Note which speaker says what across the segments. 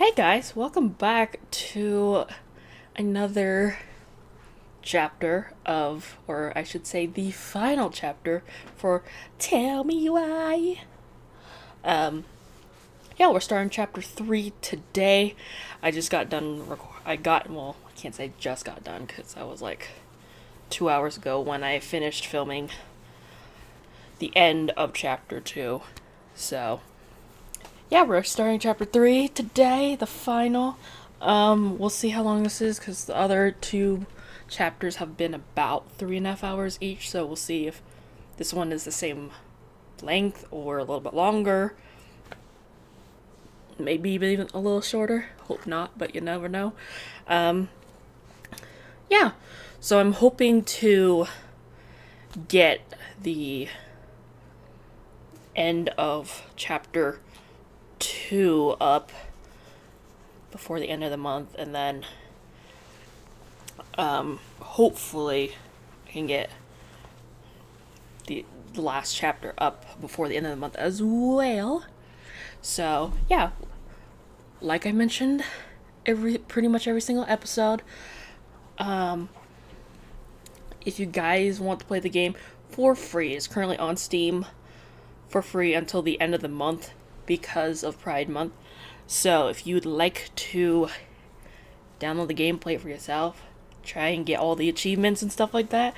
Speaker 1: Hey guys, welcome back to another chapter of, or I should say, the final chapter for Tell Me Why. Yeah, we're starting chapter 3 today. I just got done, I can't say just got done because I was like 2 hours ago when I finished filming the end of chapter 2. So, yeah, we're starting chapter 3 today, the final. We'll see how long this is because the other two chapters have been about 3.5 hours each, so we'll see if this one is the same length or a little bit longer. Maybe even a little shorter. Hope not, but you never know. Yeah, so I'm hoping to get the end of chapter 2 up before the end of the month, and then hopefully I can get the last chapter up before the end of the month as well. So yeah, like I mentioned, pretty much every single episode, if you guys want to play the game for free, it's currently on Steam for free until the end of the month because of Pride Month. So if you'd like to download the game, play it for yourself, try and get all the achievements and stuff like that,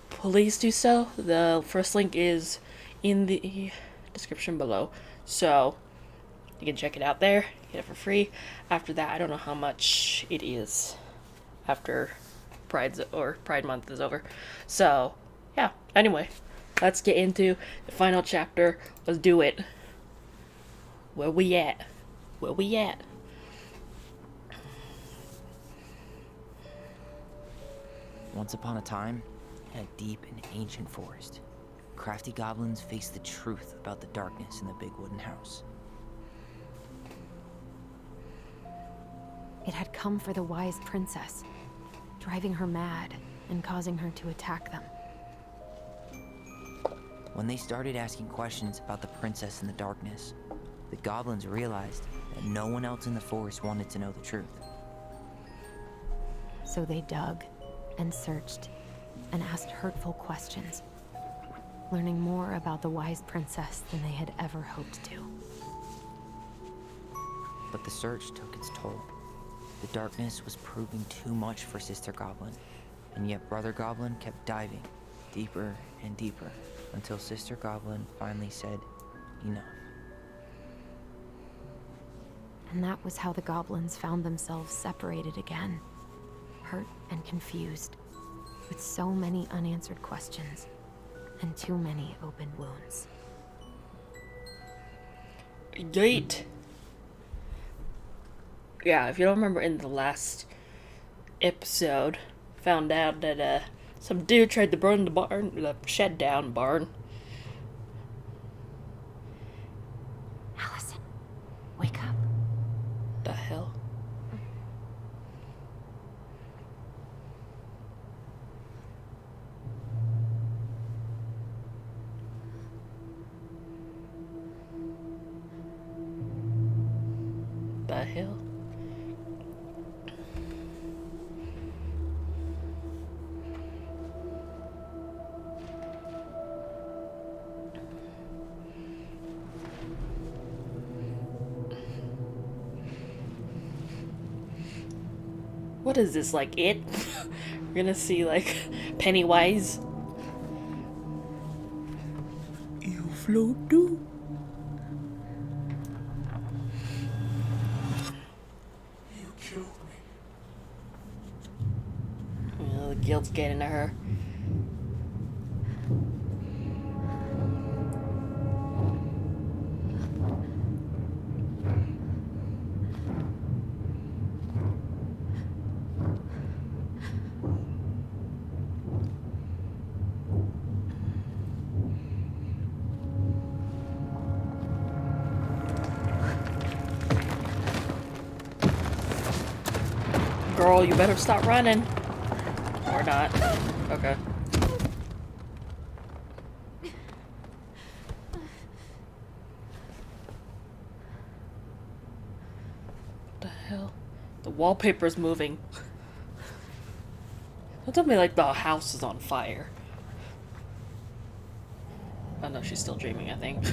Speaker 1: please do so. The first link is in the description below. So you can check it out there, get it for free. After that, I don't know how much it is after Pride Month is over. So yeah, anyway, let's get into the final chapter. Let's do it. Where we at? Where we at?
Speaker 2: Once upon a time, in a deep and ancient forest, crafty goblins faced the truth about the darkness in the big wooden house.
Speaker 3: It had come for the wise princess, driving her mad and causing her to attack them.
Speaker 2: When they started asking questions about the princess in the darkness, the goblins realized that no one else in the forest wanted to know the truth.
Speaker 3: So they dug and searched and asked hurtful questions, learning more about the wise princess than they had ever hoped to.
Speaker 2: But the search took its toll. The darkness was proving too much for Sister Goblin, and yet Brother Goblin kept diving deeper and deeper until Sister Goblin finally said, enough.
Speaker 3: And that was how the goblins found themselves separated again, hurt and confused, with so many unanswered questions and too many open wounds.
Speaker 1: Yeet. Yeah, if you don't remember, in the last episode, found out that some dude tried to burn the shed down barn.
Speaker 3: Allison, wake up.
Speaker 1: The hell? The hell? What is this, like it? We're gonna see like Pennywise. You float too?
Speaker 4: You killed me.
Speaker 1: You know, the guilt's getting to her. Girl, you better stop running. Or not. Okay. hell? The wallpaper's moving. Don't tell me like the house is on fire. Oh no, she's still dreaming, I think.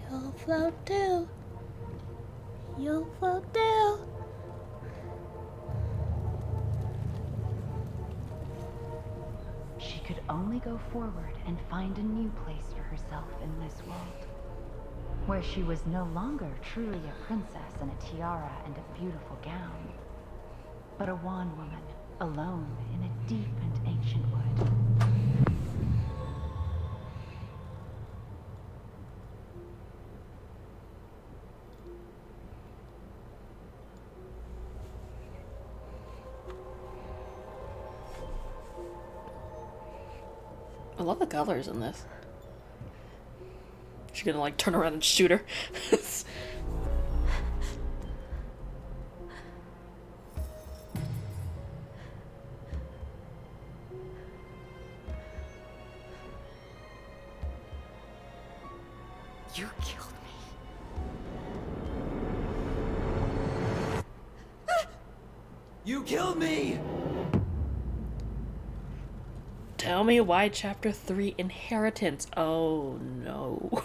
Speaker 1: You'll float too. You'll float too.
Speaker 5: She could only go forward and find a new place for herself in this world, where she was no longer truly a princess in a tiara and a beautiful gown, but a wan woman, alone in a deep and ancient wood.
Speaker 1: I love the colors in this. She's gonna like turn around and shoot her.
Speaker 3: You killed me.
Speaker 6: You killed me!
Speaker 1: Tell me why chapter 3 inheritance. Oh no.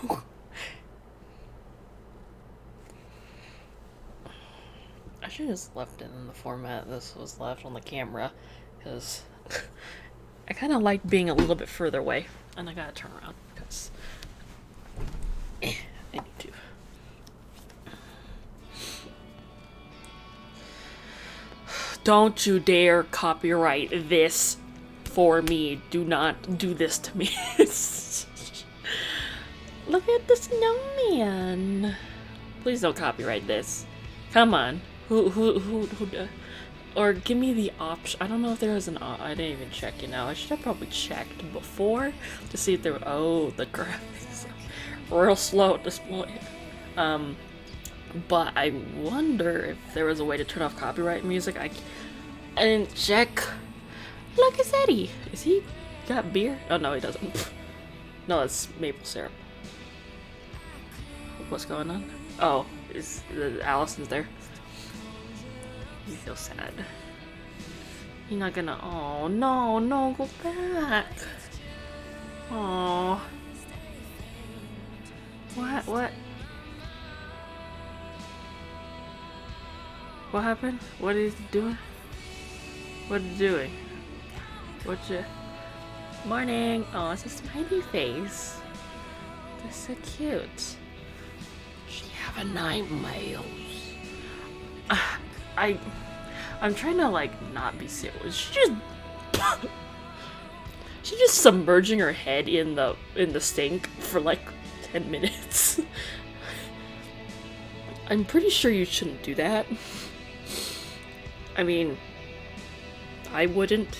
Speaker 1: I should have just left it in the format this was left on the camera, because I kind of like being a little bit further away. And I gotta turn around because I need to. Don't you dare copyright this for me. Do not do this to me. Look at the snowman. Please don't copyright this. Come on. Who or give me the option. I don't know if there was an I didn't even check, you know. I should have probably checked before to see if there were, oh, the graphics. Real slow display. But I wonder if there was a way to turn off copyright music. I didn't check. Look, it's Eddie. Is he got beer? Oh no, he doesn't. No, it's maple syrup. What's going on? Oh, Allison's there. You feel sad. You're not gonna. Oh no, no, go back. Oh. What? What happened? What is he doing? What are you doing? What's your morning? Oh, it's a smiley face. That's so cute. She have a nightmares. I'm trying to like not be serious. She just submerging her head in the sink for like 10 minutes. I'm pretty sure you shouldn't do that. I mean, I wouldn't,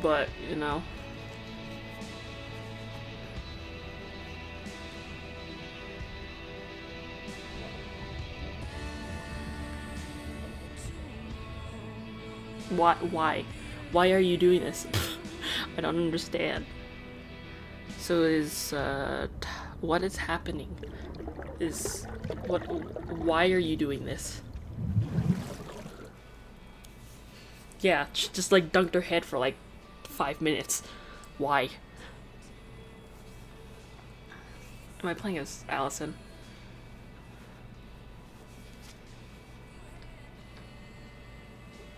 Speaker 1: but you know. Why are you doing this? I don't understand. So what is happening? Why are you doing this? Yeah, she just like dunked her head for like 5 minutes. Why? Am I playing as Allison?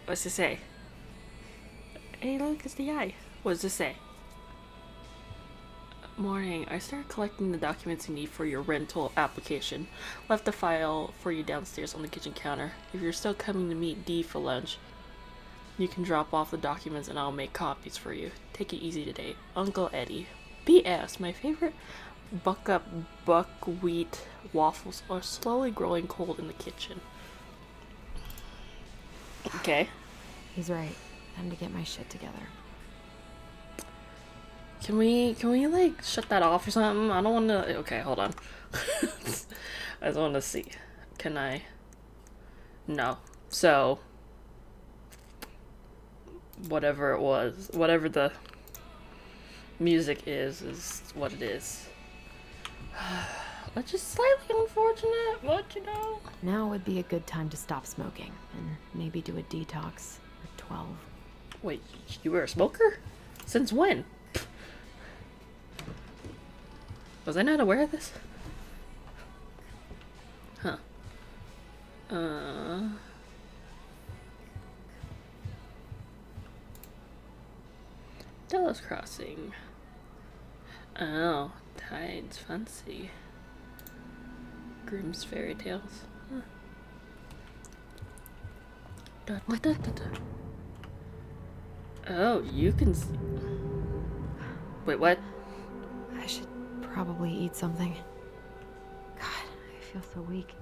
Speaker 1: What's it say? Hey, look, it's the eye. What does it say? Morning. I started collecting the documents you need for your rental application. Left the file for you downstairs on the kitchen counter. If you're still coming to meet Dee for lunch, you can drop off the documents and I'll make copies for you. Take it easy today. Uncle Eddie. P.S. My favorite buckwheat waffles are slowly growing cold in the kitchen. Okay.
Speaker 3: He's right. Time to get my shit together.
Speaker 1: Can we like shut that off or something? I don't want to. Okay, hold on. I just want to see. Can I? No. So whatever it was, whatever the music is what it is. Which is slightly unfortunate, but you know.
Speaker 3: Now would be a good time to stop smoking and maybe do a detox at 12.
Speaker 1: Wait, you were a smoker? Since when? Was I not aware of this? Huh. Dallas Crossing. Oh, Tides Fancy. Grimm's Fairy Tales. Huh. Da, da, da, da, da. Oh, you can see. Wait, what?
Speaker 3: I should probably eat something. God, I feel so weak.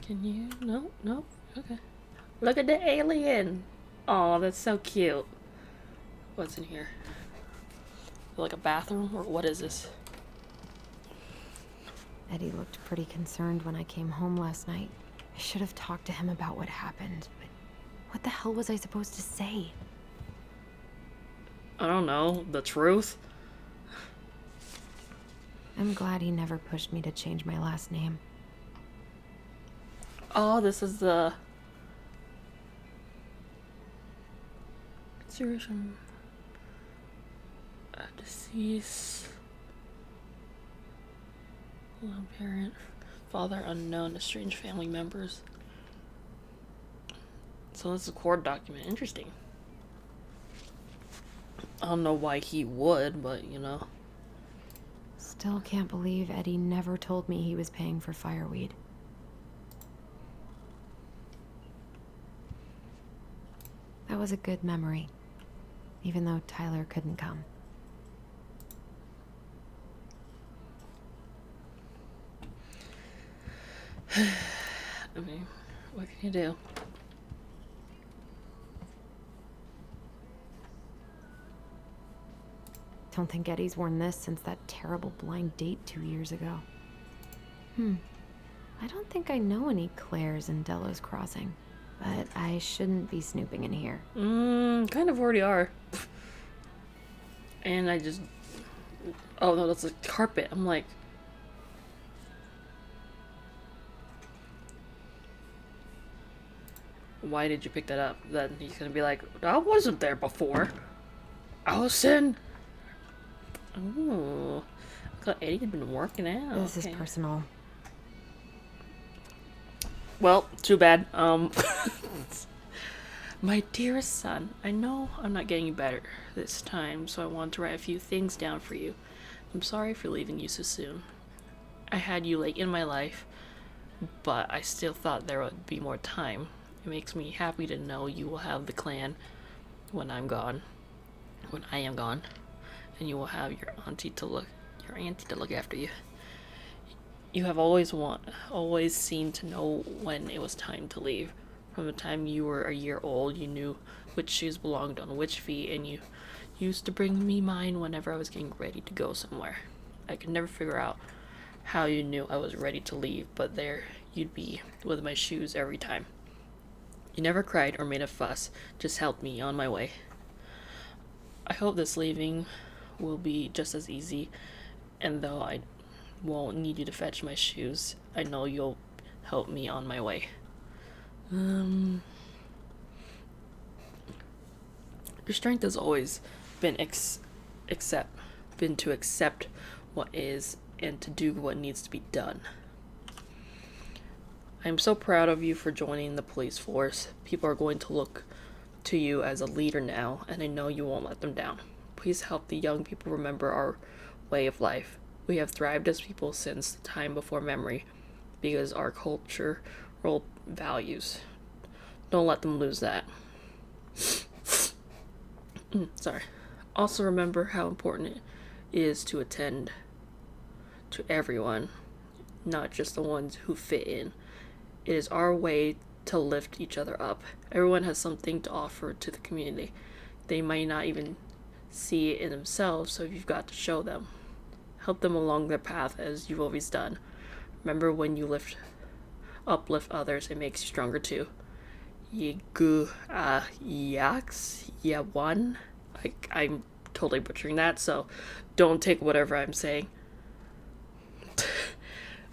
Speaker 1: Can you? No, no. Okay. Look at the alien. Oh, that's so cute. What's in here? Like a bathroom, or what is this?
Speaker 3: Eddie looked pretty concerned when I came home last night. I should have talked to him about what happened, but what the hell was I supposed to say?
Speaker 1: I don't know. The truth?
Speaker 3: I'm glad he never pushed me to change my last name.
Speaker 1: Oh, this is the consideration deceased lone parent, father unknown, estranged family members. So this is a court document. Interesting. I don't know why he would, but you know.
Speaker 3: Still can't believe Eddie never told me he was paying for fireweed. That was a good memory, even though Tyler couldn't come.
Speaker 1: I mean, what can you do?
Speaker 3: Don't think Eddie's worn this since that terrible blind date 2 years ago. I don't think I know any Claires in Delos Crossing, but I shouldn't be snooping in here.
Speaker 1: Kind of already are. And I just... Oh no, that's a carpet. I'm like... Why did you pick that up? Then he's gonna be like, I wasn't there before. Allison! Ooh. I thought Eddie had been working out.
Speaker 3: This is personal.
Speaker 1: Well, too bad. My dearest son, I know I'm not getting better this time, so I want to write a few things down for you. I'm sorry for leaving you so soon. I had you like in my life, but I still thought there would be more time. It makes me happy to know you will have the clan when I'm gone. When I am gone. And you will have your auntie to look after you. You have always seemed to know when it was time to leave. From the time you were a year old, you knew which shoes belonged on which feet, and you used to bring me mine whenever I was getting ready to go somewhere. I could never figure out how you knew I was ready to leave, but there you'd be with my shoes every time. You never cried or made a fuss, just helped me on my way. I hope this leaving will be just as easy, and though I won't need you to fetch my shoes, I know you'll help me on my way. Your strength has always been to accept what is and to do what needs to be done. I am so proud of you for joining the police force. People are going to look to you as a leader now, and I know you won't let them down. Please help the young people remember our way of life. We have thrived as people since the time before memory, because our cultural values. Don't let them lose that. Sorry. Also remember how important it is to attend to everyone, not just the ones who fit in. It is our way to lift each other up. Everyone has something to offer to the community. They might not even see it in themselves, so you've got to show them. Help them along their path as you've always done. Remember, when you uplift others, it makes you stronger too. Yawan. I'm totally butchering that, so don't take whatever I'm saying.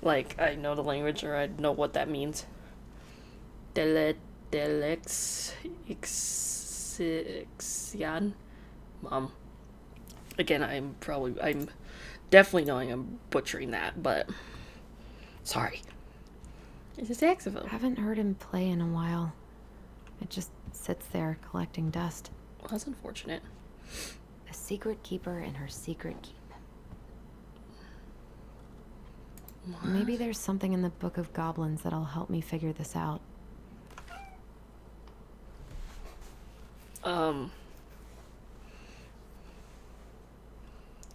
Speaker 1: Like, I know the language or I know what that means. Delexian. Again, I'm definitely knowing I'm butchering that, but sorry. It's a saxophone.
Speaker 3: Haven't heard him play in a while. It just sits there collecting dust.
Speaker 1: Well, that's unfortunate.
Speaker 3: A secret keeper in her secret keep.
Speaker 1: What?
Speaker 3: Maybe there's something in the Book of Goblins that'll help me figure this out.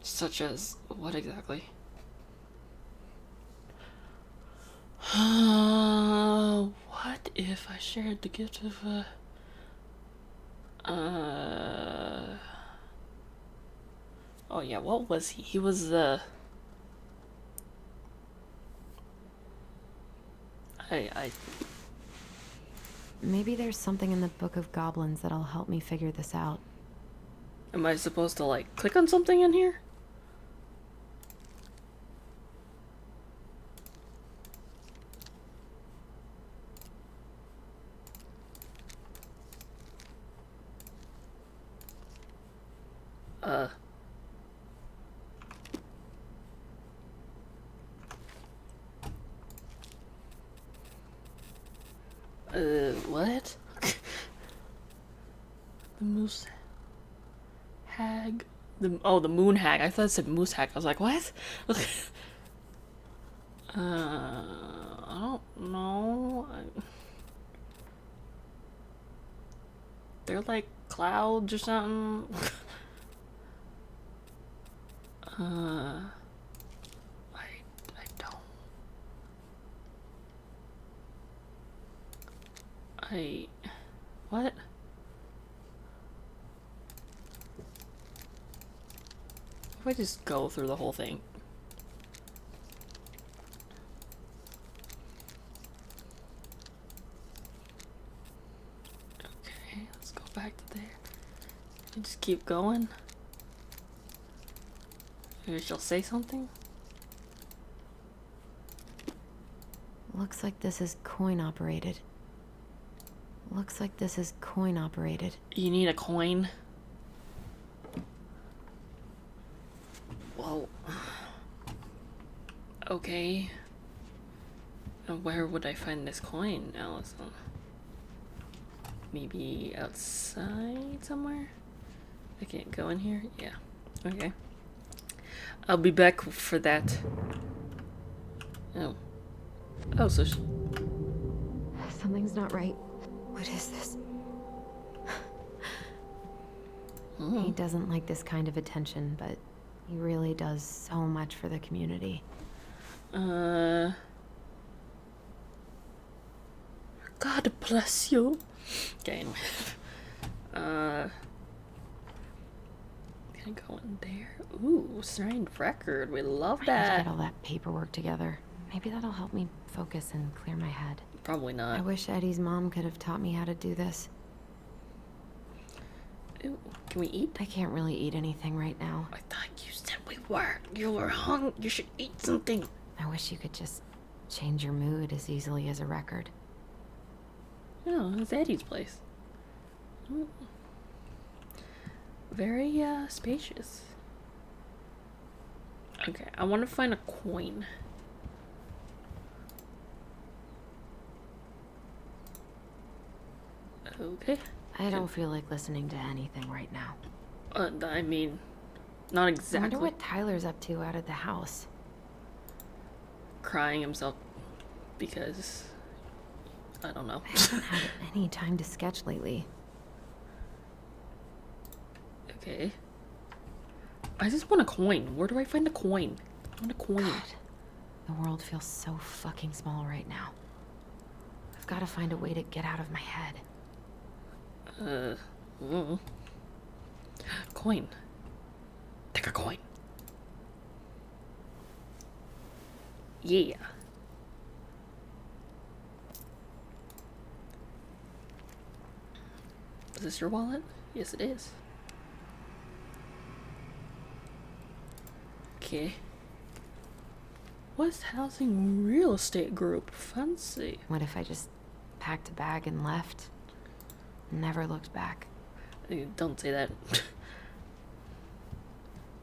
Speaker 1: Such as what exactly? What if I shared the gift of oh yeah, what was he? He was I
Speaker 3: Maybe there's something in the Book of Goblins that'll help me figure this out.
Speaker 1: am I supposed to like click on something in here? What? The moose hag. The moon hag. I thought it said moose hag. I was like, what? I don't know. They're like clouds or something. I don't. What? If I just go through the whole thing. Okay, let's go back to there. And just keep going. Maybe she'll say something.
Speaker 3: Looks like this is coin operated. Looks like this is coin operated.
Speaker 1: You need a coin. Well, okay. And where would I find this coin, Allison? Maybe outside somewhere? I can't go in here? Yeah. Okay. I'll be back for that. Oh. Oh, so
Speaker 3: Something's not right. What is this? He doesn't like this kind of attention, but he really does so much for the community.
Speaker 1: God bless you. Okay, anyway. Can I go in there? Ooh, signed record. We love
Speaker 3: I need to
Speaker 1: that.
Speaker 3: get all that paperwork together. Maybe that'll help me focus and clear my head.
Speaker 1: Probably not.
Speaker 3: I wish Eddie's mom could have taught me how to do this.
Speaker 1: Ooh, can we eat?
Speaker 3: I can't really eat anything right now.
Speaker 1: I thought you said we were. You were hungry. You should eat something.
Speaker 3: I wish you could just change your mood as easily as a record.
Speaker 1: Oh, it's Eddie's place. Ooh. Very spacious. Okay, I want to find a coin. Okay.
Speaker 3: I don't feel like listening to anything right now.
Speaker 1: I mean, not
Speaker 3: I
Speaker 1: exactly.
Speaker 3: wonder what Tyler's up to out of the house.
Speaker 1: Crying himself because I don't know.
Speaker 3: I haven't had any time to sketch lately.
Speaker 1: Okay. I just want a coin. Where do I find a coin? I want a coin.
Speaker 3: God, the world feels so fucking small right now. I've got to find a way to get out of my head.
Speaker 1: Coin. Take a coin. Yeah. Is this your wallet? Yes, it is. Okay. West Housing Real Estate Group. Fancy.
Speaker 3: What if I just packed a bag and left? Never looked back.
Speaker 1: Don't say that.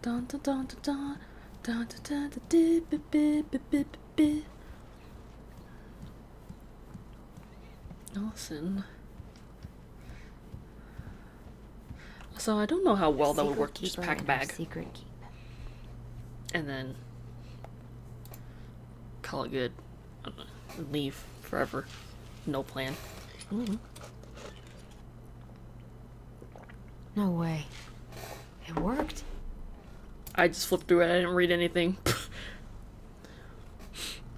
Speaker 1: Dun dun dun dun dun dun dun dun dun dun dun dun. Allison. So I don't know how well that would work to just pack a bag
Speaker 3: Secret keep.
Speaker 1: and then call it good and leave forever. No plan.
Speaker 3: No way. It worked.
Speaker 1: I just flipped through it. I didn't read anything.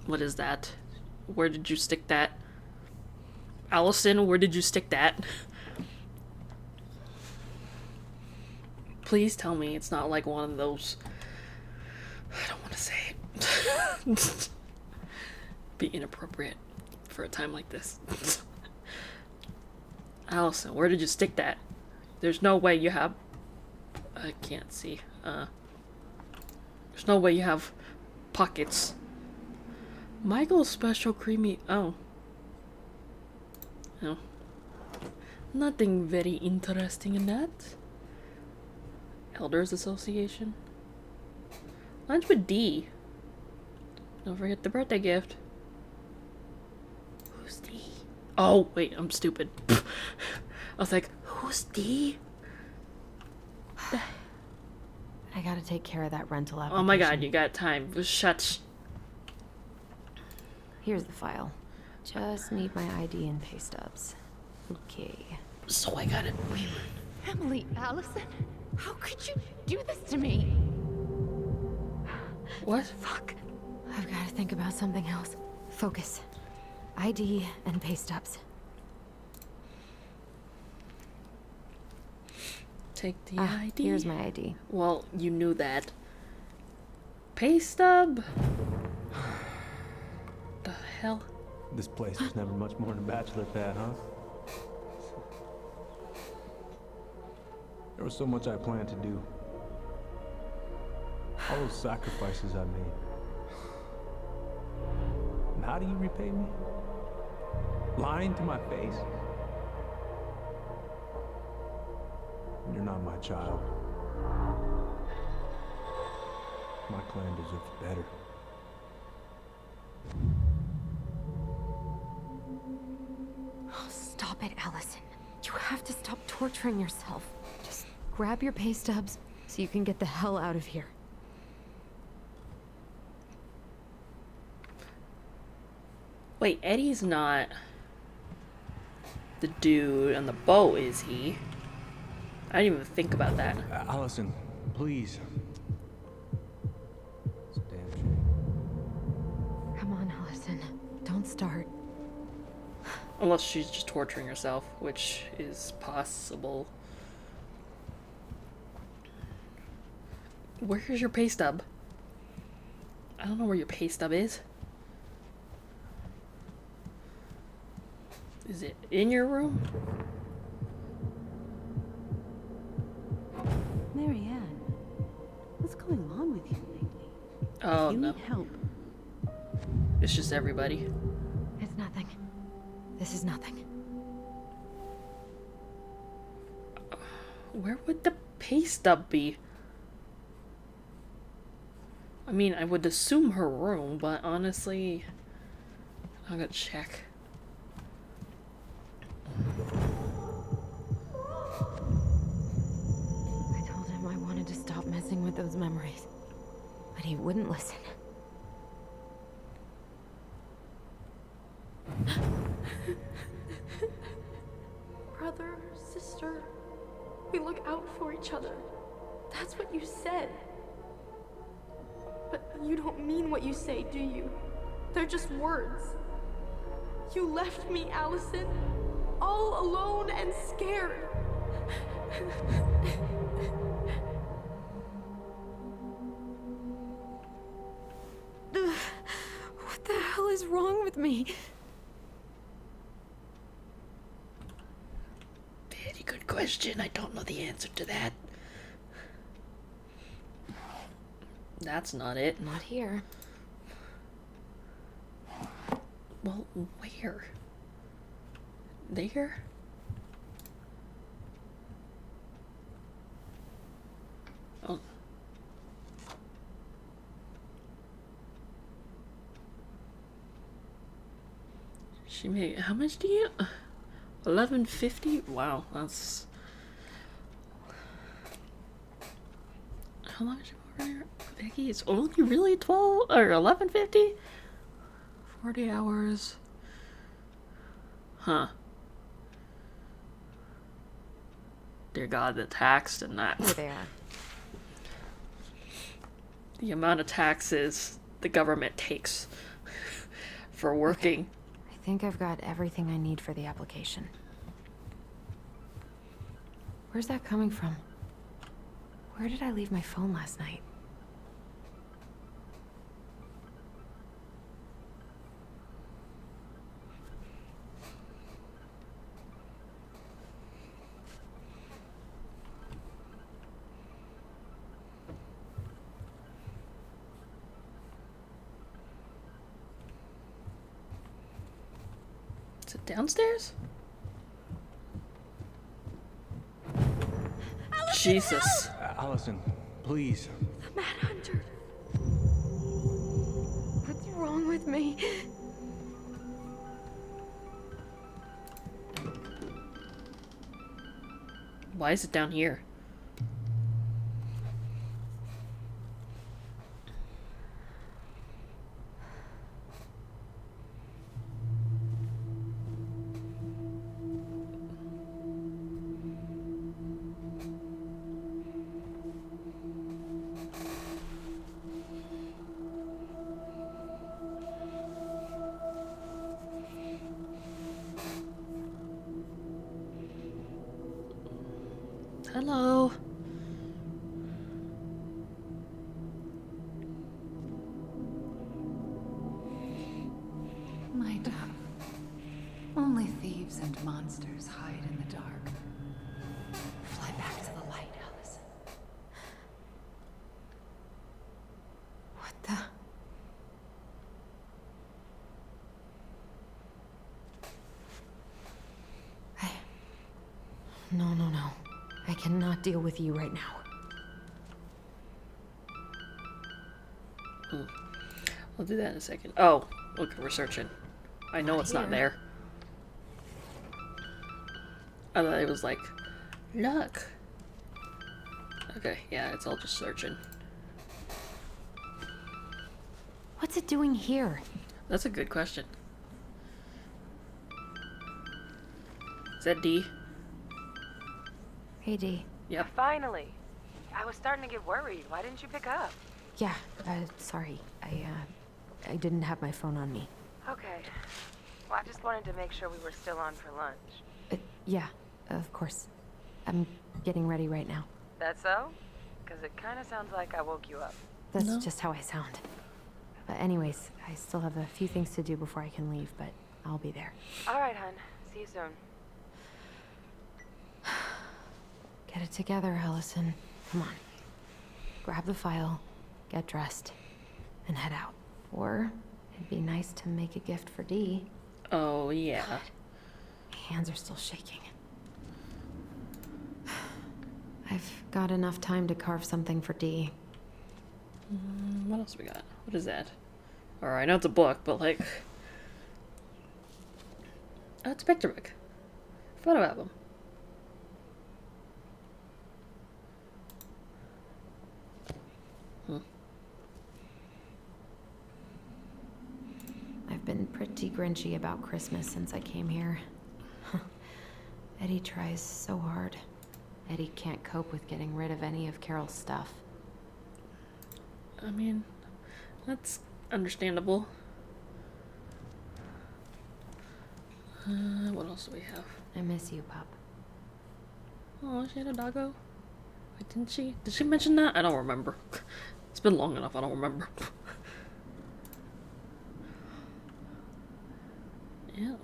Speaker 1: What is that? Where did you stick that? Allison, where did you stick that? Please tell me it's not like one of those. I don't want to say it. Be inappropriate for a time like this. Allison, where did you stick that? There's no way you have. I can't see. There's no way you have pockets. Michael's special creamy. Oh. No. Nothing very interesting in that. Elders Association. Lunch with D. Don't forget the birthday gift. Who's D? Oh, wait, I'm stupid. I was like, who's D?
Speaker 3: I gotta take care of that rental application.
Speaker 1: Oh my god, you got time. Shut.
Speaker 3: Here's the file. Just need my ID and pay stubs. Okay.
Speaker 1: So I got it.
Speaker 5: Emily, Allison, how could you do this to me?
Speaker 1: What?
Speaker 3: Fuck. I've gotta think about something else. Focus. ID and pay stubs.
Speaker 1: Take the ID.
Speaker 3: Here's my ID.
Speaker 1: Well, you knew that. Pay stub? The hell?
Speaker 7: This place was never much more than a bachelor pad, huh? There was so much I planned to do. All those sacrifices I made. And how do you repay me? Lying to my face? You're not my child. My clan deserves better.
Speaker 3: Oh, stop it, Allison. You have to stop torturing yourself. Just grab your pay stubs so you can get the hell out of here.
Speaker 1: Wait, Eddie's not the dude on the boat, is he? I didn't even think about that.
Speaker 7: Allison, please. It's a damn shame.
Speaker 3: Come on, Allison. Don't start.
Speaker 1: Unless she's just torturing herself, which is possible. Where's your pay stub? I don't know where your pay stub is. Is it in your room?
Speaker 8: Marianne, what's going on with you lately?
Speaker 1: Oh,
Speaker 8: You
Speaker 1: no.
Speaker 8: need help.
Speaker 1: It's just everybody.
Speaker 3: It's nothing. This is nothing.
Speaker 1: Where would the pay stub be? I mean, I would assume her room, but honestly, I'm gonna check.
Speaker 3: I told him I wanted to stop messing with those memories, but he wouldn't listen.
Speaker 9: Brother, sister, we look out for each other. That's what you said. But you don't mean what you say, do you? They're just words. You left me, Allison, all alone and scared.
Speaker 3: What the hell is wrong with me?
Speaker 1: Did very good question. I don't know the answer to that. That's not it.
Speaker 3: Not here.
Speaker 1: Well, where? There? Oh. She made, how much do you? $11.50? Wow, that's... How long is she over there? Vicky, it's only really 12 or $11.50? 40 hours. Huh. Dear God, the tax and that.
Speaker 3: Here they are.
Speaker 1: The amount of taxes the government takes for working.
Speaker 3: I think I've got everything I need for the application. Where's that coming from? Where did I leave my phone last night?
Speaker 1: Is it downstairs? Jesus.
Speaker 7: Allison, please.
Speaker 9: The Mad Hunter.
Speaker 3: What's wrong with me?
Speaker 1: Why is it down here? Hello.
Speaker 10: My dove. Only thieves and monsters hide in the dark. Fly back to the light, Allison.
Speaker 3: What the? No, no, no. I cannot deal with you right now.
Speaker 1: I'll do that in a second. Oh, look, we're searching. I know it's not there. I thought it was like, look. Okay, yeah, it's all just searching.
Speaker 3: What's it doing here?
Speaker 1: That's a good question. Is that D?
Speaker 3: Hey, Dee.
Speaker 1: Yep.
Speaker 11: Finally. I was starting to get worried. Why didn't you pick up?
Speaker 3: Yeah, sorry. I didn't have my phone on me.
Speaker 11: Okay. Well, I just wanted to make sure we were still on for lunch.
Speaker 3: Yeah, of course. I'm getting ready right now.
Speaker 11: That so? Because it kind of sounds like I woke you up.
Speaker 3: That's just how I sound. But anyways, I still have a few things to do before I can leave, but I'll be there.
Speaker 11: All right, hun. See you soon.
Speaker 3: Get it together, Allison. Come on. Grab the file, get dressed, and head out. Or it'd be nice to make a gift for Dee.
Speaker 1: Oh, yeah.
Speaker 3: God, my hands are still shaking. I've got enough time to carve something for Dee.
Speaker 1: What else we got? What is that? Alright, I know it's a book, but like... Oh, it's a picture book. Photo album.
Speaker 3: I've been pretty grinchy about Christmas since I came here. Eddie tries so hard. Eddie can't cope with getting rid of any of Carol's stuff.
Speaker 1: I mean, that's understandable. What else do we have?
Speaker 3: I miss you, pup.
Speaker 1: Oh, she had a doggo? Wait, didn't she? Did she mention that? I don't remember. It's been long enough, I don't remember. Ew.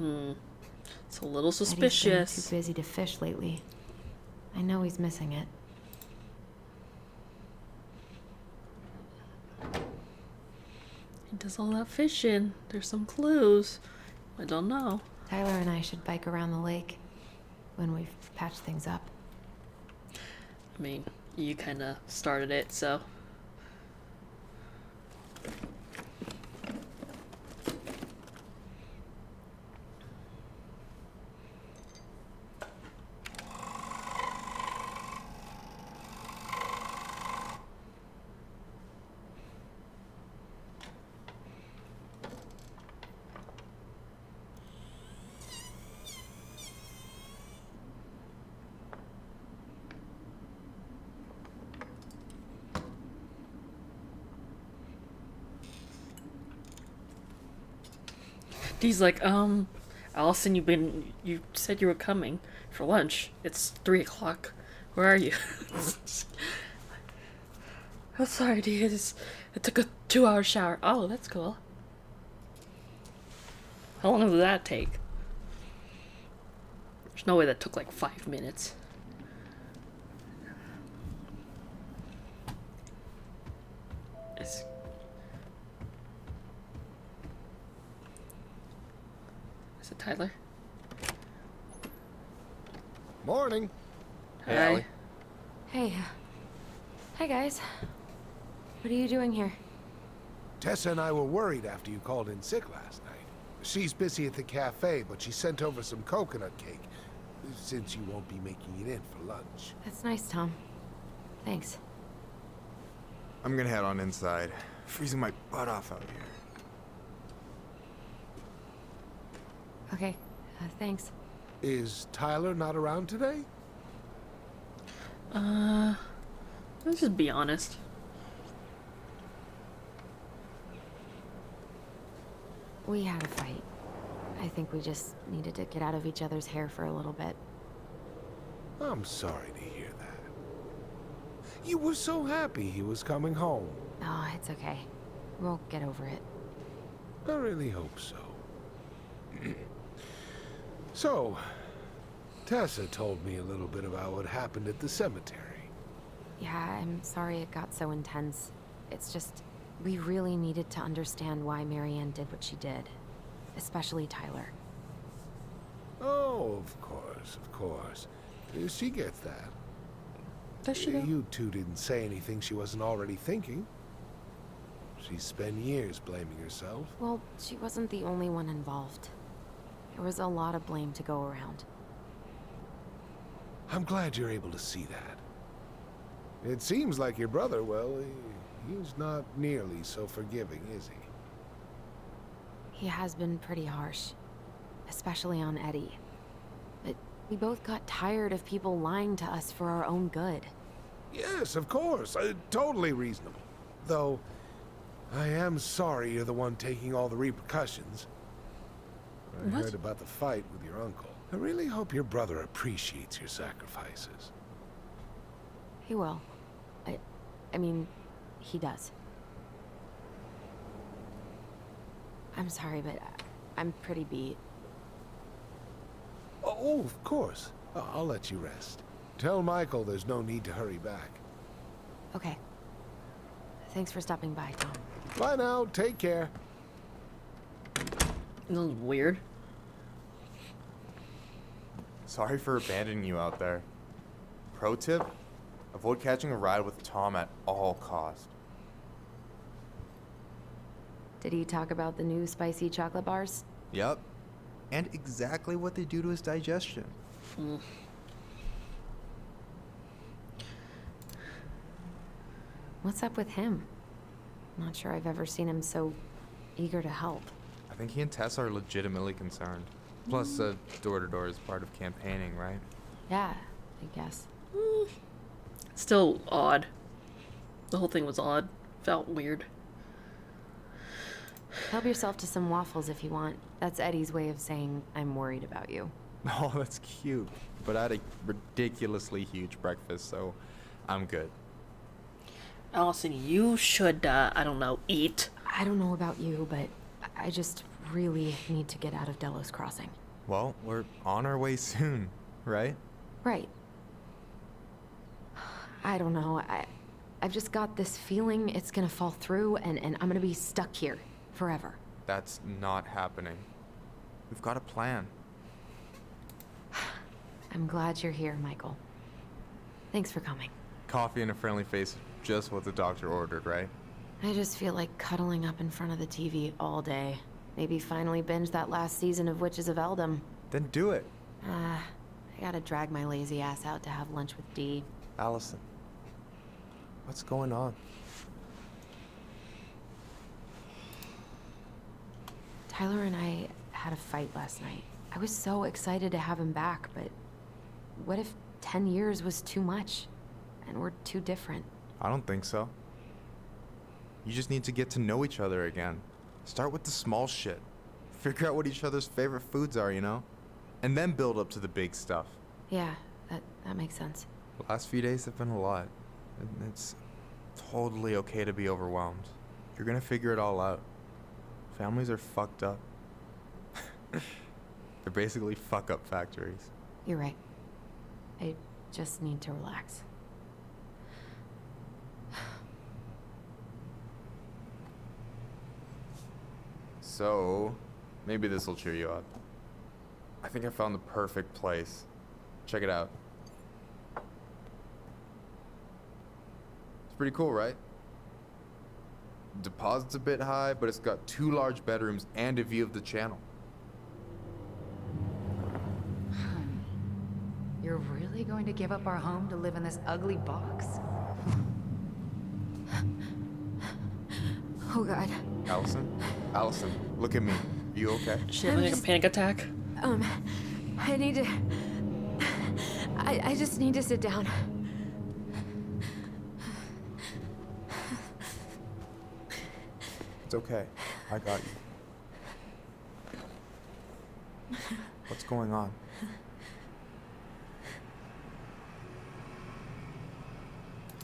Speaker 1: It's a little
Speaker 3: Eddie's been
Speaker 1: suspicious.
Speaker 3: too busy to fish lately. I know he's missing it.
Speaker 1: He does all that fishing. There's some clues. I don't know.
Speaker 3: Tyler and I should bike around the lake when we've patched things up.
Speaker 1: I mean, you kind of started it, so. He's like, Allison, you said you were coming for lunch. It's 3 o'clock. Where are you? I'm sorry, dude. It took a 2-hour shower. Oh, that's cool. How long did that take? There's no way that took like 5 minutes. Is it Tyler?
Speaker 12: Morning.
Speaker 1: Hey, Allie.
Speaker 3: Hey. Hi, guys. What are you doing here?
Speaker 12: Tessa and I were worried after you called in sick last night. She's busy at the cafe, but she sent over some coconut cake, since you won't be making it in for lunch.
Speaker 3: That's nice, Tom. Thanks.
Speaker 13: I'm gonna head on inside. Freezing my butt off out here.
Speaker 3: Okay, thanks.
Speaker 12: Is Tyler not around today?
Speaker 1: Let's just be honest.
Speaker 3: We had a fight. I think we just needed to get out of each other's hair for a little bit.
Speaker 12: I'm sorry to hear that. You were so happy he was coming home.
Speaker 3: Oh, it's okay. We'll get over it.
Speaker 12: I really hope so. So, Tessa told me a little bit about what happened at the cemetery.
Speaker 3: Yeah, I'm sorry it got so intense. It's just, we really needed to understand why Marianne did what she did. Especially Tyler.
Speaker 12: Oh, of course, of course. She gets that.
Speaker 1: Does she though?
Speaker 12: You two didn't say anything she wasn't already thinking. She spent years blaming herself.
Speaker 3: Well, she wasn't the only one involved. There was a lot of blame to go around.
Speaker 12: I'm glad you're able to see that. It seems like your brother, well, he's not nearly so forgiving, is he?
Speaker 3: He has been pretty harsh. Especially on Eddie. But we both got tired of people lying to us for our own good.
Speaker 12: Yes, of course. Totally reasonable. Though, I am sorry you're the one taking all the repercussions. I heard about the fight with your uncle. I really hope your brother appreciates your sacrifices.
Speaker 3: He will. I mean, he does. I'm sorry, but I'm pretty beat.
Speaker 12: Oh, of course. I'll let you rest. Tell Michael there's no need to hurry back.
Speaker 3: Okay. Thanks for stopping by, Tom.
Speaker 12: Bye now. Take care.
Speaker 1: That was weird.
Speaker 13: Sorry for abandoning you out there. Pro tip, avoid catching a ride with Tom at all costs.
Speaker 3: Did he talk about the new spicy chocolate bars?
Speaker 13: Yep. And exactly what they do to his digestion.
Speaker 3: What's up with him? Not sure I've ever seen him so eager to help.
Speaker 13: I think he and Tess are legitimately concerned. Plus, door-to-door is part of campaigning, right?
Speaker 3: Yeah, I guess.
Speaker 1: Still odd. The whole thing was odd. Felt weird.
Speaker 3: Help yourself to some waffles if you want. That's Eddie's way of saying I'm worried about you.
Speaker 13: Oh, that's cute. But I had a ridiculously huge breakfast, so I'm good.
Speaker 1: Allison, you should, I don't know, eat.
Speaker 3: I don't know about you, but I just really need to get out of Delos Crossing.
Speaker 13: Well, we're on our way soon, right?
Speaker 3: Right. I don't know. I've just got this feeling it's gonna fall through and I'm gonna be stuck here forever.
Speaker 13: That's not happening. We've got a plan.
Speaker 3: I'm glad you're here, Michael. Thanks for coming.
Speaker 13: Coffee and a friendly face, just what the doctor ordered, right?
Speaker 3: I just feel like cuddling up in front of the TV all day. Maybe finally binge that last season of Witches of Eldom.
Speaker 13: Then do it.
Speaker 3: I gotta drag my lazy ass out to have lunch with Dee.
Speaker 13: Allison, what's going on?
Speaker 3: Tyler and I had a fight last night. I was so excited to have him back, but what if 10 years was too much? And we're too different?
Speaker 13: I don't think so. You just need to get to know each other again. Start with the small shit. Figure out what each other's favorite foods are, you know? And then build up to the big stuff.
Speaker 3: Yeah, that makes sense.
Speaker 13: The last few days have been a lot. And it's totally okay to be overwhelmed. You're gonna figure it all out. Families are fucked up. They're basically fuck-up factories.
Speaker 3: You're right. I just need to relax.
Speaker 13: So, maybe this will cheer you up. I think I found the perfect place. Check it out. It's pretty cool, right? Deposit's a bit high, but it's got 2 large bedrooms and a view of the channel.
Speaker 10: You're really going to give up our home to live in this ugly box?
Speaker 3: Oh God.
Speaker 13: Allison, look at me. You okay?
Speaker 1: She having like a panic attack?
Speaker 3: I need to... I just need to sit down.
Speaker 13: It's okay. I got you. What's going on?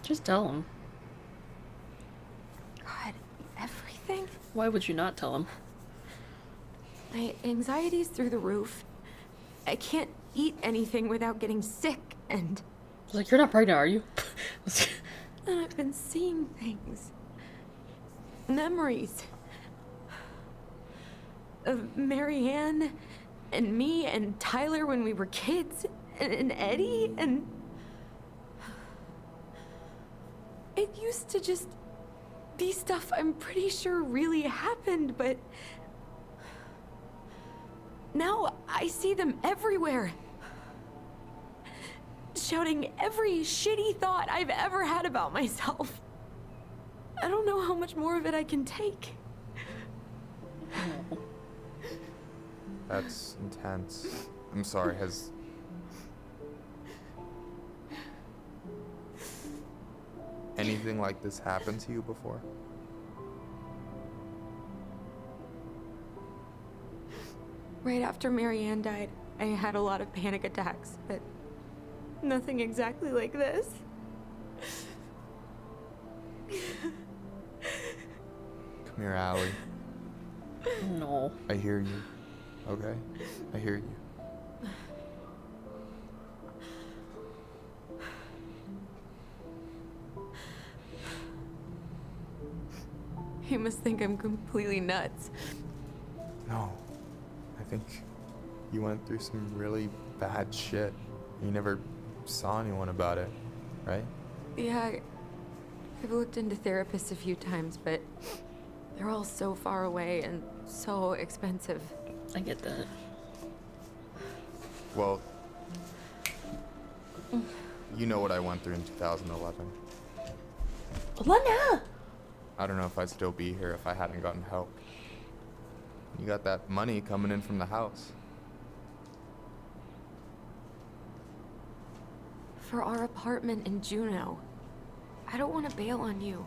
Speaker 1: Just tell him.
Speaker 3: God, everything?
Speaker 1: Why would you not tell him?
Speaker 3: My anxiety's through the roof. I can't eat anything without getting sick, and...
Speaker 1: It's like, you're not pregnant, are you?
Speaker 3: And I've been seeing things. Memories. Of Marianne, and me, and Tyler when we were kids, and Eddie, and... It used to just be stuff I'm pretty sure really happened, but... Now I see them everywhere. Shouting every shitty thought I've ever had about myself. I don't know how much more of it I can take.
Speaker 13: That's intense. I'm sorry, has... anything like this happened to you before?
Speaker 3: Right after Marianne died, I had a lot of panic attacks, but nothing exactly like this.
Speaker 13: Come here, Allie.
Speaker 1: No.
Speaker 13: I hear you. Okay? I hear you.
Speaker 3: You must think I'm completely nuts.
Speaker 13: No. I think you went through some really bad shit. You never saw anyone about it, right?
Speaker 3: Yeah, I've looked into therapists a few times, but they're all so far away and so expensive.
Speaker 1: I get that.
Speaker 13: Well, you know what I went through in 2011.
Speaker 1: Lena!
Speaker 13: I don't know if I'd still be here if I hadn't gotten help. You got that money coming in from the house.
Speaker 3: For our apartment in Juneau. I don't want to bail on you.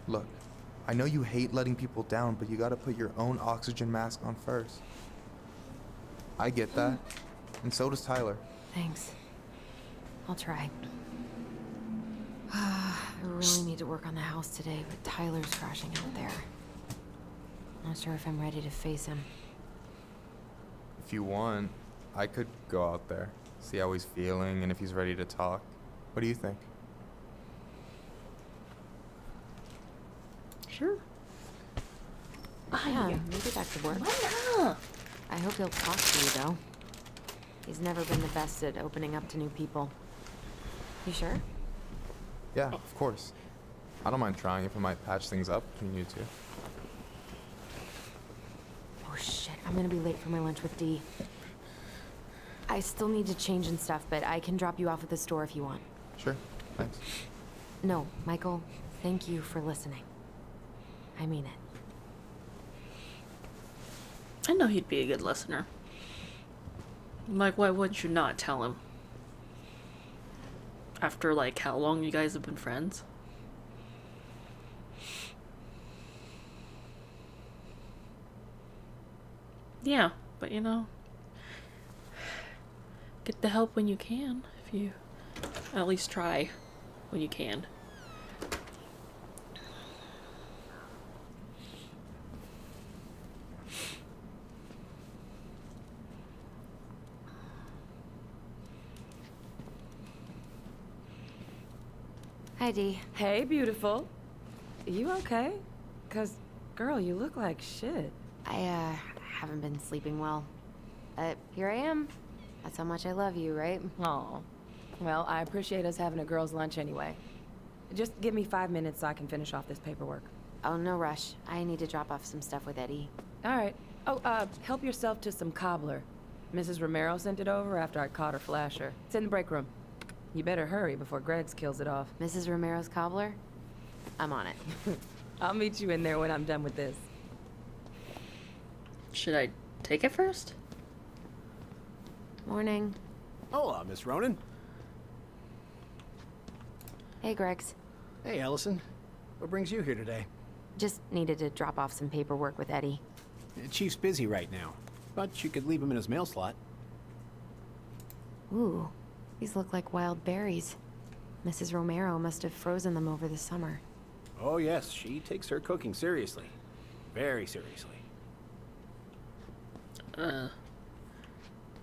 Speaker 13: Look, I know you hate letting people down, but you gotta put your own oxygen mask on first. I get that, and so does Tyler.
Speaker 3: Thanks. I'll try. I really need to work on the house today, but Tyler's crashing out there. Not sure if I'm ready to face him.
Speaker 13: If you want, I could go out there, see how he's feeling, and if he's ready to talk. What do you think?
Speaker 1: Sure.
Speaker 3: Yeah, maybe that could work.
Speaker 1: Why not?
Speaker 3: I hope he'll talk to you, though. He's never been the best at opening up to new people. You sure?
Speaker 13: Yeah, of course. I don't mind trying if it might patch things up between you two.
Speaker 3: Oh shit, I'm gonna be late for my lunch with Dee. I still need to change and stuff, but I can drop you off at the store if you want.
Speaker 13: Sure, thanks.
Speaker 3: No, Michael, thank you for listening. I mean it.
Speaker 1: I know he'd be a good listener. Like, why would you not tell him? After, like, how long you guys have been friends? Yeah, but you know, get the help when you can, if you at least try when you can.
Speaker 3: Hi, Dee.
Speaker 14: Hey, beautiful. You okay? 'Cause, girl, you look like shit.
Speaker 3: I haven't been sleeping well. But here I am. That's how much I love you, right?
Speaker 14: Aw. Well, I appreciate us having a girls' lunch anyway. Just give me 5 minutes so I can finish off this paperwork.
Speaker 3: Oh, no rush. I need to drop off some stuff with Eddie.
Speaker 14: All right. Oh, help yourself to some cobbler. Mrs. Romero sent it over after I caught her flasher. It's in the break room. You better hurry before Greggs kills it off.
Speaker 3: Mrs. Romero's Cobbler? I'm on it.
Speaker 14: I'll meet you in there when I'm done with this.
Speaker 1: Should I take it first?
Speaker 3: Morning.
Speaker 15: Hola, Miss Ronan.
Speaker 3: Hey, Greggs.
Speaker 15: Hey, Allison. What brings you here today?
Speaker 3: Just needed to drop off some paperwork with Eddie.
Speaker 15: Chief's busy right now, but you could leave him in his mail slot.
Speaker 3: Ooh, these look like wild berries. Mrs. Romero must have frozen them over the summer.
Speaker 15: Oh yes, she takes her cooking seriously. Very seriously.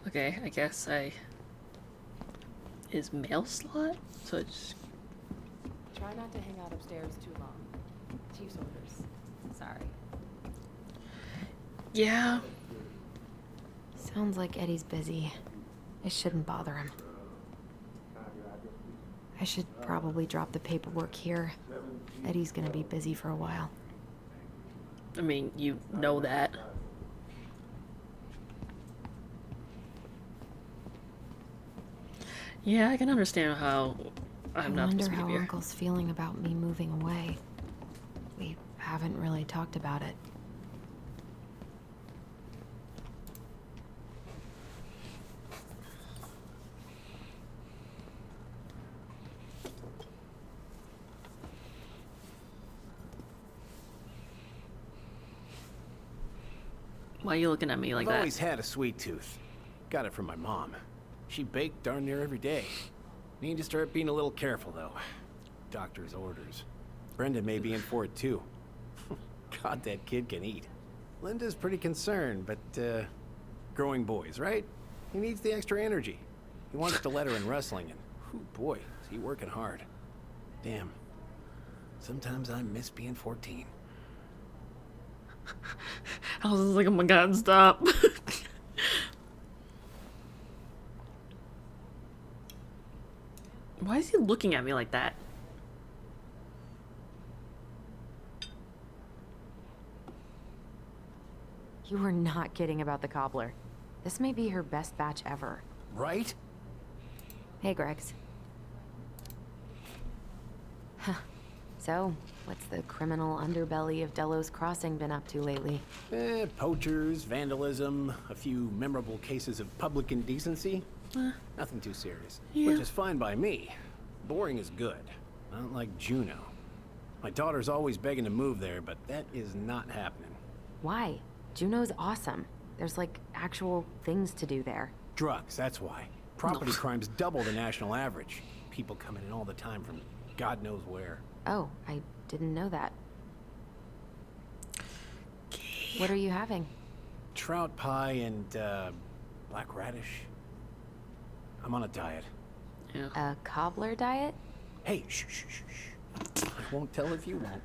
Speaker 1: Okay, I guess His mail slot? So it's...
Speaker 14: Try not to hang out upstairs too long. Chief's orders. Sorry.
Speaker 1: Yeah.
Speaker 3: Sounds like Eddie's busy. I shouldn't bother him. I should probably drop the paperwork here. Eddie's gonna be busy for a while.
Speaker 1: I mean, you know that. Yeah, I can understand how I'm not supposed to be
Speaker 3: I wonder
Speaker 1: here.
Speaker 3: how Uncle's feeling about me moving away. We haven't really talked about it.
Speaker 1: Why are you looking at me like
Speaker 15: I've
Speaker 1: that?
Speaker 15: always had a sweet tooth. Got it from my mom. She baked darn near every day. Need to start being a little careful, though. Doctor's orders. Brenda may be in for it, too. God, that kid can eat. Linda's pretty concerned, but, growing boys, right? He needs the extra energy. He wants to let her in wrestling, and, whew, boy, is he working hard. Damn. Sometimes I miss being 14.
Speaker 1: I was like, oh my god, stop. Why is he looking at me like that?
Speaker 3: You were not kidding about the cobbler. This may be her best batch ever.
Speaker 15: Right?
Speaker 3: Hey, Greggs. Huh. So, what's the criminal underbelly of Delos Crossing been up to lately?
Speaker 15: Poachers, vandalism, a few memorable cases of public indecency. Nothing too serious.
Speaker 1: Yeah.
Speaker 15: Which is fine by me. Boring is good. Not like Juneau. My daughter's always begging to move there, but that is not happening.
Speaker 3: Why? Juneau's awesome. There's like actual things to do there.
Speaker 15: Drugs, that's why. Property crimes double the national average. People coming in all the time from God knows where.
Speaker 3: Oh, I didn't know that. What are you having?
Speaker 15: Trout pie and, black radish. I'm on a diet.
Speaker 1: Yeah.
Speaker 3: A cobbler diet?
Speaker 15: Hey, shh, shh, shh, shh. I won't tell if you won't.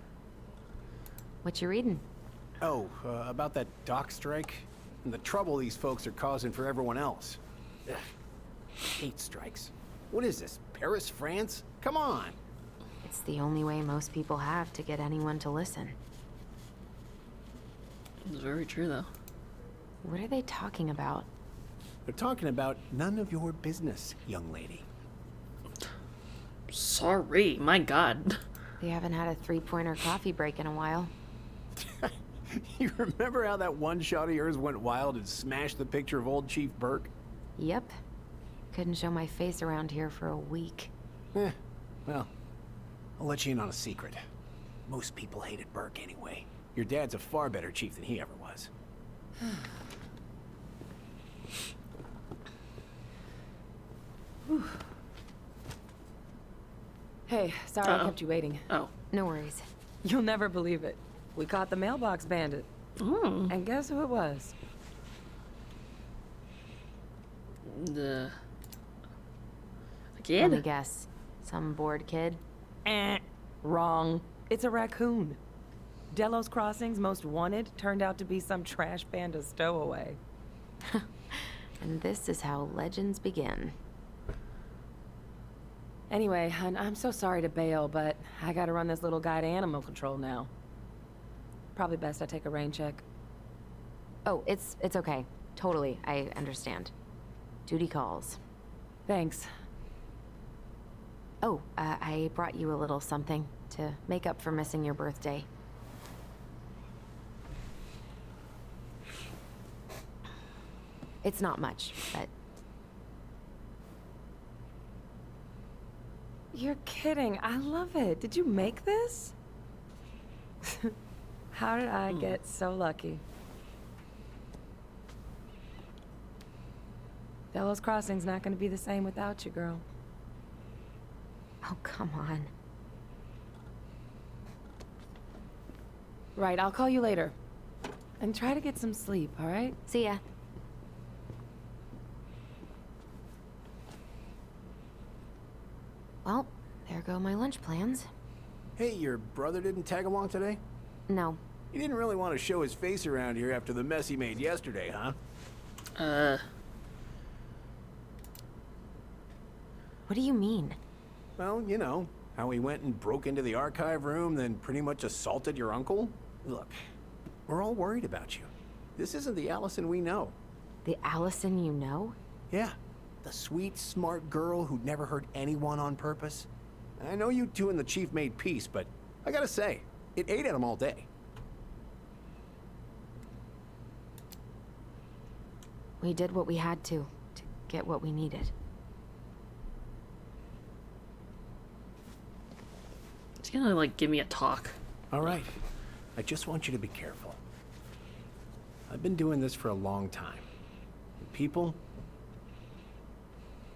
Speaker 3: What you reading?
Speaker 15: Oh, about that dock strike and the trouble these folks are causing for everyone else. Ugh. Hate strikes. What is this, Paris, France? Come on.
Speaker 3: It's the only way most people have to get anyone to listen.
Speaker 1: It's very true, though.
Speaker 3: What are they talking about?
Speaker 15: They're talking about none of your business, young lady.
Speaker 1: Sorry, my God.
Speaker 3: They haven't had a three-pointer coffee break in a while.
Speaker 15: You remember how that one shot of yours went wild and smashed the picture of old Chief Burke?
Speaker 3: Yep. Couldn't show my face around here for a week.
Speaker 15: Well, I'll let you in on a secret. Most people hated Burke anyway. Your dad's a far better chief than he ever was.
Speaker 14: Hey, sorry I kept you waiting.
Speaker 1: Oh.
Speaker 3: No worries.
Speaker 14: You'll never believe it. We caught the mailbox bandit. And guess who it was?
Speaker 1: The
Speaker 3: Let
Speaker 1: kid?
Speaker 3: me guess. Some bored kid?
Speaker 14: Wrong. It's a raccoon. Delos Crossing's most wanted turned out to be some trash panda stowaway.
Speaker 3: And this is how legends begin.
Speaker 14: Anyway, hun, I'm so sorry to bail, but I gotta run this little guy to animal control now. Probably best I take a rain check.
Speaker 3: Oh, it's okay. Totally, I understand. Duty calls.
Speaker 14: Thanks.
Speaker 3: Oh, I brought you a little something to make up for missing your birthday. It's not much, but...
Speaker 14: You're kidding. I love it. Did you make this? How did I get so lucky? Delos Crossing's not gonna be the same without you, girl.
Speaker 3: Oh, come on.
Speaker 14: Right, I'll call you later. And try to get some sleep, all right?
Speaker 3: See ya. Well, there go my lunch plans.
Speaker 15: Hey, your brother didn't tag along today?
Speaker 3: No.
Speaker 15: He didn't really want to show his face around here after the mess he made yesterday, huh?
Speaker 3: What do you mean?
Speaker 15: Well, you know, how he went and broke into the archive room, then pretty much assaulted your uncle. Look, we're all worried about you. This isn't the Allison we know.
Speaker 3: The Allison you know?
Speaker 15: Yeah, the sweet, smart girl who'd never hurt anyone on purpose. I know you two and the chief made peace, but I gotta say, it ate at him all day.
Speaker 3: We did what we had to get what we needed.
Speaker 1: It's gonna, like, give me a talk.
Speaker 15: All right. I just want you to be careful. I've been doing this for a long time. And people,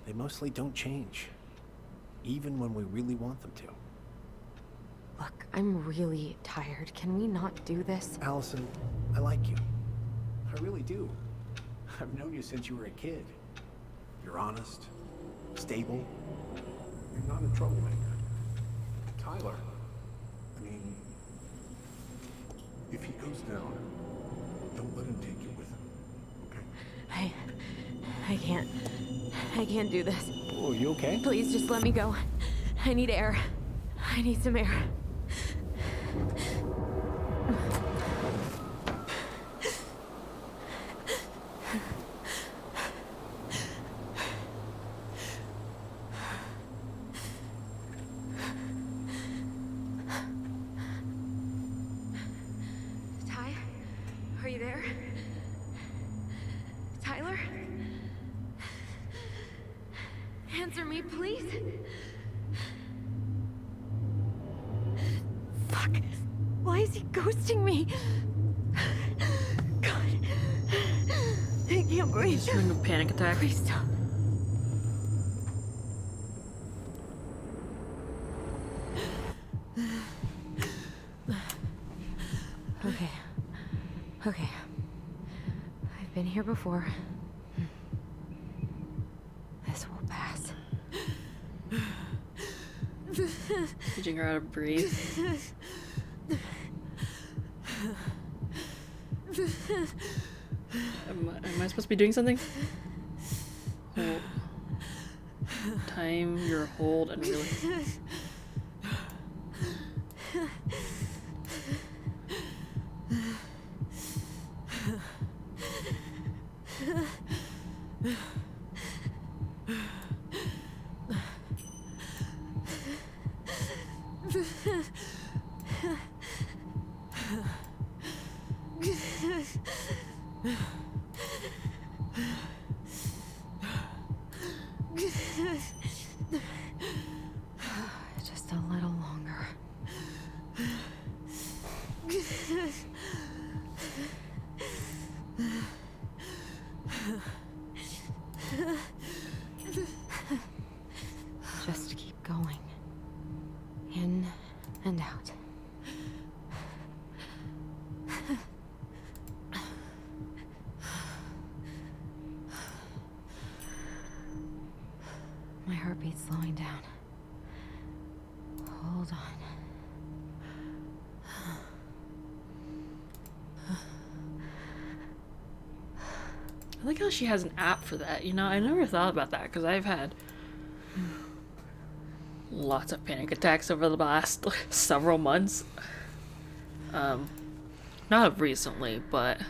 Speaker 15: they mostly don't change. Even when we really want them to.
Speaker 3: Look, I'm really tired. Can we not do this?
Speaker 15: Allison, I like you. I really do. I've known you since you were a kid. You're honest, stable. You're not a troublemaker.
Speaker 12: Tyler, I mean, if he goes down, don't let him take you with him, okay?
Speaker 3: I can't do this.
Speaker 15: Oh, you okay?
Speaker 3: Please just let me go. I need air. I need some air. Ty? Are you there? Tyler? Answer me, please. Fuck. Why is he ghosting me? God. I can't breathe.
Speaker 1: He's having a panic attack.
Speaker 3: Please stop. Okay. Okay. I've been here before. This will pass.
Speaker 1: Teaching her how to breathe. Am I supposed to be doing something? Hold. Time your hold and really.
Speaker 3: Just a little longer. Just keep going. In and out. My heartbeat's slowing down. Hold on.
Speaker 1: I like how she has an app for that, you know? I never thought about that because I've had lots of panic attacks over the last several months. Not recently, but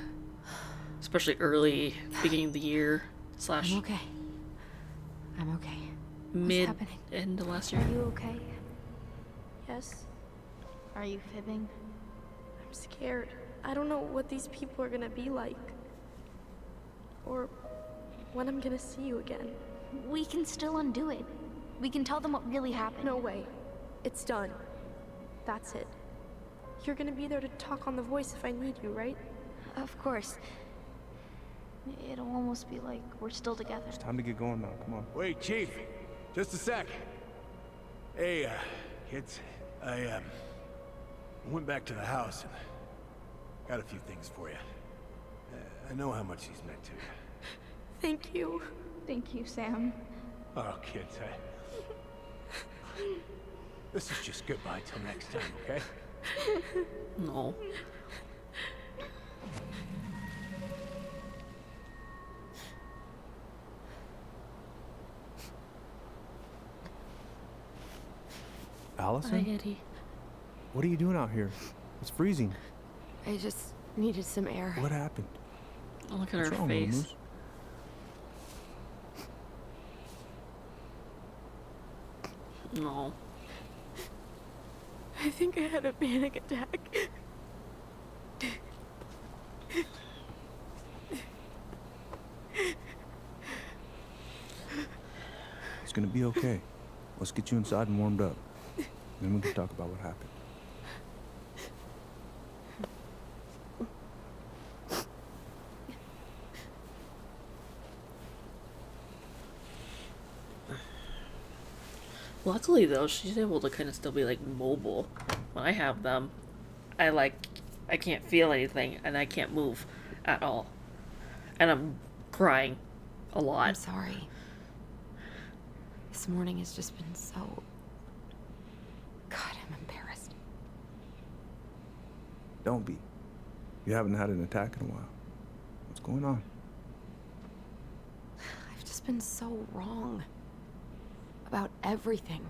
Speaker 1: especially early, beginning of the year /
Speaker 3: I'm okay. I'm okay.
Speaker 1: mid
Speaker 3: What's happening?
Speaker 1: end of last year.
Speaker 9: Are you okay? Yes? Are you fibbing? I'm scared. I don't know what these people are gonna be like. Or when I'm gonna see you again.
Speaker 16: We can still undo it. We can tell them what really happened.
Speaker 9: No way. It's done. That's it. You're gonna be there to talk on the voice if I need you, right?
Speaker 16: Of course. It'll almost be like we're still together.
Speaker 7: It's time to get going now. Come on.
Speaker 15: Wait, Chief. Just a sec. Hey, kids. I went back to the house and got a few things for you. I know how much he's meant to you.
Speaker 9: Thank you.
Speaker 16: Thank you, Sam.
Speaker 15: Oh, kids, this is just goodbye till next time, okay?
Speaker 1: No.
Speaker 7: Allison?
Speaker 3: Hi, Eddie.
Speaker 7: What are you doing out here? It's freezing.
Speaker 3: I just needed some air.
Speaker 7: What happened?
Speaker 1: Look at
Speaker 7: What's
Speaker 1: her
Speaker 7: wrong, little
Speaker 1: face.
Speaker 7: moose?
Speaker 1: No.
Speaker 9: I think I had a panic attack.
Speaker 7: It's gonna be okay. Let's get you inside and warmed up. Then we can talk about what happened.
Speaker 1: Luckily though, she's able to kind of still be like mobile. When I have them, I can't feel anything and I can't move at all. And I'm crying a lot.
Speaker 3: I'm sorry. This morning has just been so... God, I'm embarrassed.
Speaker 7: Don't be. You haven't had an attack in a while. What's going on?
Speaker 3: I've just been so wrong. About everything.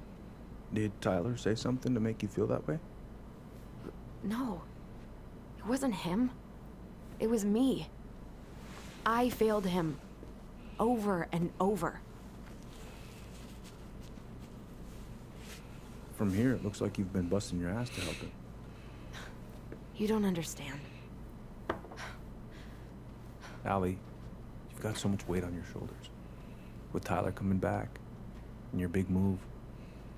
Speaker 7: Did Tyler say something to make you feel that way?
Speaker 3: No. It wasn't him. It was me. I failed him. Over and over.
Speaker 7: From here, it looks like you've been busting your ass to help him.
Speaker 3: You don't understand.
Speaker 7: Allie, you've got so much weight on your shoulders. With Tyler coming back, and your big move,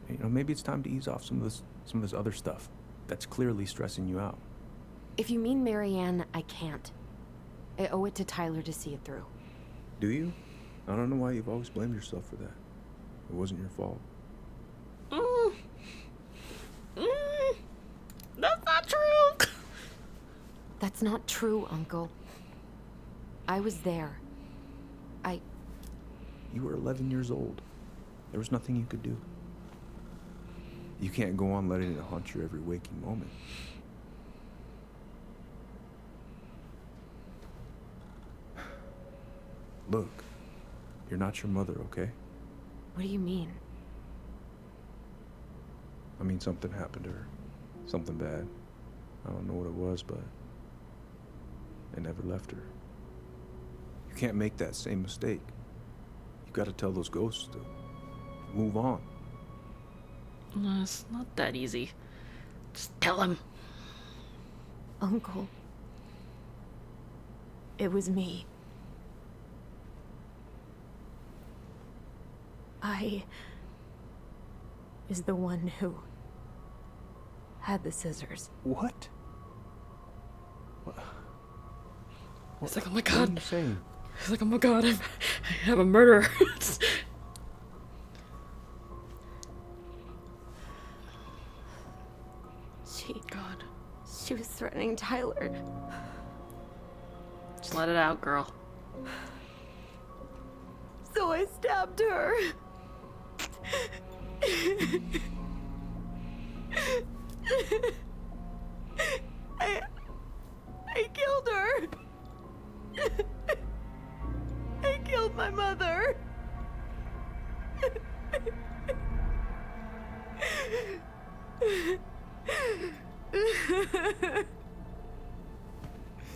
Speaker 7: you know, maybe it's time to ease off some of this other stuff that's clearly stressing you out.
Speaker 3: If you mean Marianne, I can't. I owe it to Tyler to see it through.
Speaker 7: Do you? I don't know why you've always blamed yourself for that. It wasn't your fault.
Speaker 1: That's not true.
Speaker 3: That's not true, Uncle. I was there.
Speaker 7: You were 11 years old. There was nothing you could do. You can't go on letting it haunt your every waking moment. Look, you're not your mother, okay?
Speaker 3: What do you mean?
Speaker 7: I mean, something happened to her. Something bad. I don't know what it was, but it never left her. You can't make that same mistake. You gotta tell those ghosts to move on.
Speaker 1: It's not that easy. Just tell him.
Speaker 3: Uncle. It was me. I is the one who had the scissors.
Speaker 7: What?
Speaker 1: It's like, oh my
Speaker 7: What
Speaker 1: god.
Speaker 7: are you saying?
Speaker 1: It's like, oh my god, I have a murderer.
Speaker 3: She was threatening Tyler.
Speaker 1: Just let it out, girl.
Speaker 3: So I stabbed her. I killed her. I killed my mother.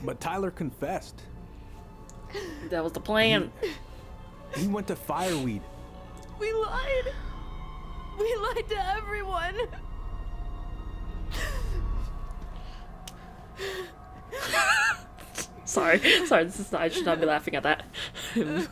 Speaker 7: But Tyler confessed.
Speaker 1: That was the plan.
Speaker 7: He went to Fireweed.
Speaker 3: We lied. We lied to everyone.
Speaker 1: Sorry, this is not, I should not be laughing at that.
Speaker 7: No.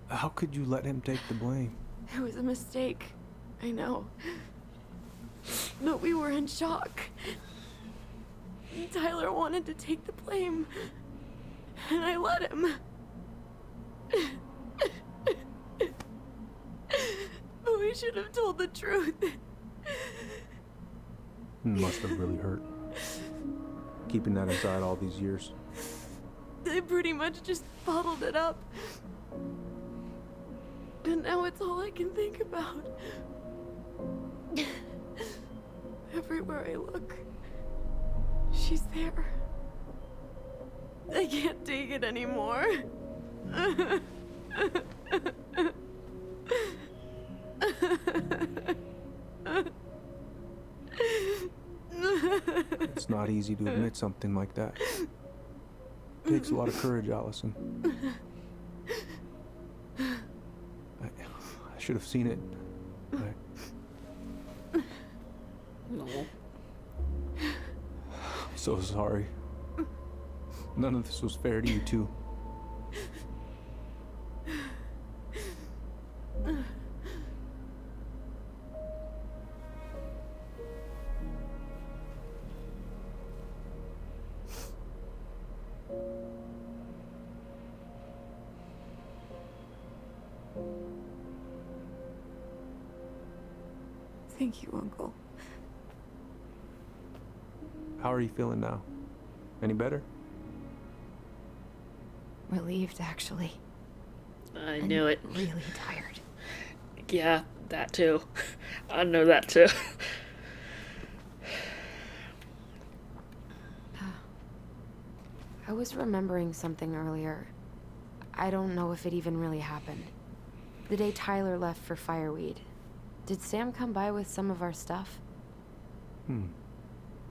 Speaker 7: How could you let him take the blame?
Speaker 3: It was a mistake. I know. But we were in shock. Tyler wanted to take the blame. And I let him. But we should have told the truth.
Speaker 7: Must have really hurt. Keeping that inside all these years.
Speaker 3: They pretty much just bottled it up. And now it's all I can think about. Everywhere I look, she's there. I can't take it anymore.
Speaker 7: It's not easy to admit something like that. It takes a lot of courage, Allison. I should have seen it.
Speaker 1: No.
Speaker 7: I'm so sorry. None of this was fair to you two.
Speaker 3: Thank you, Uncle.
Speaker 7: How are you feeling now? Any better?
Speaker 3: Relieved, actually.
Speaker 1: I knew it.
Speaker 3: Really tired.
Speaker 1: Yeah, that too. I know that too.
Speaker 3: I was remembering something earlier. I don't know if it even really happened. The day Tyler left for Fireweed, did Sam come by with some of our stuff?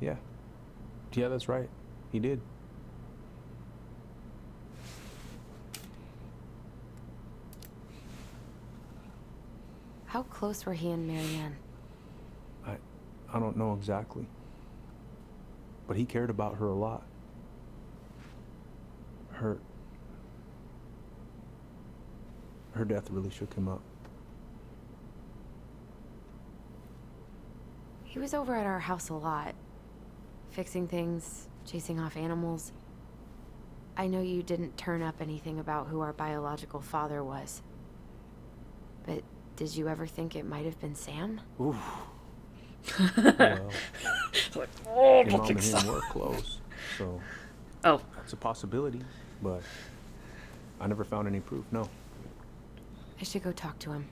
Speaker 7: Yeah. Yeah, that's right. He did.
Speaker 3: How close were he and Marianne?
Speaker 7: I don't know exactly. But he cared about her a lot. Her death really shook him up.
Speaker 3: He was over at our house a lot. Fixing things, chasing off animals. I know you didn't turn up anything about who our biological father was. But did you ever think it might have been Sam?
Speaker 7: Ooh.
Speaker 1: Well,
Speaker 7: like,
Speaker 1: oh,
Speaker 7: your mom and him were close, so that's a possibility, but I never found any proof, no.
Speaker 3: I should go talk to him.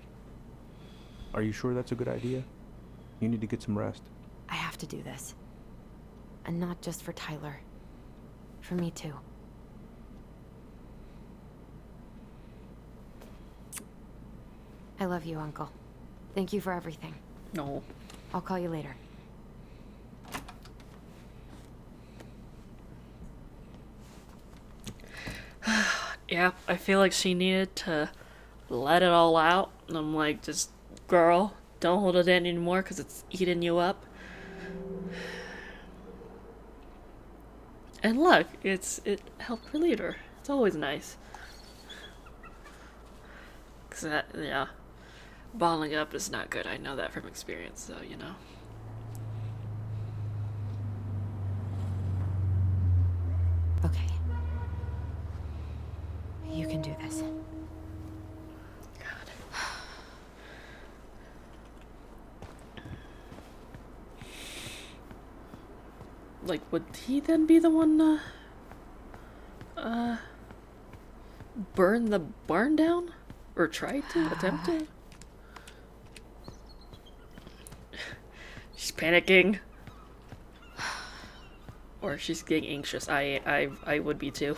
Speaker 7: Are you sure that's a good idea? You need to get some rest.
Speaker 3: I have to do this. And not just for Tyler. For me too. I love you, Uncle. Thank you for everything.
Speaker 1: No.
Speaker 3: I'll call you later.
Speaker 1: Yeah, I feel like she needed to let it all out. And I'm like, just, girl, don't hold it in anymore because it's eating you up. And look, it helped relieve her. It's always nice. Cause yeah, bottling up is not good. I know that from experience, so you know.
Speaker 3: Okay. You can do this.
Speaker 1: Like, would he then be the one burn the barn down? Or try to? Attempt to? She's panicking. Or she's getting anxious. I would be too.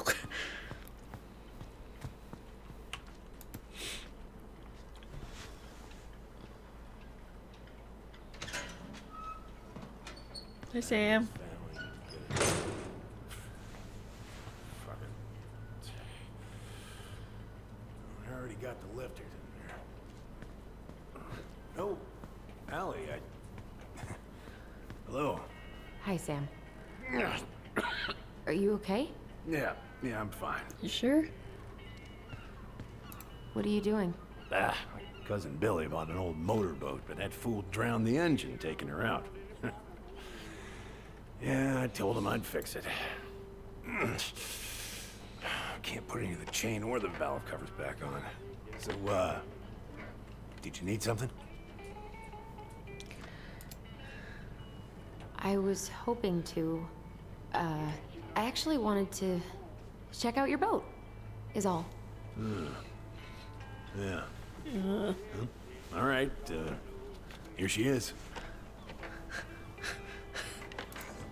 Speaker 1: Hi, Sam.
Speaker 15: I already got the lifters in there. Oh, Allie, Hello.
Speaker 3: Hi, Sam. Are you okay?
Speaker 15: Yeah, I'm fine.
Speaker 1: You sure?
Speaker 3: What are you doing?
Speaker 15: My cousin Billy bought an old motorboat, but that fool drowned the engine taking her out. Yeah, I told him I'd fix it. Can't put any of the chain or the valve covers back on. So, did you need something?
Speaker 3: I was hoping to. I actually wanted to check out your boat, is all.
Speaker 15: Yeah. All right, here she is.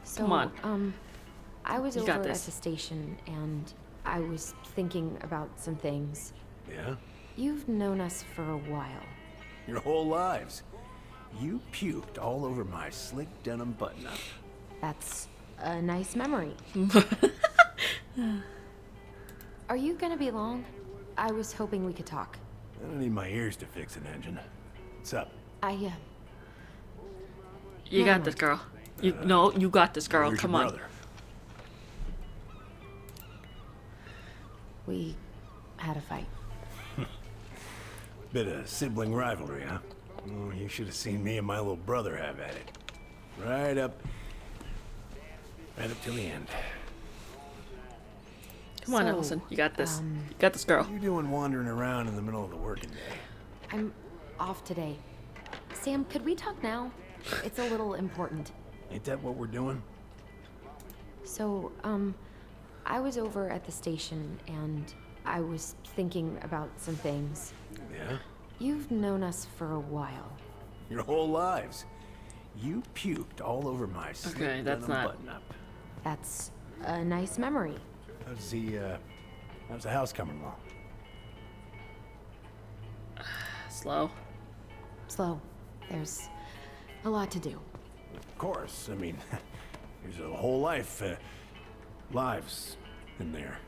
Speaker 3: So,
Speaker 1: Come on.
Speaker 3: I was
Speaker 1: You
Speaker 3: over
Speaker 1: got
Speaker 3: at
Speaker 1: this.
Speaker 3: the station and I was thinking about some things.
Speaker 15: Yeah?
Speaker 3: You've known us for a while.
Speaker 15: Your whole lives. You puked all over my slick denim button-up.
Speaker 3: That's a nice memory. Are you gonna be long? I was hoping we could talk.
Speaker 15: I don't need my ears to fix an engine. What's up?
Speaker 1: You
Speaker 3: Never
Speaker 1: got
Speaker 3: mind.
Speaker 1: this, girl. You got this, girl.
Speaker 15: Where's
Speaker 1: Come
Speaker 15: your
Speaker 1: on.
Speaker 15: brother?
Speaker 3: We had a fight.
Speaker 15: Bit of sibling rivalry, huh? Oh, you should have seen me and my little brother have at it. Right up till the end.
Speaker 1: Come on,
Speaker 3: So,
Speaker 1: Allison. You got this. You got this, girl.
Speaker 15: What are you doing wandering around in the middle of the working day?
Speaker 3: I'm off today. Sam, could we talk now? It's a little important.
Speaker 15: Ain't that what we're doing?
Speaker 3: So, I was over at the station and I was thinking about some things.
Speaker 15: Yeah?
Speaker 3: You've known us for a while.
Speaker 15: Your whole lives. You puked all over my slick
Speaker 1: Okay, that's
Speaker 15: denim
Speaker 1: not-
Speaker 15: button-up.
Speaker 3: That's a nice memory.
Speaker 15: How's the house coming along?
Speaker 1: Slow.
Speaker 3: Slow. There's a lot to do.
Speaker 15: Of course. I mean, there's a whole lives in there.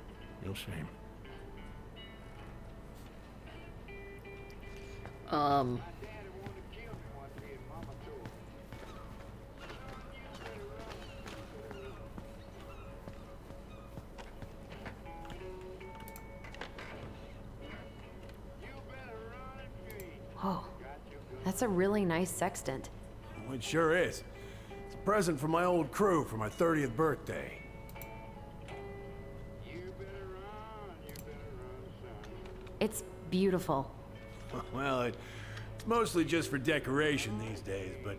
Speaker 15: Real shame.
Speaker 3: Whoa. That's a really nice sextant.
Speaker 15: Well, it sure is. Present from my old crew for my 30th birthday.
Speaker 3: It's beautiful.
Speaker 15: Well, it's mostly just for decoration these days, but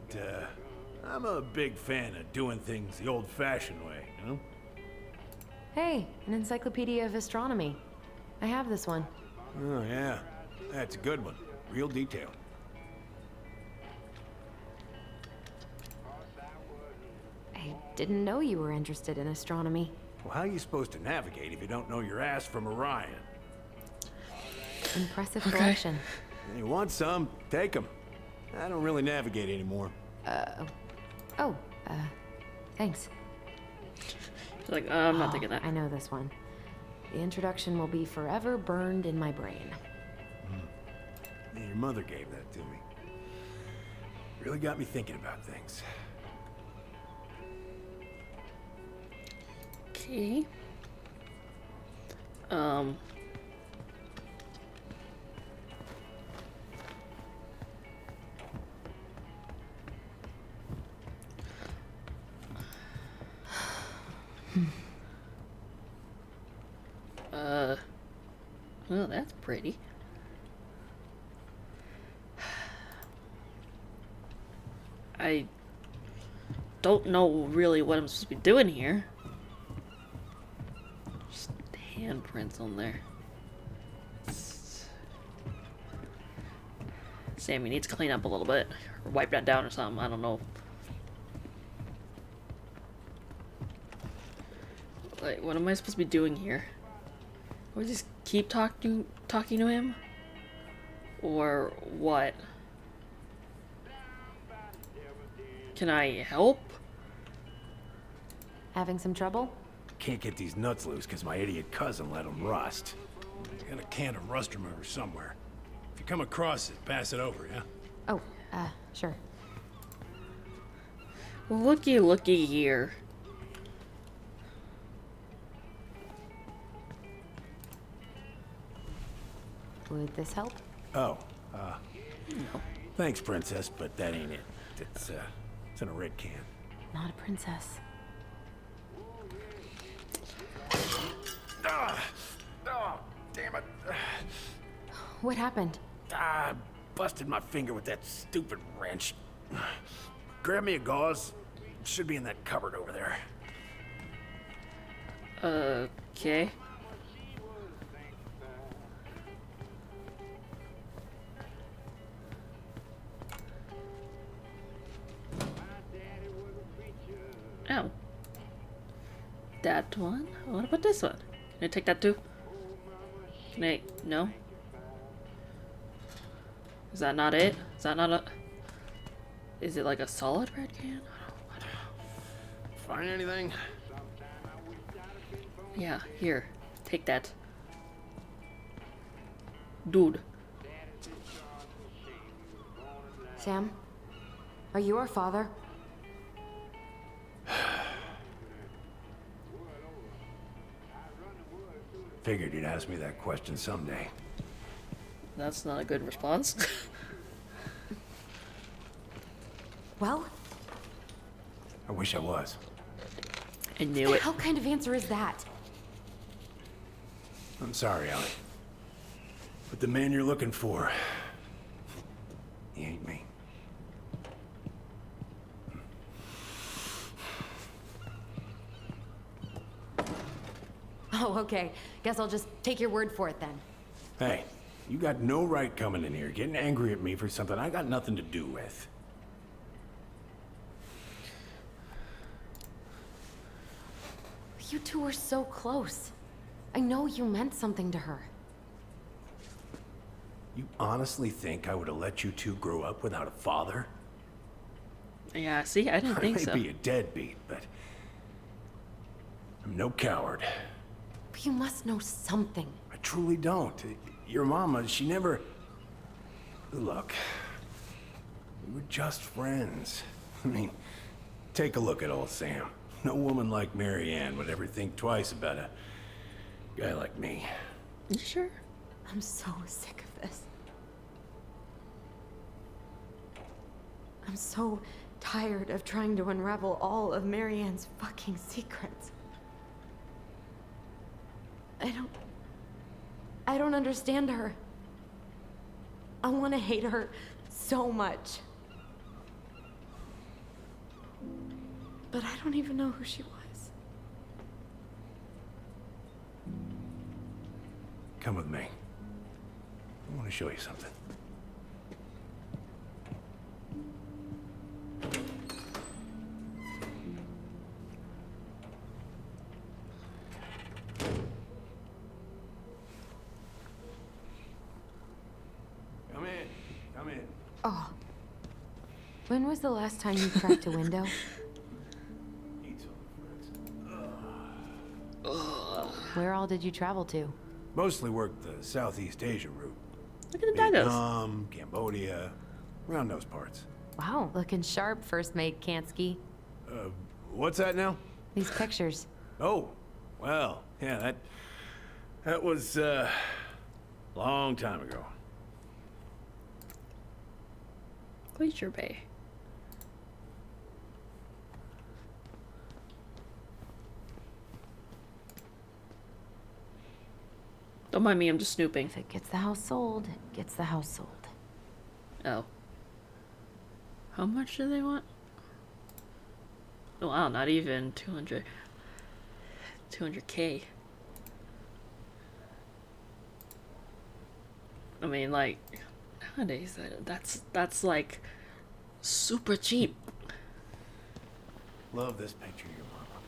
Speaker 15: I'm a big fan of doing things the old-fashioned way, you know?
Speaker 3: Hey, an encyclopedia of astronomy. I have this one.
Speaker 15: Oh, yeah. That's a good one. Real detail.
Speaker 3: I didn't know you were interested in astronomy.
Speaker 15: Well, how are you supposed to navigate if you don't know your ass from Orion?
Speaker 3: Impressive collection.
Speaker 15: You want some? Take them. I don't really navigate anymore.
Speaker 3: Thanks.
Speaker 1: Like, I'm not taking that.
Speaker 3: I know this one. The introduction will be forever burned in my brain.
Speaker 15: Yeah, your mother gave that to me. Really got me thinking about things.
Speaker 1: Okay. Well, that's pretty. I don't know really what I'm supposed to be doing here. Just handprints on there. Sammy needs to clean up a little bit, or wipe that down or something. I don't know. Like, what am I supposed to be doing here? Do I just keep talking to him, or what? Can I help?
Speaker 3: Having some trouble?
Speaker 15: Can't get these nuts loose because my idiot cousin let them rust. Got a can of rust remover somewhere. If you come across it, pass it over, yeah?
Speaker 3: Oh, sure.
Speaker 1: Looky here.
Speaker 3: Would this help?
Speaker 15: Oh, no. Thanks, princess, but that ain't it. It's in a red can.
Speaker 3: Not a princess.
Speaker 15: Damn it.
Speaker 3: What happened?
Speaker 15: Busted my finger with that stupid wrench. Grab me a gauze. Should be in that cupboard over there.
Speaker 1: Okay. Oh. That one? What about this one? Can I take that too? Can I? No? Is that not it? Is that not a... Is it like a solid red can? I don't know.
Speaker 15: Find anything?
Speaker 1: Yeah, here. Take that. Dude.
Speaker 3: Sam? Are you our father?
Speaker 15: Figured you'd ask me that question someday.
Speaker 1: That's not a good response.
Speaker 3: Well?
Speaker 15: I wish I was.
Speaker 1: I knew
Speaker 3: What
Speaker 1: it.
Speaker 3: the hell kind of answer is that?
Speaker 15: I'm sorry, Ellie. But the man you're looking for, he ain't me.
Speaker 3: Oh, okay. Guess I'll just take your word for it then.
Speaker 15: Hey, you got no right coming in here getting angry at me for something I got nothing to do with.
Speaker 3: You two were so close. I know you meant something to her.
Speaker 15: You honestly think I would have let you two grow up without a father?
Speaker 1: Yeah, see, I didn't think so.
Speaker 15: I may be a deadbeat, but I'm no coward.
Speaker 3: But you must know something.
Speaker 15: I truly don't. Your mama, she never... Look, we were just friends. I mean, take a look at old Sam. No woman like Mary Ann would ever think twice about a guy like me.
Speaker 1: You sure?
Speaker 3: I'm so sick of this. I'm so tired of trying to unravel all of Marianne's fucking secrets. I don't understand her. I want to hate her so much. But I don't even know who she was.
Speaker 15: Come with me. I want to show you something. Come in.
Speaker 3: Oh. When was the last time you cracked a window? Where all did you travel to?
Speaker 15: Mostly worked the Southeast Asia route.
Speaker 1: Look at the daggers.
Speaker 15: Vietnam, Cambodia, around those parts.
Speaker 3: Wow, looking sharp, first mate Kansky.
Speaker 15: What's that now?
Speaker 3: These pictures.
Speaker 15: Oh, well, yeah, that was long time ago.
Speaker 1: Glacier Bay. Don't mind me, I'm just snooping.
Speaker 3: If it gets the house sold, it gets the house sold.
Speaker 1: Oh. How much do they want? Wow, not even 200K. I mean, like, nowadays, that's like super cheap.
Speaker 15: Love this picture of your mama.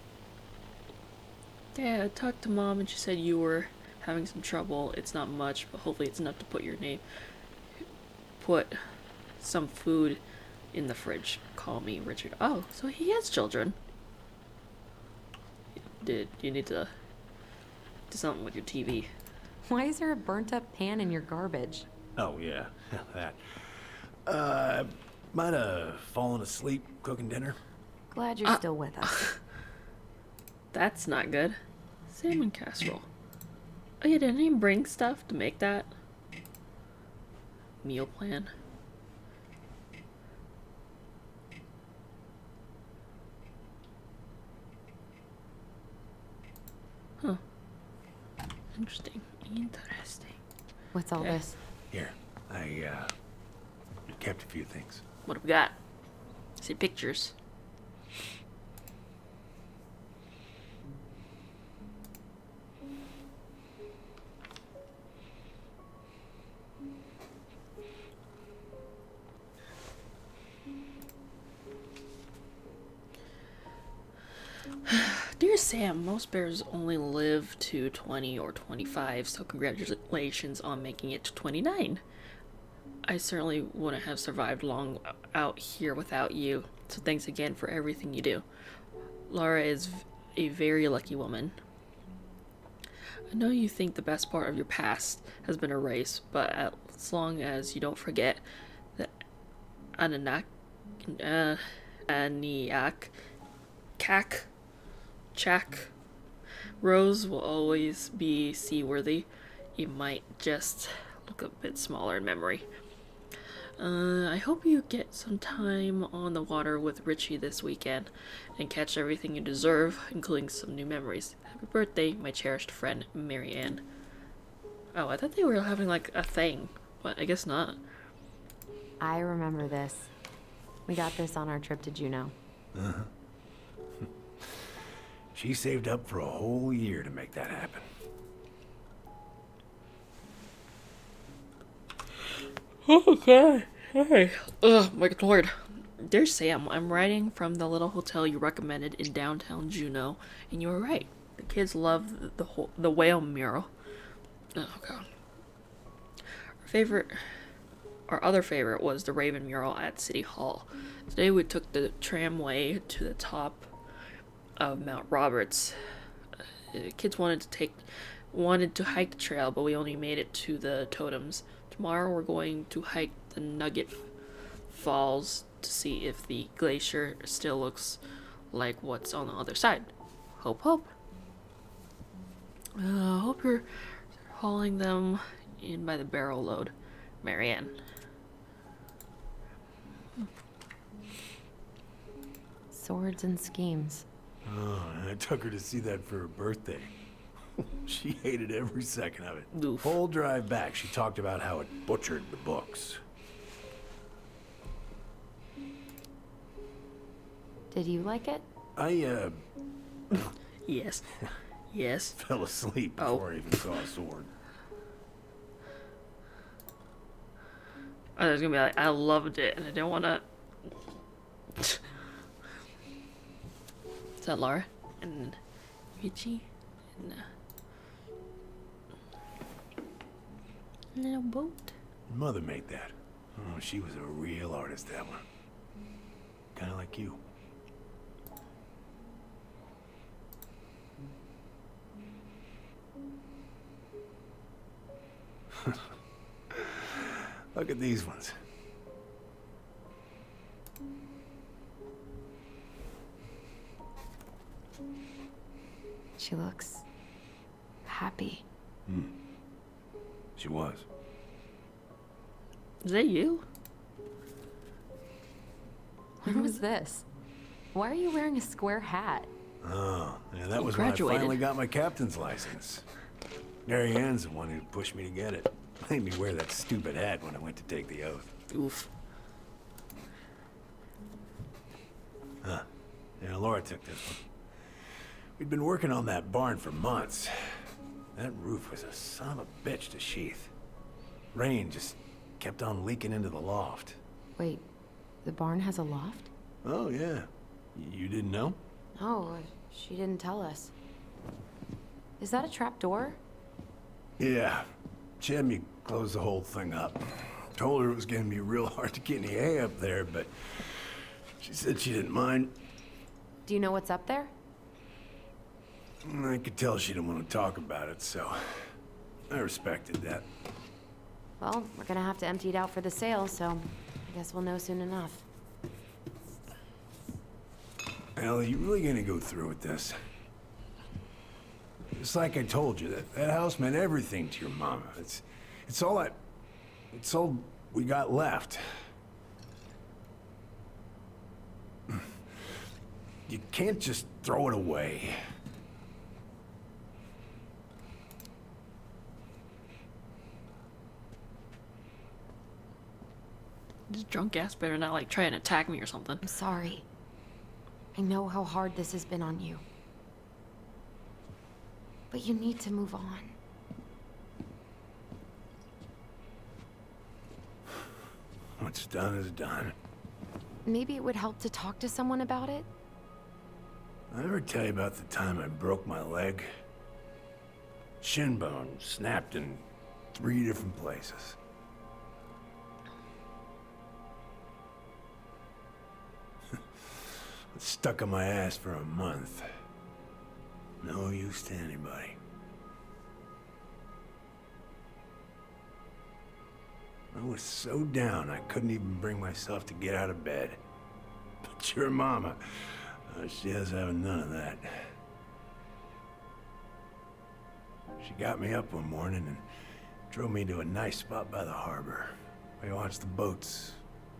Speaker 1: Yeah, I talked to Mom and she said you were having some trouble. It's not much, but hopefully it's enough to put some food in the fridge. Call me Richard. Oh, so he has children. You need to do something with your TV.
Speaker 3: Why is there a burnt up pan in your garbage?
Speaker 15: Oh, yeah, that. Might have fallen asleep cooking dinner.
Speaker 3: Glad you're still with us.
Speaker 1: That's not good. Salmon casserole. Oh yeah, didn't he bring stuff to make that? Meal plan. Huh. Interesting.
Speaker 3: What's all this?
Speaker 15: Here, I kept a few things.
Speaker 1: What have we got? See pictures. Dear Sam, most bears only live to 20 or 25, so congratulations on making it to 29. I certainly wouldn't have survived long out here without you, so thanks again for everything you do. Laura is a very lucky woman. I know you think the best part of your past has been erased, but as long as you don't forget that Rose will always be seaworthy. You might just look a bit smaller in memory. I hope you get some time on the water with Richie this weekend and catch everything you deserve, including some new memories. Happy birthday, my cherished friend, Marianne. Oh, I thought they were having like a thing, but I guess not.
Speaker 3: I remember this. We got this on our trip to Juneau.
Speaker 15: Uh-huh. She saved up for a whole year to make that happen.
Speaker 1: Oh god. Hey. Ugh, my lord. Dear Sam, I'm writing from the little hotel you recommended in downtown Juneau, and you were right. The kids love the whale mural. Oh god. Our other favorite was the Raven mural at City Hall. Today we took the tramway to the top of Mount Roberts. Kids wanted to hike the trail, but we only made it to the totems. Tomorrow we're going to hike the Nugget Falls to see if the glacier still looks like what's on the other side. Hope, hope. Hope you're hauling them in by the barrel load. Marianne.
Speaker 3: Swords and schemes.
Speaker 17: Oh, and I took her to see that for her birthday. She hated every second of it.
Speaker 1: Oof.
Speaker 17: Whole drive back, she talked about how it butchered the books.
Speaker 3: Did you like it?
Speaker 17: I,
Speaker 1: Yes. Yes.
Speaker 17: fell asleep before I even saw a sword.
Speaker 1: I was gonna be like, I loved it, and I didn't want to. Is that Laura and Richie and little boat?
Speaker 17: Mother made that. Oh, she was a real artist, that one. Kind of like you. Look at these ones.
Speaker 3: She looks happy.
Speaker 17: She was.
Speaker 1: Is that you?
Speaker 3: When was this? Why are you wearing a square hat?
Speaker 17: Oh, yeah, that
Speaker 1: You
Speaker 17: was when I
Speaker 1: graduated.
Speaker 17: finally got my captain's license. Mary Ann's the one who pushed me to get it. Made me wear that stupid hat when I went to take the oath.
Speaker 1: Oof.
Speaker 17: Huh. Yeah, Laura took this one. We'd been working on that barn for months. That roof was a son of a bitch to sheath. Rain just kept on leaking into the loft.
Speaker 3: Wait, the barn has a loft?
Speaker 17: Oh, yeah. You didn't know?
Speaker 3: Oh, she didn't tell us. Is that a trap door?
Speaker 17: Yeah. She had me close the whole thing up. Told her it was gonna be real hard to get any hay up there, but she said she didn't mind.
Speaker 3: Do you know what's up there?
Speaker 17: I could tell she didn't want to talk about it, so I respected that.
Speaker 3: Well, we're gonna have to empty it out for the sale, so I guess we'll know soon enough.
Speaker 17: Al, are you really gonna go through with this? It's like I told you, that house meant everything to your mama. It's all we got left. You can't just throw it away.
Speaker 1: This drunk ass better not like try and attack me or something.
Speaker 3: I'm sorry. I know how hard this has been on you. But you need to move on.
Speaker 17: What's done is done.
Speaker 3: Maybe it would help to talk to someone about it?
Speaker 17: I ever tell you about the time I broke my leg? Shin bone snapped in 3 different places. It stuck on my ass for a month. No use to anybody. I was so down I couldn't even bring myself to get out of bed. But your mama, she has having none of that. She got me up one morning and drove me to a nice spot by the harbor. We watched the boats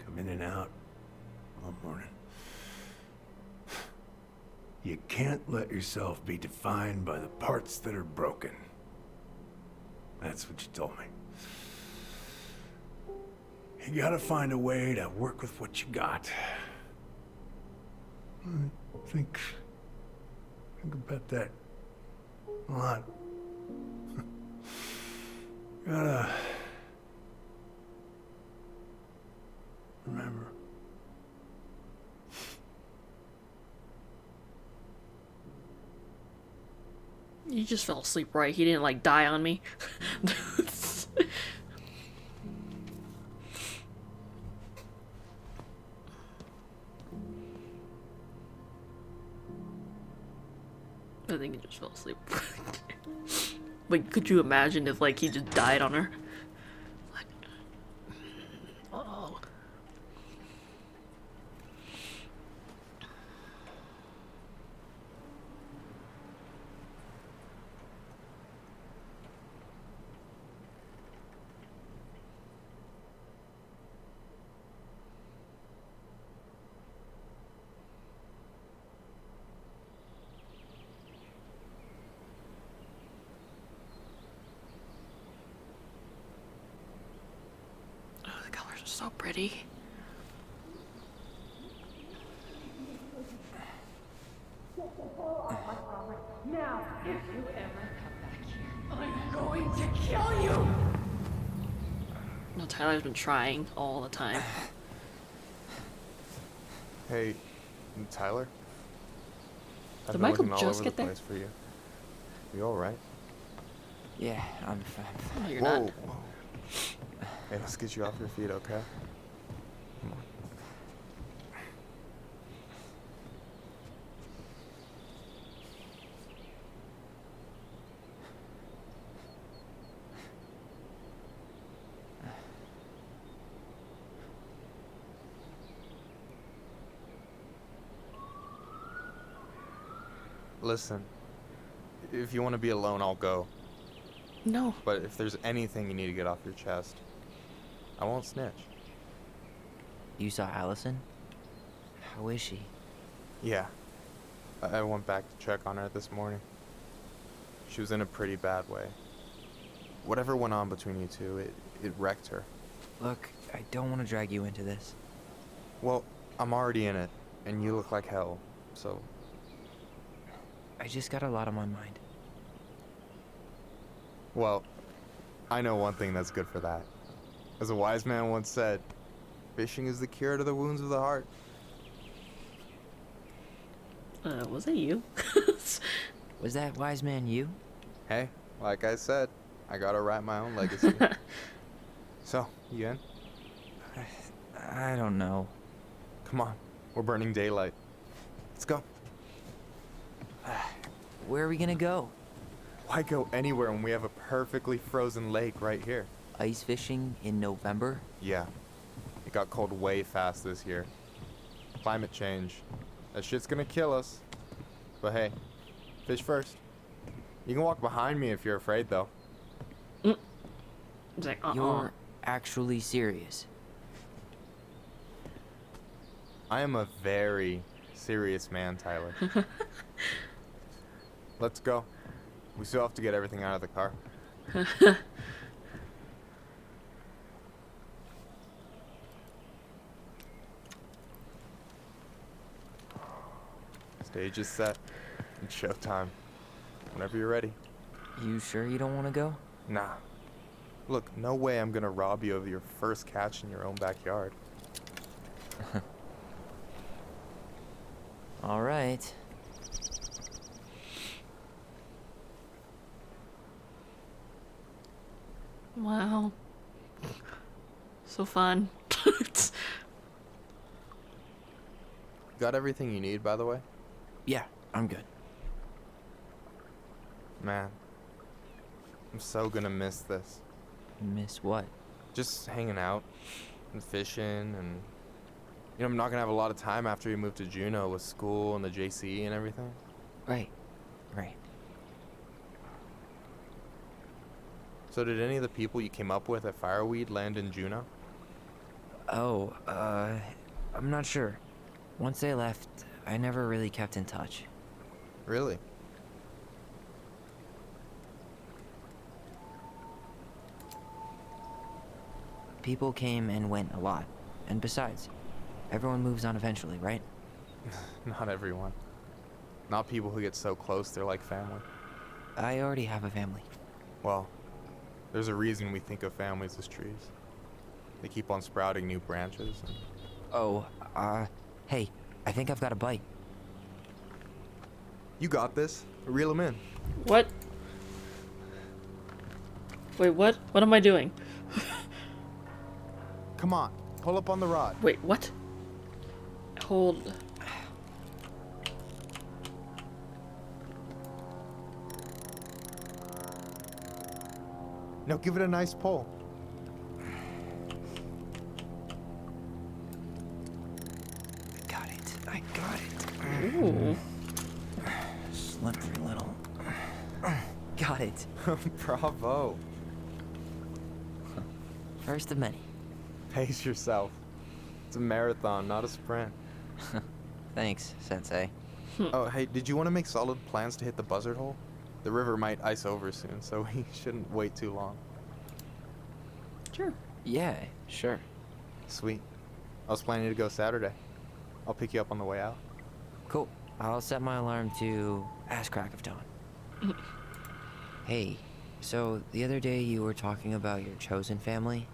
Speaker 17: come in and out all morning. You can't let yourself be defined by the parts that are broken. That's what you told me. You gotta find a way to work with what you got. I think about that a lot. Gotta remember.
Speaker 1: You just fell asleep, right? He didn't like die on me. I think he just fell asleep. Like, could you imagine if like he just died on her? Like, oh. So pretty.
Speaker 10: Now, if you ever come back here, I'm going to kill you!
Speaker 1: No, Tyler's been trying all the time.
Speaker 13: Hey, Tyler? I've
Speaker 1: Did
Speaker 13: been
Speaker 1: Michael
Speaker 13: looking all
Speaker 1: just
Speaker 13: over
Speaker 1: get
Speaker 13: the
Speaker 1: there?
Speaker 13: place for you. You alright?
Speaker 2: Yeah, I'm fine.
Speaker 1: No, you're
Speaker 13: Whoa,
Speaker 1: not.
Speaker 13: whoa. Hey, let's get you off your feet, okay? Come on. Listen, if you want to be alone, I'll go.
Speaker 1: No.
Speaker 13: But if there's anything you need to get off your chest, I won't snitch.
Speaker 2: You saw Allison? How is she?
Speaker 13: Yeah. I went back to check on her this morning. She was in a pretty bad way. Whatever went on between you two, it wrecked her.
Speaker 2: Look, I don't want to drag you into this.
Speaker 13: Well, I'm already in it, and you look like hell, so...
Speaker 2: I just got a lot on my mind.
Speaker 13: Well, I know one thing that's good for that. As a wise man once said, fishing is the cure to the wounds of the heart.
Speaker 1: Was that you?
Speaker 2: Was that wise man you?
Speaker 13: Hey, like I said, I gotta write my own legacy. So, you in?
Speaker 2: I don't know.
Speaker 13: Come on, we're burning daylight. Let's go.
Speaker 2: Where are we gonna go?
Speaker 13: Why go anywhere when we have a perfectly frozen lake right here?
Speaker 2: Ice fishing in November?
Speaker 13: Yeah. It got cold way fast this year. Climate change. That shit's gonna kill us. But hey, fish first. You can walk behind me if you're afraid, though.
Speaker 1: It's like,
Speaker 2: You're actually serious?
Speaker 13: I am a very serious man, Tyler. Let's go. We still have to get everything out of the car. Stage is set. It's showtime. Whenever you're ready.
Speaker 2: You sure you don't want to go?
Speaker 13: Nah. Look, no way I'm gonna rob you of your first catch in your own backyard.
Speaker 2: All right.
Speaker 1: Wow. So fun.
Speaker 13: Got everything you need, by the way?
Speaker 2: Yeah, I'm good.
Speaker 13: Man, I'm so gonna miss this.
Speaker 2: Miss what?
Speaker 13: Just hanging out and fishing and... You know, I'm not gonna have a lot of time after we move to Juneau with school and the JC and everything.
Speaker 2: Right. Right.
Speaker 13: So did any of the people you came up with at Fireweed land in Juneau?
Speaker 2: Oh, I'm not sure. Once they left, I never really kept in touch.
Speaker 13: Really?
Speaker 2: People came and went a lot. And besides, everyone moves on eventually, right?
Speaker 13: Not everyone. Not people who get so close they're like family.
Speaker 2: I already have a family.
Speaker 13: Well, there's a reason we think of families as trees. They keep on sprouting new branches. And...
Speaker 2: Oh, hey, I think I've got a bite.
Speaker 13: You got this. Reel them in.
Speaker 1: What? Wait, what? What am I doing?
Speaker 13: Come on, pull up on the rod.
Speaker 1: Wait, what? Hold.
Speaker 13: Now give it a nice pull.
Speaker 2: I got it.
Speaker 1: Ooh.
Speaker 2: Slippery little. Got it.
Speaker 13: Bravo.
Speaker 2: First of many.
Speaker 13: Pace yourself. It's a marathon, not a sprint.
Speaker 2: Thanks, Sensei.
Speaker 13: Oh, hey, did you want to make solid plans to hit the buzzard hole? The river might ice over soon, so we shouldn't wait too long.
Speaker 1: Sure.
Speaker 2: Yeah, sure.
Speaker 13: Sweet. I was planning to go Saturday. I'll pick you up on the way out.
Speaker 2: Cool. I'll set my alarm to ass crack of dawn. Hey, so the other day you were talking about your chosen family.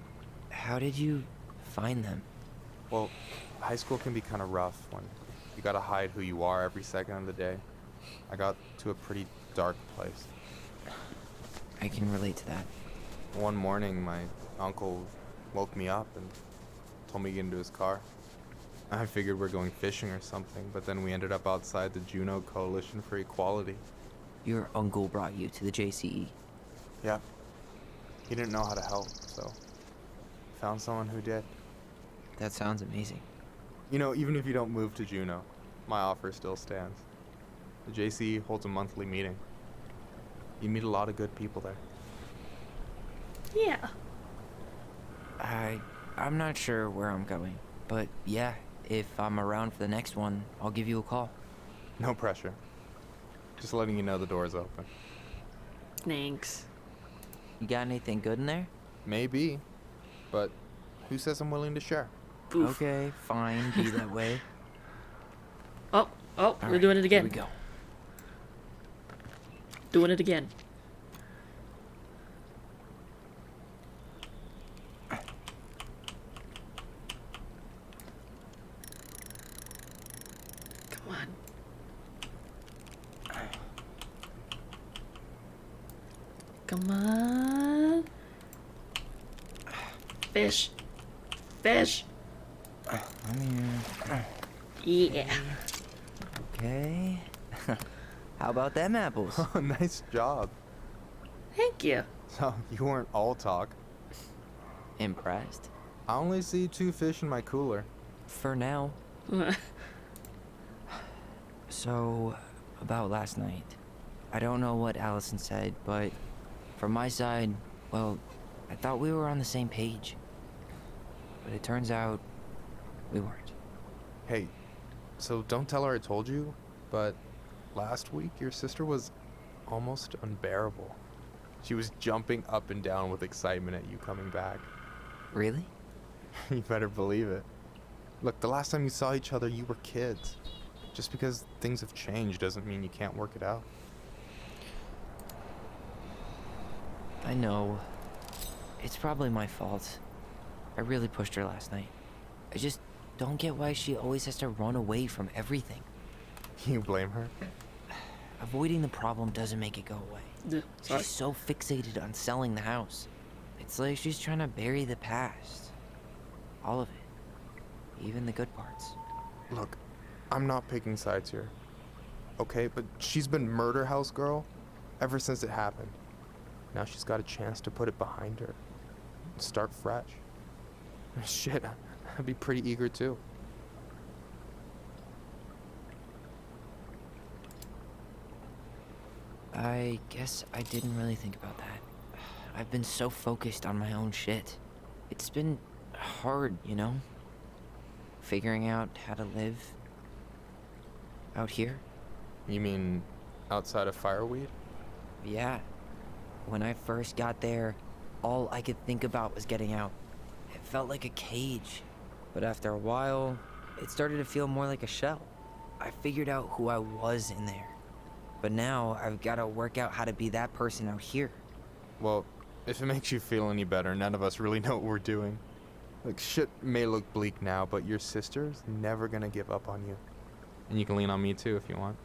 Speaker 2: How did you find them?
Speaker 13: Well, high school can be kind of rough when you gotta hide who you are every second of the day. I got to a pretty dark place.
Speaker 2: I can relate to that.
Speaker 13: One morning, my uncle woke me up and told me to get into his car. I figured we're going fishing or something, but then we ended up outside the Juneau Coalition for Equality.
Speaker 2: Your uncle brought you to the JCE?
Speaker 13: Yeah. He didn't know how to help, so found someone who did.
Speaker 2: That sounds amazing.
Speaker 13: You know, even if you don't move to Juneau, my offer still stands. The JCE holds a monthly meeting. You meet a lot of good people there.
Speaker 1: Yeah.
Speaker 2: I'm not sure where I'm going, but yeah, if I'm around for the next one, I'll give you a call.
Speaker 13: No pressure. Just letting you know the door's open.
Speaker 1: Thanks.
Speaker 2: You got anything good in there?
Speaker 13: Maybe, but who says I'm willing to share?
Speaker 1: Oof.
Speaker 2: Okay, fine, be that way.
Speaker 1: Oh,
Speaker 2: All
Speaker 1: we're
Speaker 2: right,
Speaker 1: doing it again.
Speaker 2: Here we go.
Speaker 1: Doing it again. Come on. Come on. Fish. Fish.
Speaker 2: I'm here.
Speaker 1: Yeah.
Speaker 2: Okay. How about them apples?
Speaker 13: Oh, nice job.
Speaker 1: Thank you.
Speaker 13: So, you weren't all talk.
Speaker 2: Impressed?
Speaker 13: I only see 2 fish in my cooler.
Speaker 2: For now. So, about last night. I don't know what Allison said, but from my side, well, I thought we were on the same page. But it turns out we weren't.
Speaker 13: Hey, so don't tell her I told you, but last week your sister was almost unbearable. She was jumping up and down with excitement at you coming back.
Speaker 2: Really?
Speaker 13: You better believe it. Look, the last time you saw each other, you were kids. Just because things have changed doesn't mean you can't work it out.
Speaker 2: I know. It's probably my fault. I really pushed her last night. I just don't get why she always has to run away from everything.
Speaker 13: You blame her?
Speaker 2: Avoiding the problem doesn't make it go away.
Speaker 1: Yeah, sorry.
Speaker 2: She's so fixated on selling the house. It's like she's trying to bury the past. All of it. Even the good parts.
Speaker 13: Look, I'm not picking sides here. Okay, but she's been murder house girl ever since it happened. Now she's got a chance to put it behind her and start fresh. Shit, I'd be pretty eager too.
Speaker 2: I guess I didn't really think about that. I've been so focused on my own shit. It's been hard, you know? Figuring out how to live out here.
Speaker 13: You mean outside of fireweed?
Speaker 2: Yeah. When I first got there, all I could think about was getting out. It felt like a cage. But after a while, it started to feel more like a shell. I figured out who I was in there. But now I've got to work out how to be that person out here.
Speaker 13: Well, if it makes you feel any better, none of us really know what we're doing. Like, shit may look bleak now, but your sister's never gonna give up on you. And you can lean on me too if you want.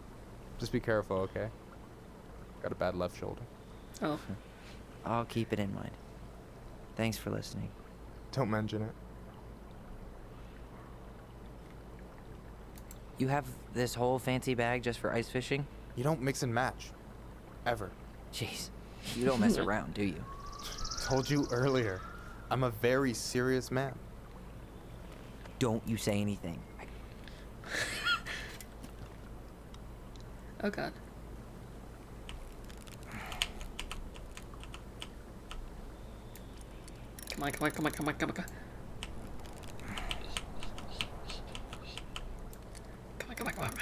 Speaker 13: Just be careful, okay? Got a bad left shoulder.
Speaker 1: Oh.
Speaker 2: I'll keep it in mind. Thanks for listening.
Speaker 13: Don't mention it.
Speaker 2: You have this whole fancy bag just for ice fishing?
Speaker 13: You don't mix and match. Ever.
Speaker 2: Jeez, you don't mess around, do you?
Speaker 13: Told you earlier. I'm a very serious man.
Speaker 2: Don't you say anything.
Speaker 1: Oh god. Come on, come on, come on, come on, come on, come on. Come on, come on, come on.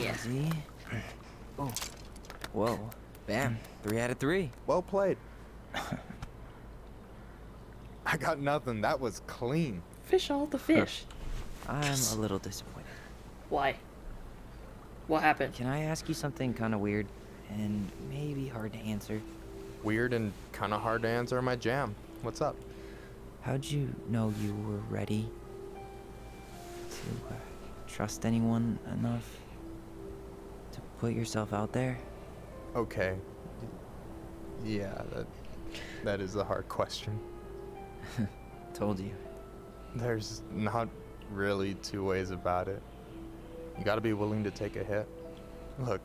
Speaker 1: Yeah.
Speaker 2: Easy. Oh. Whoa. Bam. 3 out of 3.
Speaker 13: Well played. I got nothing. That was clean.
Speaker 1: Fish all the fish.
Speaker 2: I'm a little disappointed.
Speaker 1: Why? What happened?
Speaker 2: Can I ask you something kind of weird and maybe hard to answer?
Speaker 13: Weird and kind of hard to answer my jam. What's up?
Speaker 2: How'd you know you were ready to trust anyone enough to put yourself out there?
Speaker 13: Okay. Yeah, that is a hard question.
Speaker 2: Told you.
Speaker 13: There's not really two ways about it. You gotta be willing to take a hit. Look,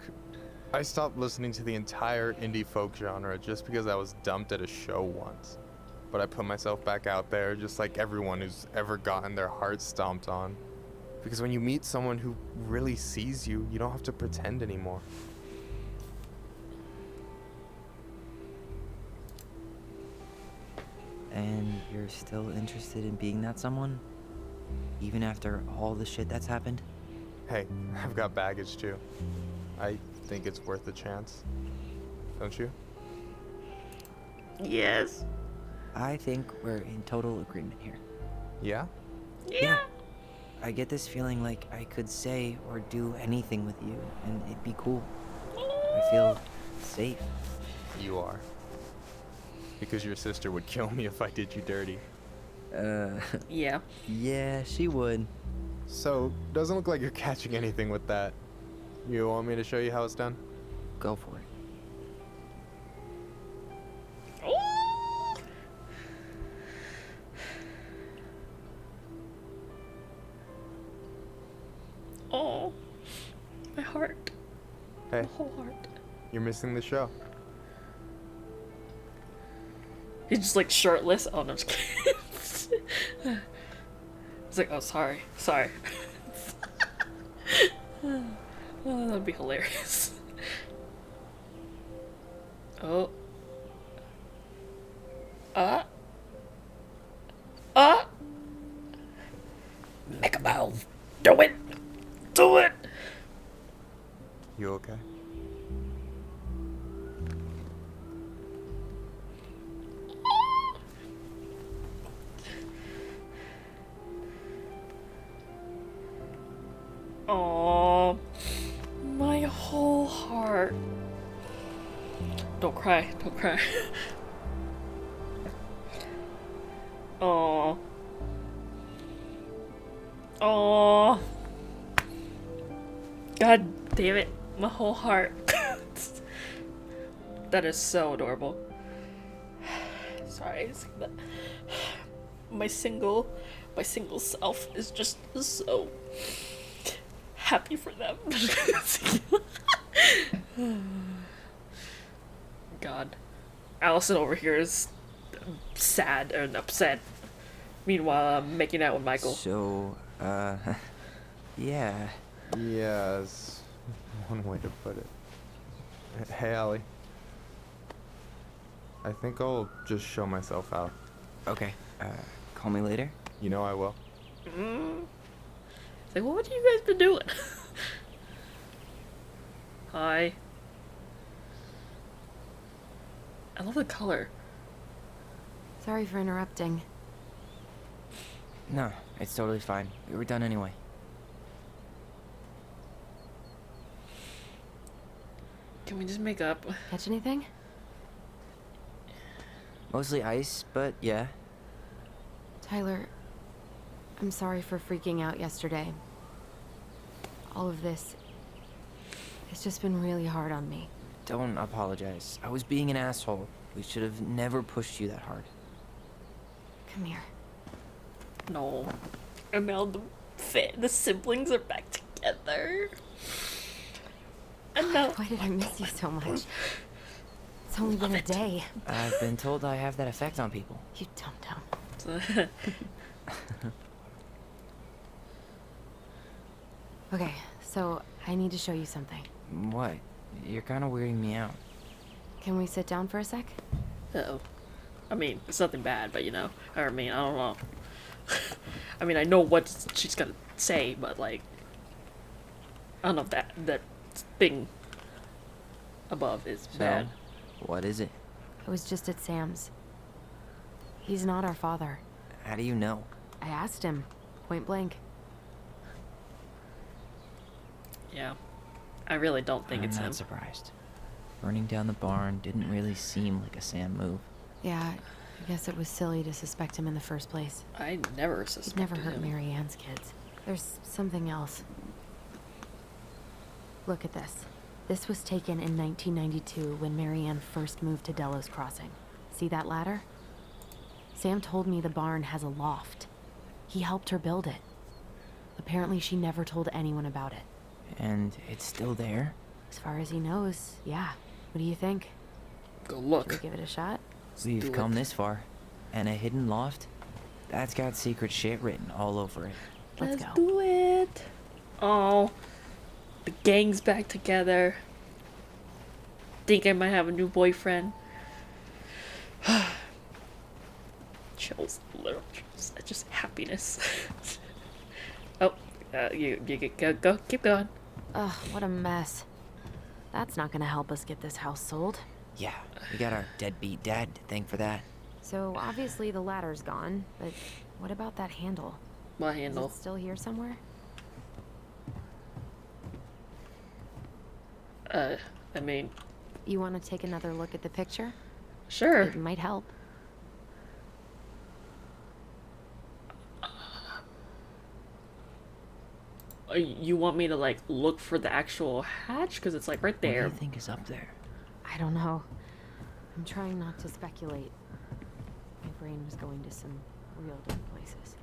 Speaker 13: I stopped listening to the entire indie folk genre just because I was dumped at a show once. But I put myself back out there just like everyone who's ever gotten their heart stomped on. Because when you meet someone who really sees you, you don't have to pretend anymore.
Speaker 2: And you're still interested in being that someone? Even after all the shit that's happened?
Speaker 13: Hey, I've got baggage too. I think it's worth a chance. Don't you?
Speaker 1: Yes.
Speaker 2: I think we're in total agreement here.
Speaker 13: Yeah?
Speaker 1: Yeah.
Speaker 2: I get this feeling like I could say or do anything with you, and it'd be cool. I feel safe.
Speaker 13: You are. Because your sister would kill me if I did you dirty.
Speaker 1: Yeah.
Speaker 2: Yeah, she would.
Speaker 13: So, doesn't look like you're catching anything with that. You want me to show you how it's done?
Speaker 2: Go for it.
Speaker 1: Oh, my heart.
Speaker 13: Hey,
Speaker 1: My whole heart.
Speaker 13: you're missing the show.
Speaker 1: He's just like shirtless. Oh no, I'm just kidding. It's like, oh, sorry. Oh, that'd be hilarious. Oh. Make a move. Do it. Do it.
Speaker 13: You okay?
Speaker 1: Oh, my whole heart. Don't cry. Don't cry. Oh. Oh. God damn it. My whole heart. That is so adorable. Sorry. It's like that. My single self is just so happy for them. God. Allison over here is sad and upset. Meanwhile, I'm making out with Michael.
Speaker 2: So, yeah.
Speaker 13: Yes, one way to put it. Hey, Allie. I think I'll just show myself out.
Speaker 2: Okay, call me later?
Speaker 13: You know I will.
Speaker 1: It's like, what have you guys been doing? Hi. I love the color.
Speaker 3: Sorry for interrupting.
Speaker 2: No, it's totally fine. We were done anyway.
Speaker 1: Can we just make up?
Speaker 3: Catch anything?
Speaker 2: Mostly ice, but yeah.
Speaker 3: Tyler, I'm sorry for freaking out yesterday. All of this, it's just been really hard on me.
Speaker 2: Don't apologize. I was being an asshole. We should have never pushed you that hard.
Speaker 3: Come here.
Speaker 1: No. And now the siblings are back together. And now...
Speaker 3: Why did I miss you so much? It's only been a day.
Speaker 2: I've been told I have that effect on people.
Speaker 3: You dum-dum. Okay, so I need to show you something.
Speaker 2: What? You're kind of weirding me out.
Speaker 3: Can we sit down for a sec?
Speaker 1: Uh-oh. I mean, it's nothing bad, but you know. I mean, I don't know. I mean, I know what she's gonna say, but like... I don't know if that thing above is bad.
Speaker 2: What is it?
Speaker 3: I was just at Sam's. He's not our father.
Speaker 2: How do you know?
Speaker 3: I asked him, point blank.
Speaker 1: Yeah. I really don't think it's
Speaker 2: I'm
Speaker 1: him.
Speaker 2: not surprised. Burning down the barn didn't really seem like a Sam move.
Speaker 3: Yeah, I guess it was silly to suspect him in the first place.
Speaker 1: I never suspected
Speaker 3: He'd never hurt
Speaker 1: him.
Speaker 3: Mary Ann's kids. There's something else. Look at this. This was taken in 1992 when Mary Ann first moved to Delos Crossing. See that ladder? Sam told me the barn has a loft. He helped her build it. Apparently she never told anyone about it.
Speaker 2: And it's still there?
Speaker 3: As far as he knows, yeah. What do you think?
Speaker 1: Go look.
Speaker 3: Should we give it a shot?
Speaker 2: We've come this far. And a hidden loft? That's got secret shit written all over it.
Speaker 3: Let's go.
Speaker 1: Do it. Oh, the gang's back together. Think I might have a new boyfriend. Chills, literal chills. That's just happiness. Oh, you go, keep going.
Speaker 3: Ugh, what a mess. That's not gonna help us get this house sold.
Speaker 2: Yeah, we got our deadbeat dad to thank for that.
Speaker 3: So obviously the ladder's gone, but what about that handle?
Speaker 1: My handle.
Speaker 3: Is it still here somewhere?
Speaker 1: I mean...
Speaker 3: You want to take another look at the picture?
Speaker 1: Sure.
Speaker 3: It might help.
Speaker 1: You want me to, like, look for the actual hatch? Because it's, like, right there.
Speaker 2: What do you think is up there?
Speaker 3: I don't know. I'm trying not to speculate. My brain was going to some real dark places.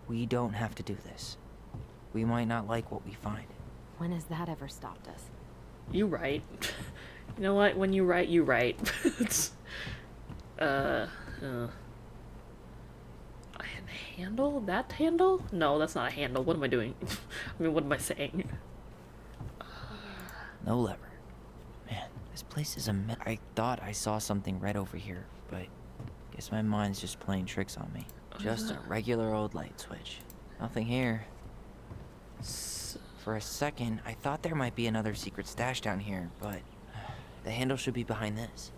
Speaker 2: We don't have to do this. We might not like what we find.
Speaker 3: When has that ever stopped us?
Speaker 1: You right. You know what? When you write, you write. It's... A handle? That handle? No, that's not a handle. What am I doing? I mean, what am I saying?
Speaker 2: No lever. Man, this place is a mess. I thought I saw something red over here, but guess my mind's just playing tricks on me. Just a regular old light switch. Nothing here. For a second, I thought there might be another secret stash down here, but the handle should be behind this.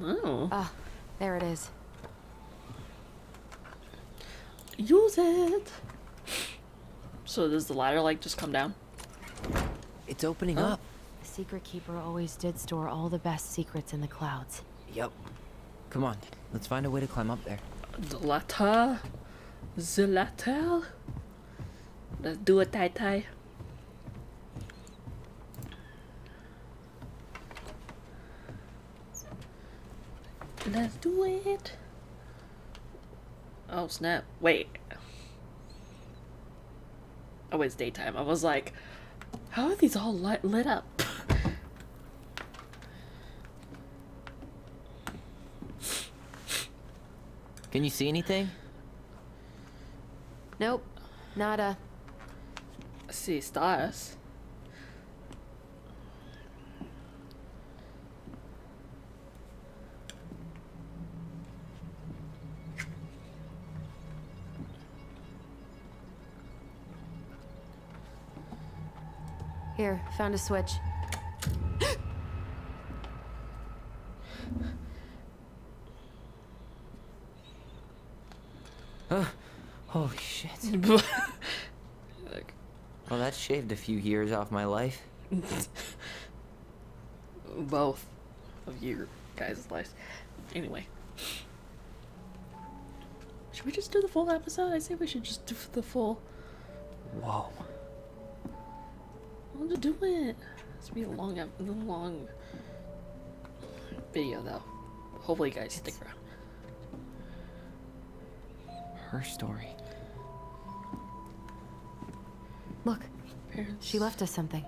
Speaker 1: Oh.
Speaker 3: Ah, there it is.
Speaker 1: Use it! So does the ladder, like, just come down?
Speaker 2: It's opening up.
Speaker 3: The secret keeper always did store all the best secrets in the clouds.
Speaker 2: Yep. Come on, let's find a way to climb up there.
Speaker 1: The ladder? The ladder? Let's do it, Tai Tai. Let's do it. Oh snap! Wait. Oh, it's daytime. I was like, how are these all lit up?
Speaker 2: Can you see anything?
Speaker 3: Nope. Nada.
Speaker 1: I see stars.
Speaker 3: Here, found a switch.
Speaker 2: Holy shit. Well, that shaved a few years off my life.
Speaker 1: Both of you guys' lives. Anyway. Should we just do the full episode? I say we should just do the full.
Speaker 2: Whoa.
Speaker 1: I want to do it. It's gonna be a long video though. Hopefully you guys stick around.
Speaker 2: Her story.
Speaker 3: Look, she left us something.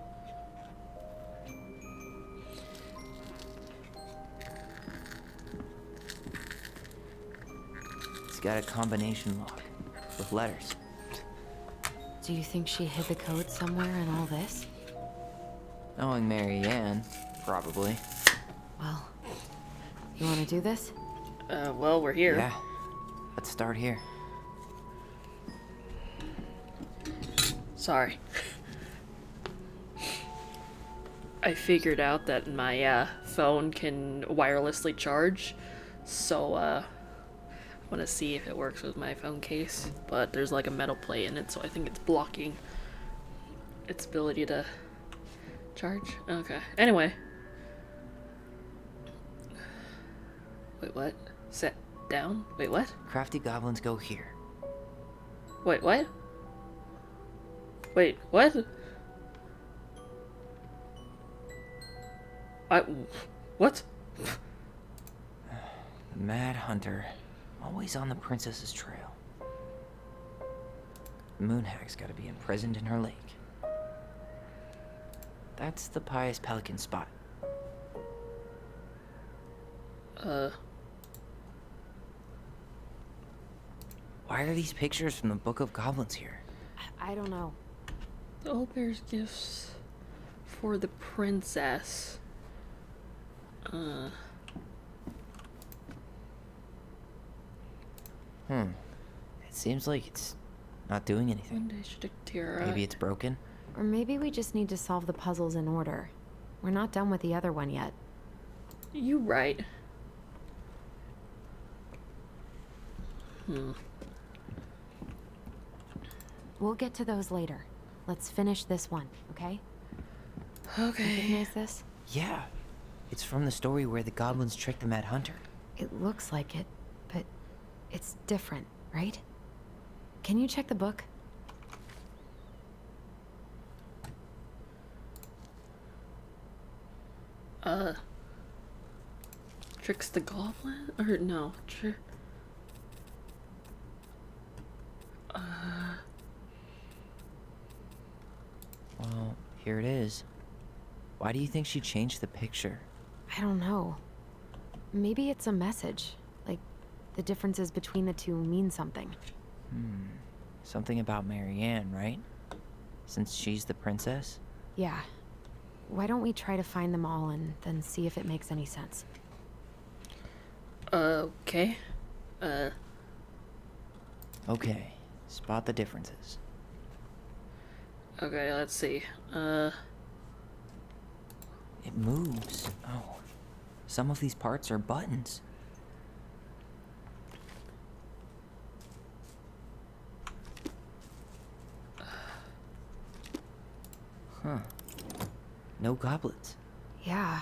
Speaker 2: It's got a combination lock with letters.
Speaker 3: Do you think she hid the code somewhere in all this?
Speaker 2: Knowing Mary Ann, probably.
Speaker 3: Well, you want to do this?
Speaker 1: Well, we're here.
Speaker 2: Yeah. Let's start here.
Speaker 1: Sorry. I figured out that my phone can wirelessly charge, so I want to see if it works with my phone case, but there's like a metal plate in it, so I think it's blocking its ability to charge. Okay, anyway. Wait, what? Set down? Wait, what?
Speaker 2: Crafty goblins go here.
Speaker 1: Wait, what? Wait, what? What?
Speaker 2: The Mad Hunter, always on the princess's trail. The Moonhag's gotta be imprisoned in her lake. That's the Pious Pelican spot. Why are these pictures from the Book of Goblins here?
Speaker 3: I don't know.
Speaker 1: The old bear's gifts for the princess.
Speaker 2: It seems like it's not doing anything. Maybe it's broken?
Speaker 3: Or maybe we just need to solve the puzzles in order. We're not done with the other one yet.
Speaker 1: You right.
Speaker 3: We'll get to those later. Let's finish this one, okay?
Speaker 1: Okay.
Speaker 3: Recognize this?
Speaker 2: Yeah. It's from the story where the goblins tricked the Mad Hunter.
Speaker 3: It looks like it, but it's different, right? Can you check the book?
Speaker 1: Tricks the goblin? Or no,
Speaker 2: Well, here it is. Why do you think she changed the picture?
Speaker 3: I don't know. Maybe it's a message. Like, the differences between the two mean something.
Speaker 2: Something about Marianne, right? Since she's the princess?
Speaker 3: Yeah. Why don't we try to find them all and then see if it makes any sense?
Speaker 1: Okay.
Speaker 2: Okay. Spot the differences.
Speaker 1: Okay, let's see.
Speaker 2: It moves. Oh. Some of these parts are buttons. Huh. No goblins.
Speaker 3: Yeah.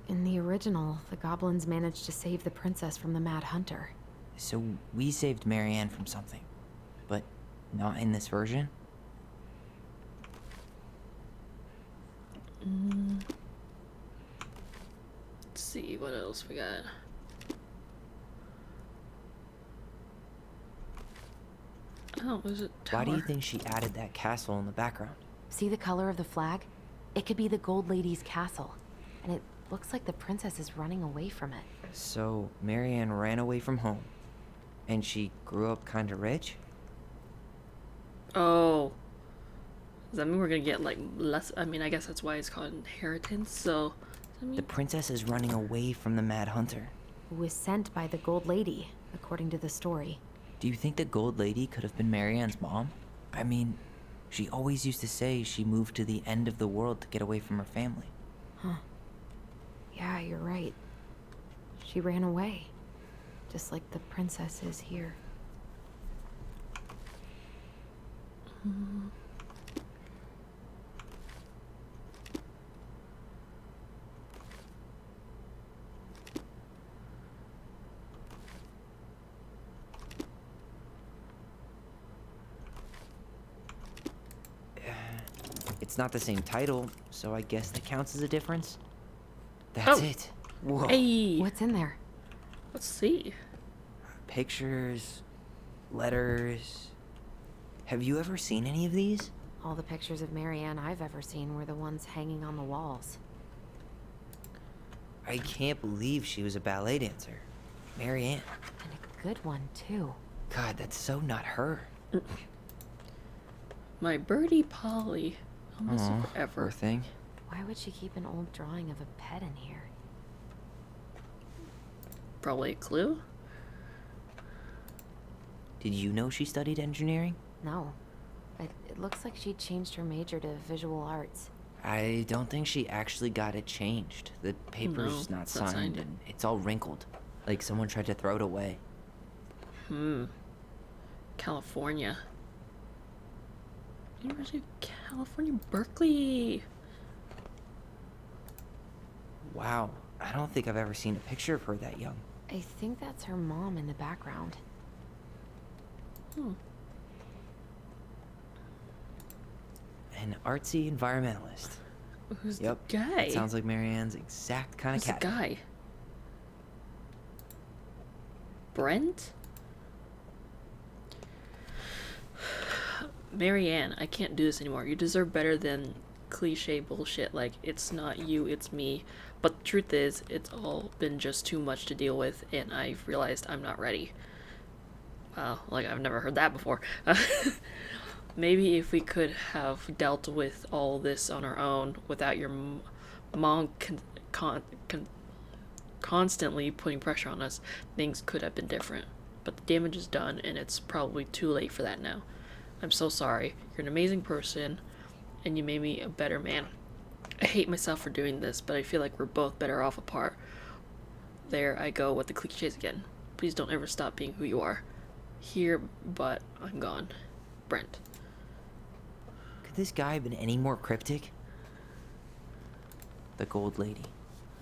Speaker 3: In the original, the goblins managed to save the princess from the Mad Hunter.
Speaker 2: So we saved Marianne from something, but not in this version?
Speaker 1: Let's see, what else we got? Oh, is it tower?
Speaker 2: Why do you think she added that castle in the background?
Speaker 3: See the color of the flag? It could be the Gold Lady's castle. And it looks like the princess is running away from it.
Speaker 2: So Marianne ran away from home, and she grew up kinda rich?
Speaker 1: Oh. Does that mean we're gonna get, like, less? I mean, I guess that's why it's called inheritance, so... Does that mean...
Speaker 2: The princess is running away from the Mad Hunter.
Speaker 3: Who was sent by the Gold Lady, according to the story.
Speaker 2: Do you think the Gold Lady could have been Marianne's mom? I mean, she always used to say she moved to the end of the world to get away from her family.
Speaker 3: Huh. Yeah, you're right. She ran away. Just like the princess is here.
Speaker 2: It's not the same title, so I guess that counts as a difference. That's it. Whoa.
Speaker 1: Hey!
Speaker 3: What's in there?
Speaker 1: Let's see.
Speaker 2: Pictures, letters. Have you ever seen any of these?
Speaker 3: All the pictures of Marianne I've ever seen were the ones hanging on the walls.
Speaker 2: I can't believe she was a ballet dancer. Marianne.
Speaker 3: And a good one, too.
Speaker 2: God, that's so not her.
Speaker 1: My birdie Polly. Almost
Speaker 2: Aw,
Speaker 1: forever.
Speaker 2: poor thing.
Speaker 3: Why would she keep an old drawing of a pet in here?
Speaker 1: Probably a clue?
Speaker 2: Did you know she studied engineering?
Speaker 3: No. It looks like she changed her major to visual arts.
Speaker 2: I don't think she actually got it changed. The paper's
Speaker 1: No,
Speaker 2: not
Speaker 1: it's not
Speaker 2: signed,
Speaker 1: signed.
Speaker 2: and it's all wrinkled. Like someone tried to throw it away.
Speaker 1: California. University of California, Berkeley.
Speaker 2: Wow, I don't think I've ever seen a picture of her that young.
Speaker 3: I think that's her mom in the background.
Speaker 2: An artsy environmentalist.
Speaker 1: Who's
Speaker 2: Yep.
Speaker 1: the guy?
Speaker 2: That sounds like Marianne's exact kind
Speaker 1: Who's
Speaker 2: of cat.
Speaker 1: the guy? Brent? Marianne, I can't do this anymore. You deserve better than cliche bullshit like, it's not you, it's me. But the truth is, it's all been just too much to deal with, and I've realized I'm not ready. Wow, like I've never heard that before. Maybe if we could have dealt with all this on our own without your mom constantly putting pressure on us, things could have been different. But the damage is done, and it's probably too late for that now. I'm so sorry. You're an amazing person, and you made me a better man. I hate myself for doing this, but I feel like we're both better off apart. There I go with the cliches again. Please don't ever stop being who you are. Here, but I'm gone. Brent.
Speaker 2: Could this guy have been any more cryptic? The gold lady.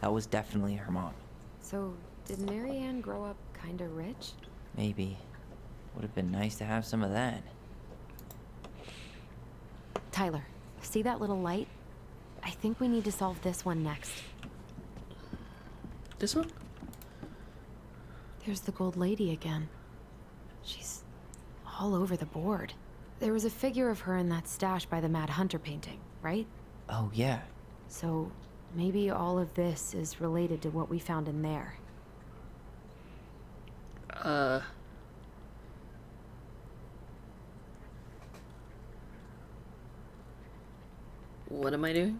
Speaker 2: That was definitely her mom.
Speaker 3: So, did Marianne grow up kinda rich?
Speaker 2: Maybe. Would have been nice to have some of that.
Speaker 3: Tyler, see that little light? I think we need to solve this one next.
Speaker 1: This one?
Speaker 3: There's the gold lady again. She's all over the board. There was a figure of her in that stash by the Mad Hunter painting, right?
Speaker 2: Oh, yeah.
Speaker 3: So, maybe all of this is related to what we found in there.
Speaker 1: What am I doing?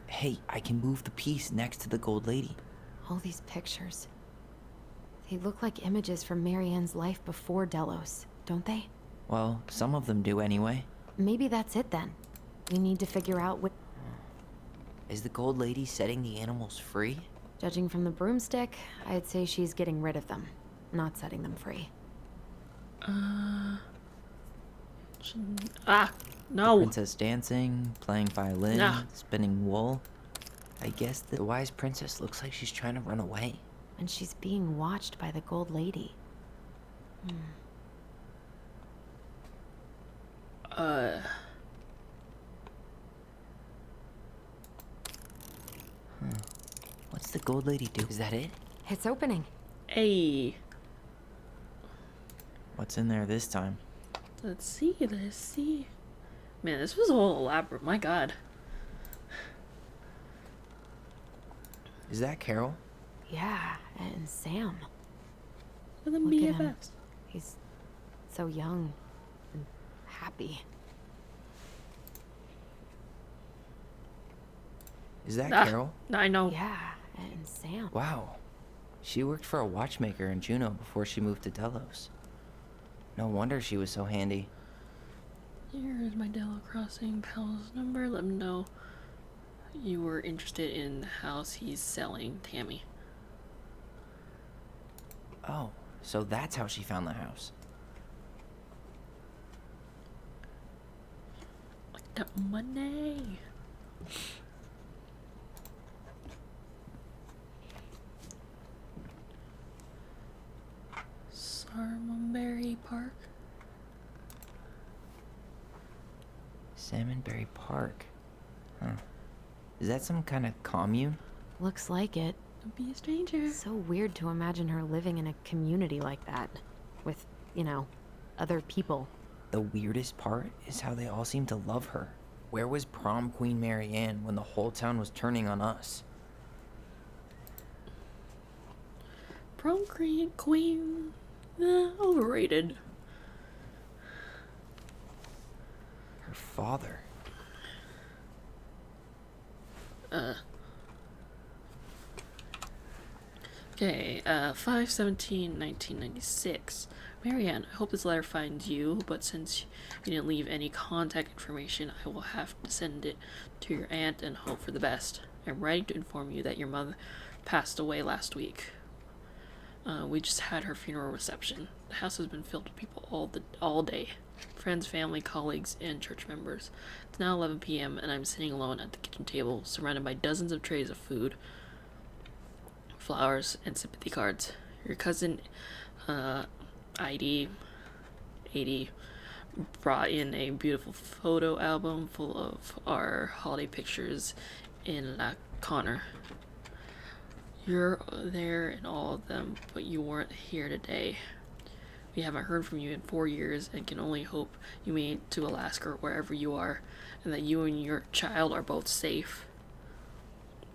Speaker 2: Hey, I can move the piece next to the gold lady.
Speaker 3: All these pictures. They look like images from Marianne's life before Delos, don't they?
Speaker 2: Well, some of them do anyway.
Speaker 3: Maybe that's it then. We need to figure out what...
Speaker 2: Is the gold lady setting the animals free?
Speaker 3: Judging from the broomstick, I'd say she's getting rid of them, not setting them free.
Speaker 1: No.
Speaker 2: Princess dancing, playing violin,
Speaker 1: Nah.
Speaker 2: spinning wool. I guess the wise princess looks like she's trying to run away.
Speaker 3: And she's being watched by the gold lady.
Speaker 2: What's the gold lady do? Is that it?
Speaker 3: It's opening.
Speaker 1: Hey.
Speaker 2: What's in there this time?
Speaker 1: Let's see. Man, this was all elaborate. My God.
Speaker 2: Is that Carol?
Speaker 3: Yeah, and Sam.
Speaker 1: Look at
Speaker 3: Look at him.
Speaker 1: BFFs.
Speaker 3: He's so young and happy.
Speaker 2: Is that
Speaker 1: Ah,
Speaker 2: Carol?
Speaker 1: I know.
Speaker 3: Yeah, and Sam.
Speaker 2: Wow. She worked for a watchmaker in Juneau before she moved to Delos. No wonder she was so handy.
Speaker 1: Here's my Dello Crossing pal's number. Let him know you were interested in the house he's selling, Tammy.
Speaker 2: Oh, so that's how she found the house.
Speaker 1: Like that money. Salmonberry Park.
Speaker 2: Salmonberry Park. Huh. Is that some kind of commune?
Speaker 3: Looks like it.
Speaker 1: Don't be a stranger.
Speaker 3: So weird to imagine her living in a community like that. With, other people.
Speaker 2: The weirdest part is how they all seem to love her. Where was prom queen Marianne when the whole town was turning on us?
Speaker 1: Prom queen. Overrated.
Speaker 2: Her Her father.
Speaker 1: Okay, 5/17/1996. Marianne, I hope this letter finds you, but since you didn't leave any contact information, I will have to send it to your aunt and hope for the best. I'm writing to inform you that your mother passed away last week. We just had her funeral reception. The house has been filled with people all day. Friends, family, colleagues, and church members. It's now 11 p.m. and I'm sitting alone at the kitchen table, surrounded by dozens of trays of food, flowers, and sympathy cards. Your cousin, ID, 80, brought in a beautiful photo album full of our holiday pictures in La Connor. You're there in all of them, but you weren't here today. We haven't heard from you in 4 years and can only hope you made it to Alaska or wherever you are, and that you and your child are both safe.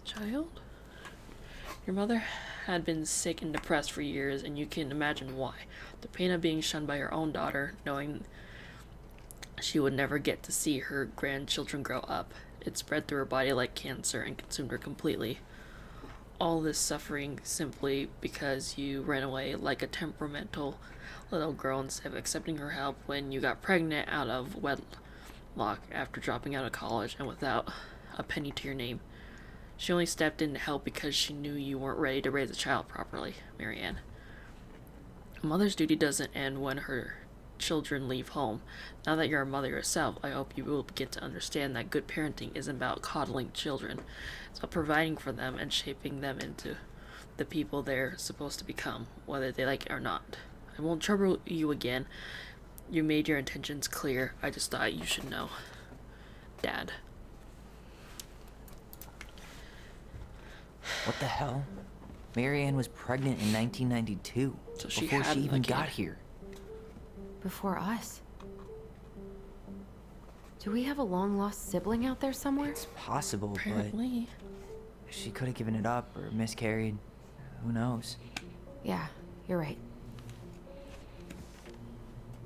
Speaker 1: Child? Your mother had been sick and depressed for years, and you can imagine why. The pain of being shunned by her own daughter, knowing she would never get to see her grandchildren grow up. It spread through her body like cancer and consumed her completely. All this suffering simply because you ran away like a temperamental little girl instead of accepting her help when you got pregnant out of wedlock after dropping out of college and without a penny to your name. She only stepped in to help because she knew you weren't ready to raise a child properly, Marianne. A mother's duty doesn't end when her children leave home. Now that you're a mother yourself, I hope you will begin to understand that good parenting isn't about coddling children. It's about providing for them and shaping them into the people they're supposed to become, whether they like it or not. I won't trouble you again. You made your intentions clear. I just thought you should know. Dad.
Speaker 2: What the hell? Marianne was pregnant in 1992, before she even got here.
Speaker 3: Before us? Do we have a long-lost sibling out there somewhere?
Speaker 2: It's possible,
Speaker 1: Apparently.
Speaker 2: But she could have given it up or miscarried. Who knows?
Speaker 3: Yeah, you're right.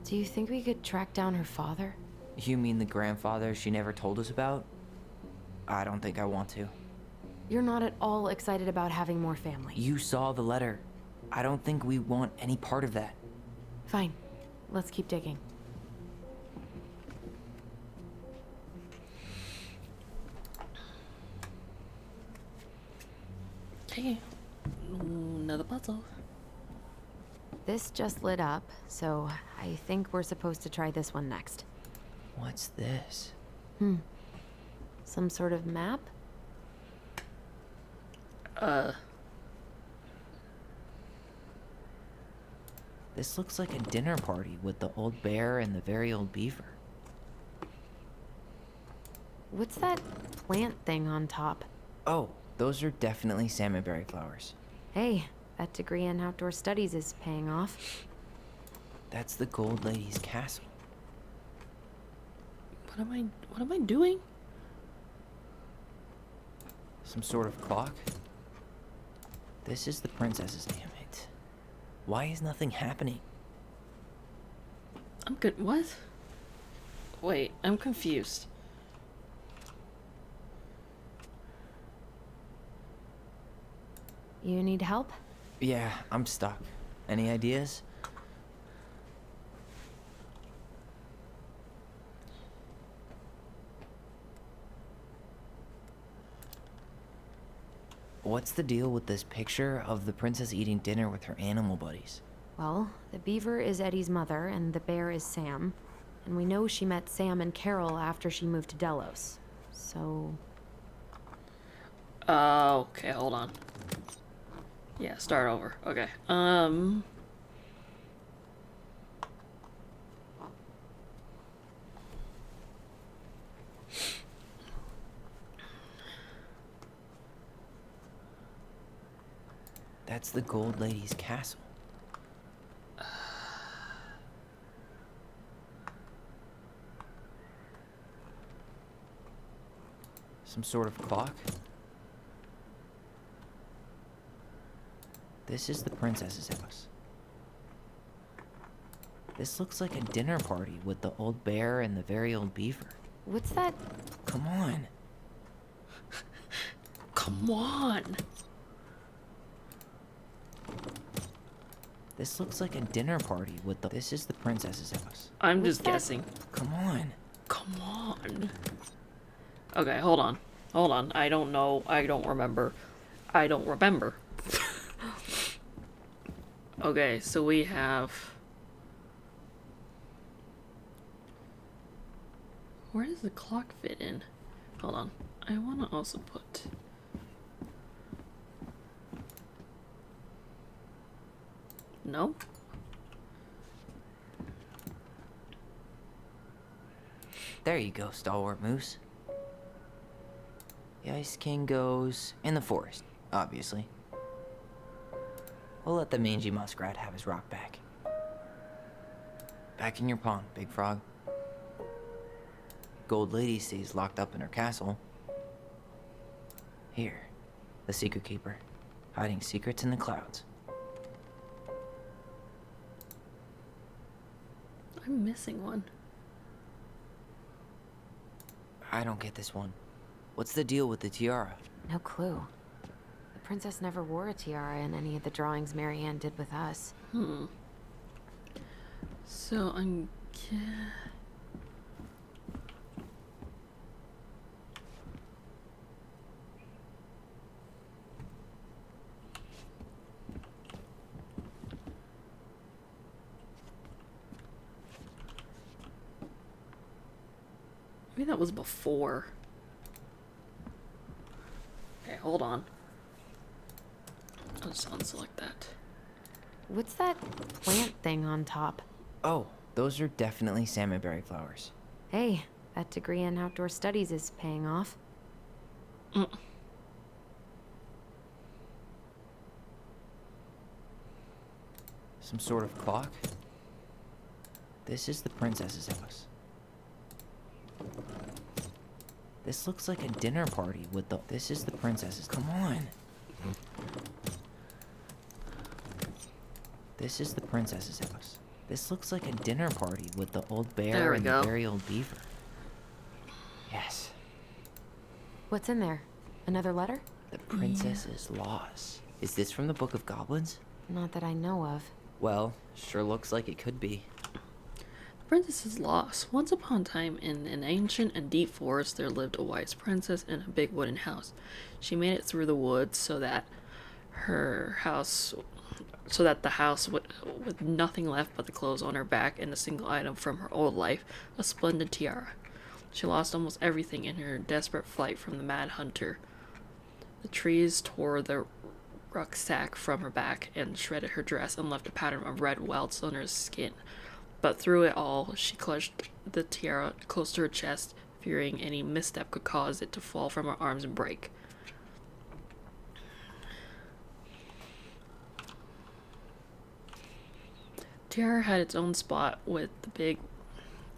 Speaker 3: Do you think we could track down her father?
Speaker 2: You mean the grandfather she never told us about? I don't think I want to.
Speaker 3: You're not at all excited about having more family.
Speaker 2: You saw the letter. I don't think we want any part of that.
Speaker 3: Fine. Let's keep digging.
Speaker 1: Okay. Another puzzle.
Speaker 3: This just lit up, so I think we're supposed to try this one next.
Speaker 2: What's this?
Speaker 3: Some sort of map?
Speaker 2: This looks like a dinner party with the old bear and the very old beaver.
Speaker 3: What's that plant thing on top?
Speaker 2: Oh, those are definitely salmonberry flowers.
Speaker 3: Hey, that degree in outdoor studies is paying off.
Speaker 2: That's the Gold Lady's castle.
Speaker 1: What am I doing?
Speaker 2: Some sort of clock? This is the princess's, damn it. Why is nothing happening?
Speaker 1: I'm good. What? Wait, I'm confused.
Speaker 3: You need help?
Speaker 2: Yeah, I'm stuck. Any ideas? What's the deal with this picture of the princess eating dinner with her animal buddies?
Speaker 3: Well, the beaver is Eddie's mother and the bear is Sam. And we know she met Sam and Carol after she moved to Delos. So...
Speaker 1: Okay, hold on. Yeah, start over. Okay.
Speaker 2: That's the Gold Lady's castle. Some sort of clock? This is the princess's house. This looks like a dinner party with the old bear and the very old beaver.
Speaker 3: What's that?
Speaker 2: Come on.
Speaker 1: Come on.
Speaker 2: This looks like a dinner party with the... This is the princess's house.
Speaker 1: I'm just guessing.
Speaker 2: Come on.
Speaker 1: Come on. Okay, hold on. Hold on. I don't know. I don't remember. I don't remember. Okay, so we have... Where does the clock fit in? Hold on. I want to also put... No?
Speaker 2: There you go, stalwart moose. The Ice King goes in the forest, obviously. We'll let the mangy muskrat have his rock back. Back in your pond, Big Frog. Gold Lady stays locked up in her castle. Here, the Secret Keeper, hiding secrets in the clouds.
Speaker 1: I'm missing one.
Speaker 2: I don't get this one. What's the deal with the tiara?
Speaker 3: No clue. The princess never wore a tiara in any of the drawings Marianne did with us.
Speaker 1: So I'm... Maybe that was before. Okay, hold on. I'll just unselect that.
Speaker 3: What's that plant thing on top?
Speaker 2: Oh, those are definitely salmonberry flowers.
Speaker 3: Hey, that degree in outdoor studies is paying off.
Speaker 2: Some sort of clock? This is the princess's house. This looks like a dinner party with the... This is the princess's... Come on. This is the princess's house. This looks like a dinner party with the old bear and the very old beaver. Yes.
Speaker 3: What's in there? Another letter?
Speaker 2: The princess's loss. Is this from the Book of Goblins?
Speaker 3: Not that I know of.
Speaker 2: Well, sure looks like it could be.
Speaker 1: The princess's loss. Once upon a time, in an ancient and deep forest, there lived a wise princess in a big wooden house. She made it through the woods so that the house with nothing left but the clothes on her back and a single item from her old life, a splendid tiara. She lost almost everything in her desperate flight from the mad hunter. The trees tore the rucksack from her back and shredded her dress and left a pattern of red welts on her skin. But through it all, she clutched the tiara close to her chest, fearing any misstep could cause it to fall from her arms and break. Tiara had its own spot with the big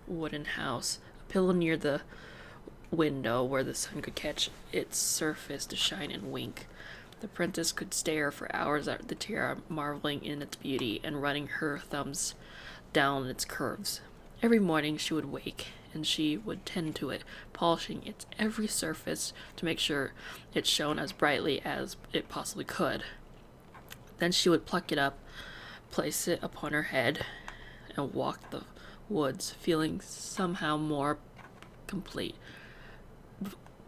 Speaker 1: wooden house, a pillow near the window where the sun could catch its surface to shine and wink. The princess could stare for hours at the tiara, marveling in its beauty and running her thumbs down its curves. Every morning she would wake and she would tend to it, polishing its every surface to make sure it shone as brightly as it possibly could. Then she would pluck it up, place it upon her head, and walk the woods, feeling somehow more complete.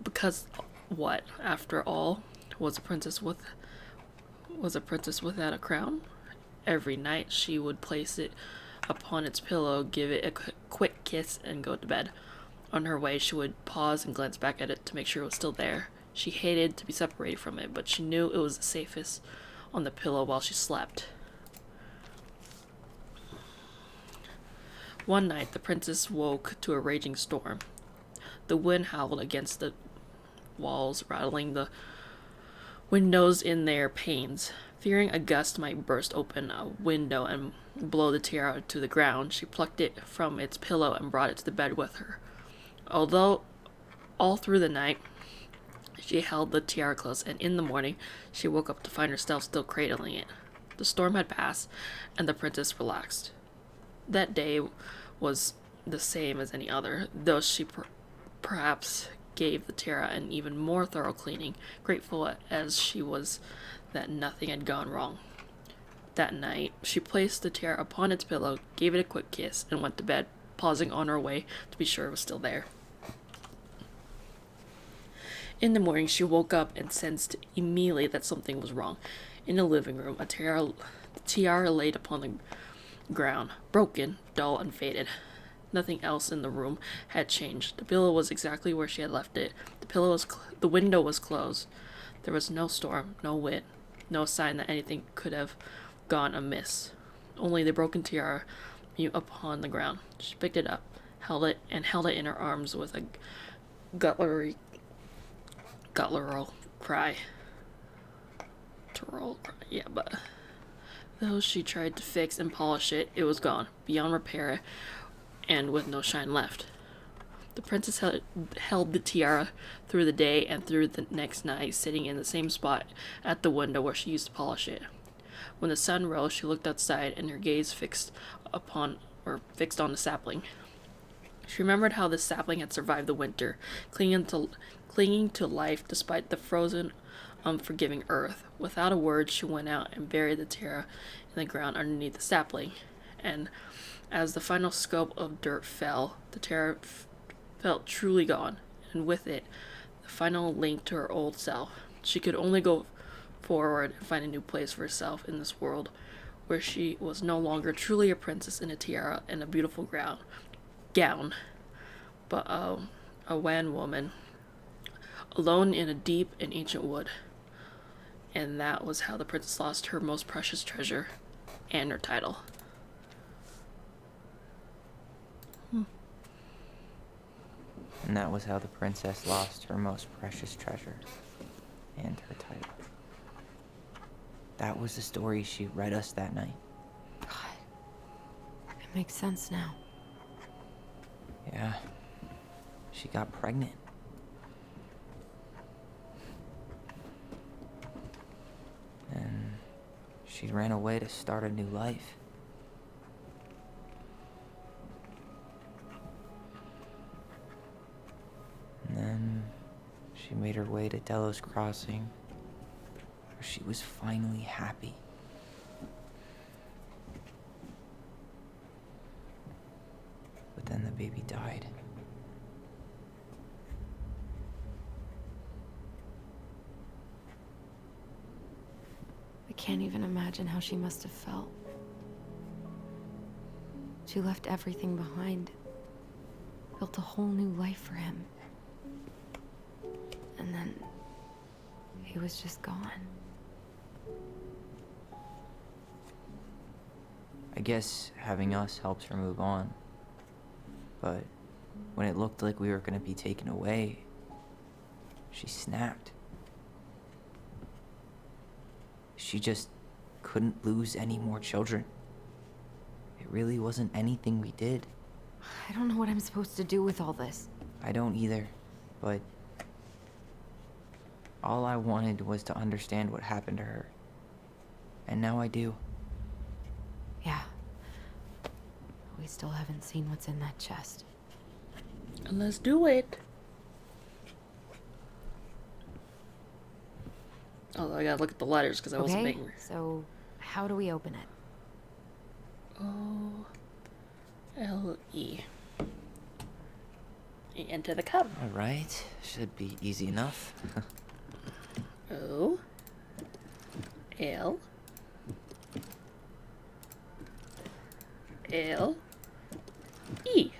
Speaker 1: Because what, after all, was a princess without a crown? Every night she would place it upon its pillow, give it a quick kiss, and go to bed. On her way, she would pause and glance back at it to make sure it was still there. She hated to be separated from it, but she knew it was the safest on the pillow while she slept. One night, the princess woke to a raging storm. The wind howled against the walls, rattling the windows in their panes. Fearing a gust might burst open a window and blow the tiara to the ground, she plucked it from its pillow and brought it to the bed with her. Although all through the night she held the tiara close, and in the morning she woke up to find herself still cradling it. The storm had passed, and the princess relaxed. That day was the same as any other, though she perhaps gave the tiara an even more thorough cleaning, grateful as she was that nothing had gone wrong. That night, she placed the tiara upon its pillow, gave it a quick kiss, and went to bed, pausing on her way to be sure it was still there. In the morning, she woke up and sensed immediately that something was wrong. In the living room, the tiara laid upon the ground, broken, dull, and faded. Nothing else in the room had changed. The pillow was exactly where she had left it. The window was closed. There was no storm, no wind, no sign that anything could have gone amiss. Only the broken tiara mute upon the ground. She picked it up, held it in her arms with a guttural cry. Yeah, but though she tried to fix and polish it, it was gone, beyond repair, and with no shine left. The princess held the tiara through the day and through the next night, sitting in the same spot at the window where she used to polish it. When the sun rose, she looked outside, and her gaze fixed on the sapling. She remembered how the sapling had survived the winter, clinging to life despite the frozen, unforgiving earth. Without a word, she went out and buried the tiara in the ground underneath the sapling. And as the final scoop of dirt fell, the tiara felt truly gone, and with it, the final link to her old self. She could only go forward and find a new place for herself in this world, where she was no longer truly a princess in a tiara and a beautiful gown, but a wan woman, alone in a deep and ancient wood. And that was how the princess lost her most precious treasure and her title.
Speaker 2: And that was how the princess lost her most precious treasure and her title. That was the story she read us that night.
Speaker 3: God, it makes sense now.
Speaker 2: Yeah, she got pregnant. And she ran away to start a new life. And then she made her way to Delos Crossing, where she was finally happy. But then the baby died.
Speaker 3: I can't even imagine how she must have felt. She left everything behind, built a whole new life for him. And then he was just gone.
Speaker 2: I guess having us helped her move on. But when it looked like we were gonna be taken away, she snapped. She just couldn't lose any more children. It really wasn't anything we did.
Speaker 3: I don't know what I'm supposed to do with all this.
Speaker 2: I don't either, but all I wanted was to understand what happened to her. And now I do.
Speaker 3: Yeah. We still haven't seen what's in that chest.
Speaker 1: Let's do it. Oh, I gotta look at the letters because I wasn't making.
Speaker 3: So, how do we open it?
Speaker 1: O-L-E. Enter the code.
Speaker 2: All right, should be easy enough.
Speaker 1: O L L E.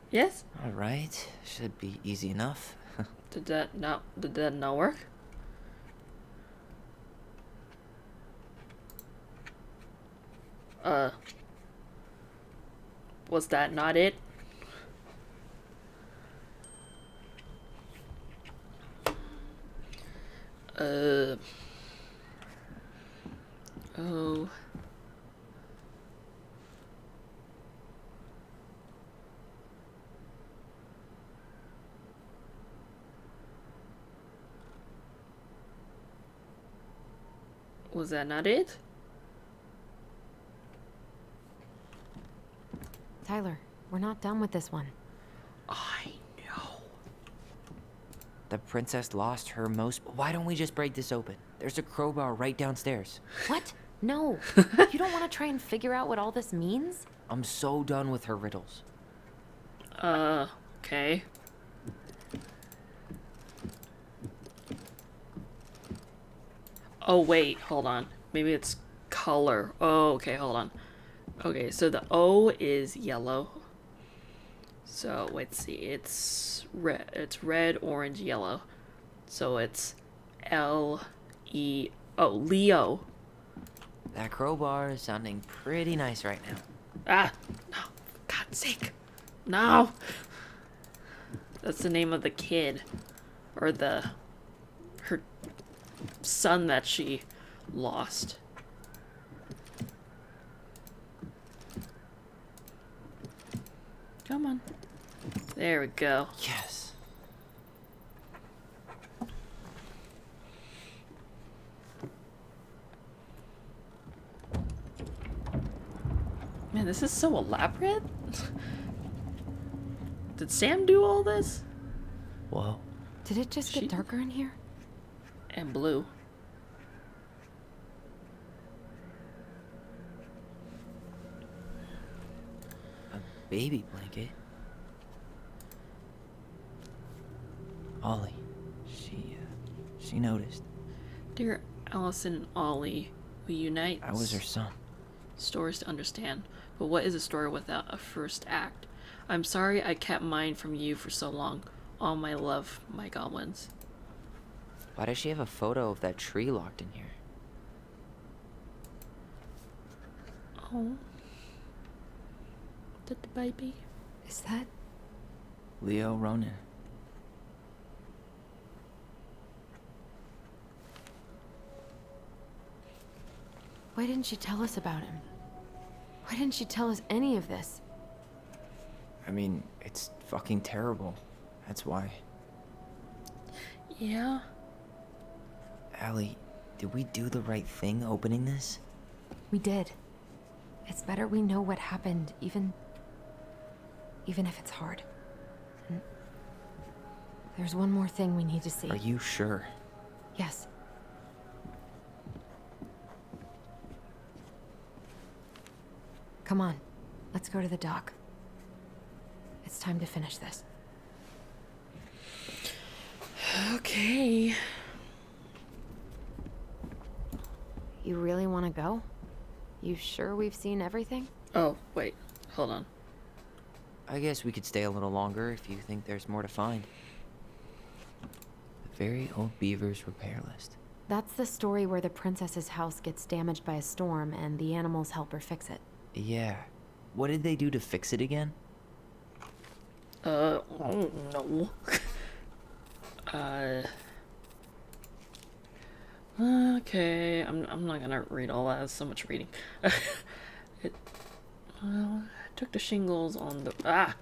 Speaker 1: Yes?
Speaker 2: All right, should be easy enough.
Speaker 1: Did that not work? Was that not it? Oh. Was that not it?
Speaker 3: Tyler, We're not done with this one.
Speaker 1: I know.
Speaker 2: The princess lost her most... Why don't we just break this open? There's a crowbar right downstairs.
Speaker 3: What? No. You don't want to try and figure out what all this means?
Speaker 2: I'm so done with her riddles.
Speaker 1: Okay. Oh, wait, hold on. Maybe it's color. Oh, okay, hold on. Okay, so the O is yellow. So, let's see. It's red, orange, yellow. So it's L-E... Oh, Leo.
Speaker 2: That crowbar is sounding pretty nice right now.
Speaker 1: Ah! No. For God's sake. No! That's the name of the kid. Or her son that she lost. Come on. There we go.
Speaker 2: Yes.
Speaker 1: Man, this is so elaborate. Did Sam do all this?
Speaker 2: Whoa.
Speaker 3: Did it just get darker in here?
Speaker 1: And blue.
Speaker 2: A baby blanket. Ollie. She noticed.
Speaker 1: Dear Allison and Ollie, we unite.
Speaker 2: I was her son.
Speaker 1: Stories to understand, but what is a story without a first act? I'm sorry I kept mine from you for so long. All my love, my goblins.
Speaker 2: Why does she have a photo of that tree locked in here?
Speaker 1: Oh. Is that the baby?
Speaker 3: Is that?
Speaker 2: Leo Ronan.
Speaker 3: Why didn't she tell us about him? Why didn't she tell us any of this?
Speaker 2: I mean, it's fucking terrible. That's why.
Speaker 1: Yeah.
Speaker 2: Allie, did we do the right thing opening this?
Speaker 3: We did. It's better we know what happened, even if it's hard. And there's one more thing we need to see.
Speaker 2: Are you sure?
Speaker 3: Yes. Come on, let's go to the dock. It's time to finish this.
Speaker 1: Okay.
Speaker 3: You really want to go? You sure we've seen everything?
Speaker 1: Oh, wait. Hold on.
Speaker 2: I guess we could stay a little longer if you think there's more to find. The Very Old Beaver's repair list.
Speaker 3: That's the story where the princess's house gets damaged by a storm and the animals help her fix it.
Speaker 2: Yeah. What did they do to fix it again?
Speaker 1: Oh, no. Okay, I'm not gonna read all that. It's so much reading. I took the shingles on the... Ah!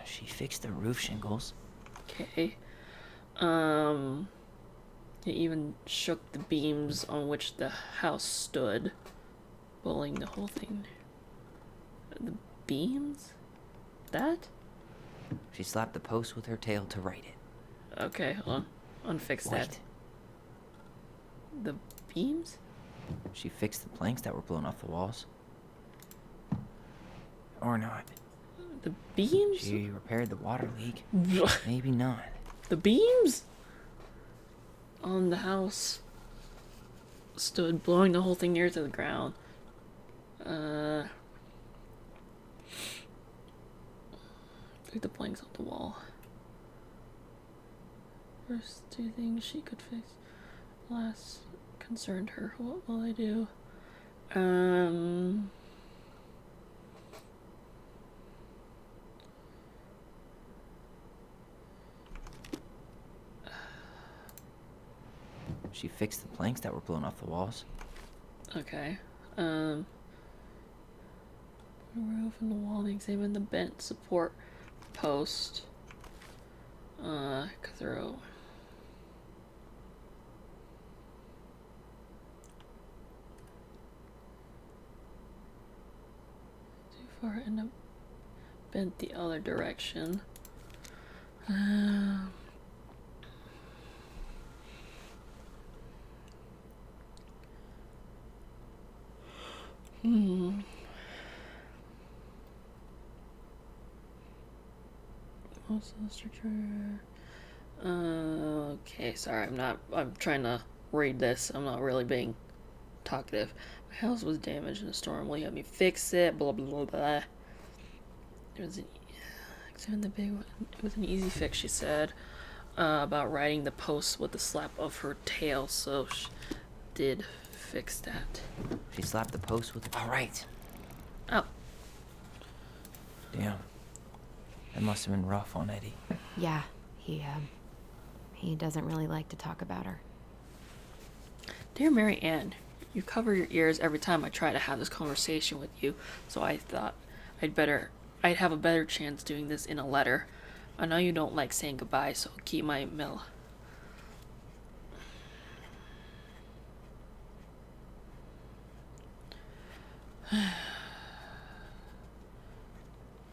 Speaker 2: She fixed the roof shingles.
Speaker 1: Okay. It even shook the beams on which the house stood, pulling the whole thing. The beams? That?
Speaker 2: She slapped the post with her tail to right it.
Speaker 1: Okay, hold on. Unfix that. The beams?
Speaker 2: She fixed the planks that were blown off the walls. Or not.
Speaker 1: The beams?
Speaker 2: She repaired the water leak. Maybe not.
Speaker 1: The beams? On the house stood, blowing the whole thing near to the ground. Took the planks off the wall. First two things she could fix. Last concerned her. What will I do?
Speaker 2: She fixed the planks that were blown off the walls.
Speaker 1: Okay. Roof in the wall and examine the bent support post. Throw. car and I bent the other direction. Also structure. Okay, sorry, I'm trying to read this. I'm not really being talkative. My house was damaged in a storm. Will you help me fix it? Blah blah blah blah. It was an easy fix, she said. About riding the post with the slap of her tail, so she did fix that.
Speaker 2: She slapped the post with. All right.
Speaker 1: Oh.
Speaker 2: Damn. That must have been rough on Eddie.
Speaker 3: Yeah, he doesn't really like to talk about her.
Speaker 1: Dear Mary Ann, you cover your ears every time I try to have this conversation with you, so I thought I'd have a better chance doing this in a letter. I know you don't like saying goodbye, so keep my mail.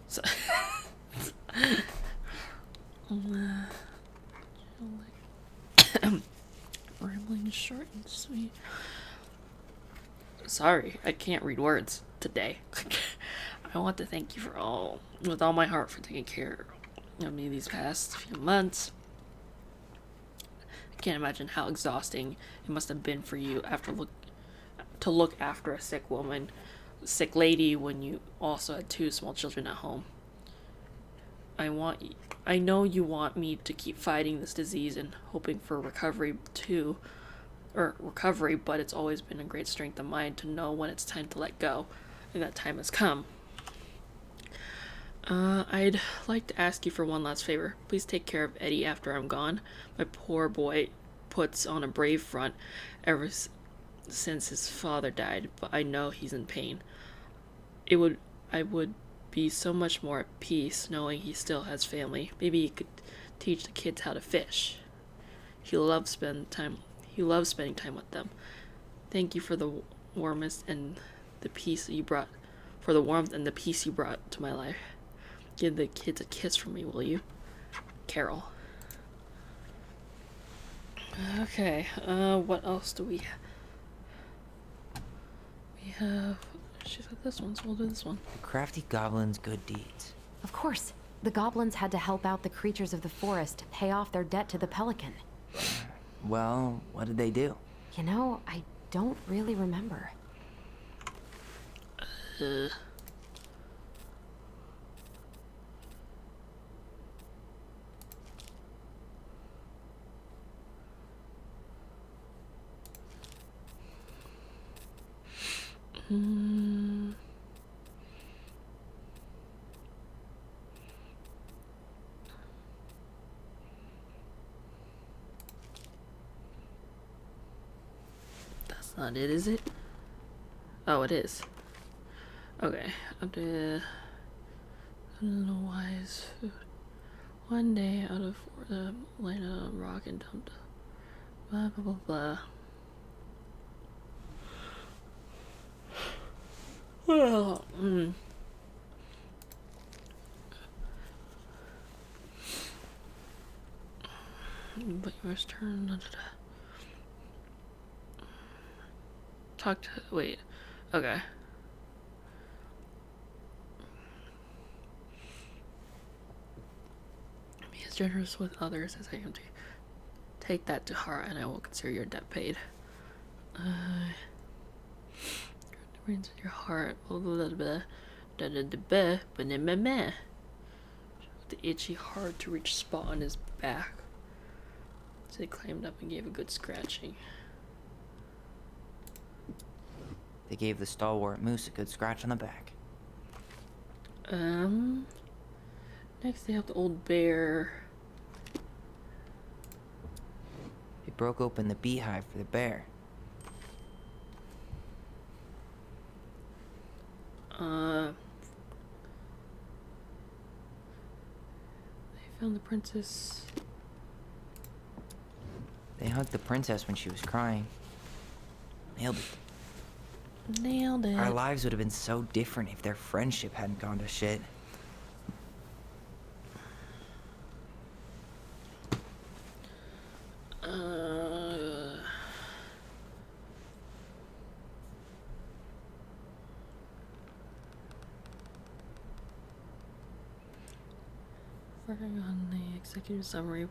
Speaker 1: So rambling short and sweet. Sorry, I can't read words today. I want to thank you with all my heart for taking care of me these past few months. I can't imagine how exhausting it must have been for you to look after a sick lady when you also had 2 small children at home. I know you want me to keep fighting this disease and hoping for recovery, but it's always been a great strength of mine to know when it's time to let go, and that time has come. I'd like to ask you for one last favor. Please take care of Eddie after I'm gone. My poor boy puts on a brave front ever since his father died, but I know he's in pain. I would be so much more at peace knowing he still has family. Maybe he could teach the kids how to fish. He loves spending time with them. Thank you for the warmth and the peace you brought to my life. Give the kids a kiss from me, will you? Carol. Okay, what else do we have? We have... She said this one, so we'll do this one.
Speaker 2: The crafty goblin's good deeds.
Speaker 3: Of course. The goblins had to help out the creatures of the forest to pay off their debt to the pelican.
Speaker 2: Well, what did they do?
Speaker 3: You know, I don't really remember.
Speaker 1: That's not it, is it? Oh, it is. Okay, up to wise food. One day out of the line of rock and dumped. Blah blah blah blah. Well, but you must turn. Talk to. Wait. Okay. Be as generous with others as I am to you. Take that to heart, and I will consider your debt paid. Brains in your heart, the itchy, hard to reach spot on his back. So they climbed up and gave a good scratching.
Speaker 2: They gave the stalwart moose a good scratch on the back.
Speaker 1: Next they have the old bear.
Speaker 2: They broke open the beehive for the bear.
Speaker 1: They found the princess.
Speaker 2: They hugged the princess when she was crying. Nailed it.
Speaker 1: Nailed it.
Speaker 2: Our lives would have been so different if their friendship hadn't gone to shit.
Speaker 1: Working on the executive summary.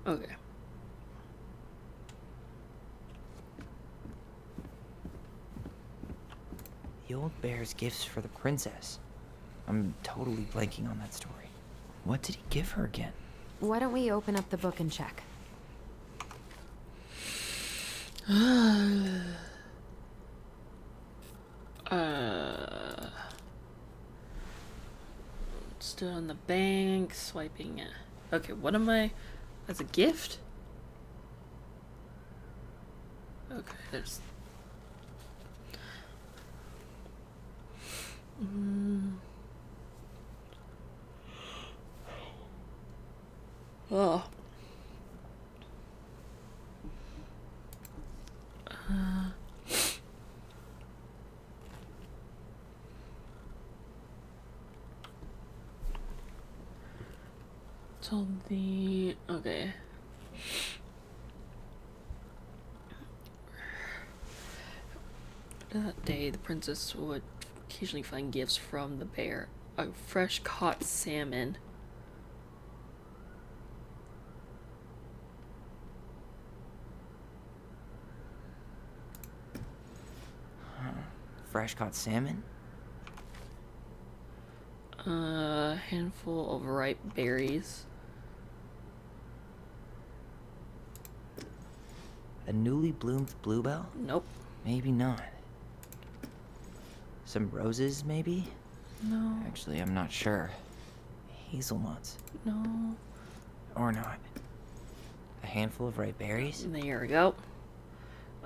Speaker 1: Okay.
Speaker 2: The old bear's gifts for the princess. I'm totally blanking on that story. What did he give her again?
Speaker 3: Why don't we open up the book and check?
Speaker 1: Stood on the bank, swiping it. Okay, what am I? As a gift? Okay, there's. Oh. Told the okay. That day, the princess would occasionally find gifts from the bear. A fresh caught salmon.
Speaker 2: Fresh caught salmon?
Speaker 1: A handful of ripe berries.
Speaker 2: A newly bloomed bluebell?
Speaker 1: Nope.
Speaker 2: Maybe not. Some roses, maybe?
Speaker 1: No.
Speaker 2: Actually, I'm not sure. Hazelnuts?
Speaker 1: No.
Speaker 2: Or not. A handful of ripe berries?
Speaker 1: There we go.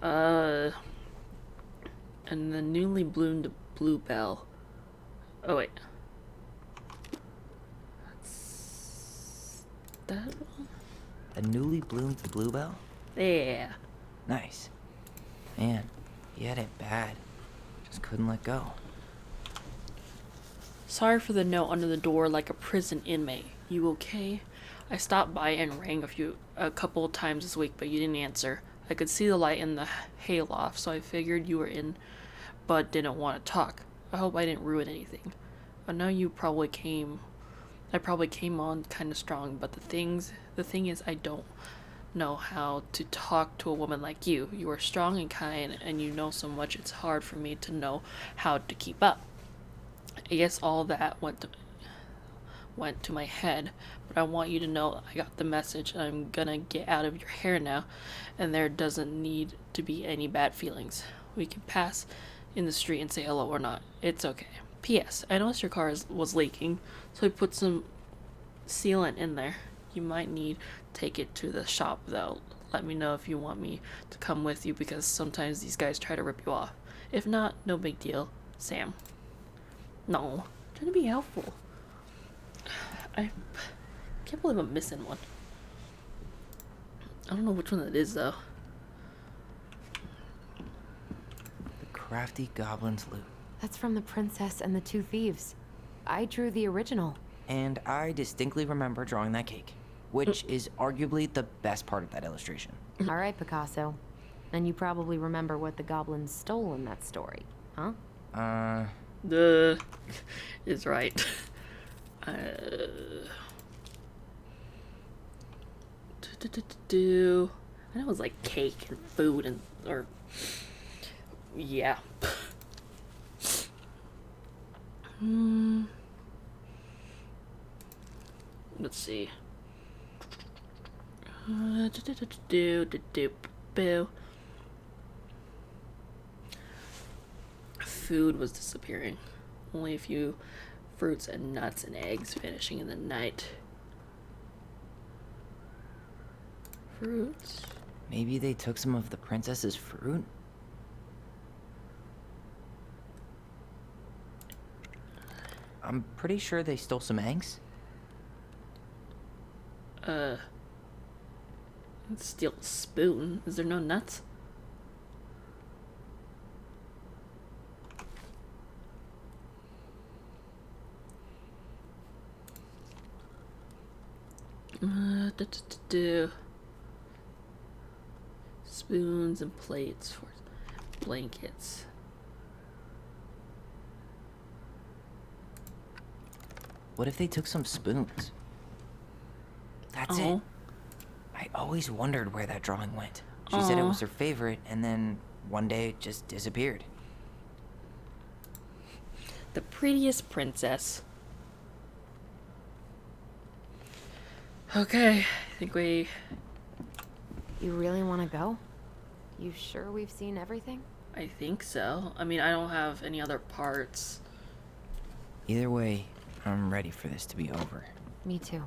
Speaker 1: And the newly bloomed bluebell. Oh, wait. That's that one?
Speaker 2: A newly bloomed bluebell?
Speaker 1: Yeah.
Speaker 2: Nice. Man, he had it bad. Just couldn't let go.
Speaker 1: Sorry for the note under the door like a prison inmate. You okay? I stopped by and rang a couple of times this week, but you didn't answer. I could see the light in the hayloft, so I figured you were in, but didn't want to talk. I hope I didn't ruin anything. I know I probably came on kind of strong, but the thing is I don't know how to talk to a woman like you. You are strong and kind, and you know so much it's hard for me to know how to keep up. I guess all that went to my head, but I want you to know I got the message and I'm gonna get out of your hair now, and there doesn't need to be any bad feelings. We can pass in the street and say hello or not. It's okay. P.S. I noticed your car was leaking, so I put some sealant in there. You might need to take it to the shop though. Let me know if you want me to come with you, because sometimes these guys try to rip you off. If not, no big deal. Sam. No. I'm trying to be helpful. I can't believe I'm missing one. I don't know which one it is though.
Speaker 2: The crafty goblin's loot.
Speaker 3: That's from The Princess and the Two Thieves. I drew the original.
Speaker 2: And I distinctly remember drawing that cake, which is arguably the best part of that illustration.
Speaker 3: All right, Picasso. And you probably remember what the goblins stole in that story, huh?
Speaker 1: Is right. I know it was like cake and food and yeah. Let's see. Food was disappearing. Only a few fruits and nuts and eggs vanishing in the night. Fruits?
Speaker 2: Maybe they took some of the princess's fruit? I'm pretty sure they stole some eggs.
Speaker 1: Steal a spoon. Is there no nuts? Spoons and plates for blankets.
Speaker 2: What if they took some spoons? That's it. I always wondered where that drawing went. She said it was her favorite, and then one day it just disappeared.
Speaker 1: The prettiest princess. Okay, I think we...
Speaker 3: You really want to go? You sure we've seen everything?
Speaker 1: I think so. I mean, I don't have any other parts.
Speaker 2: Either way, I'm ready for this to be over.
Speaker 3: Me too.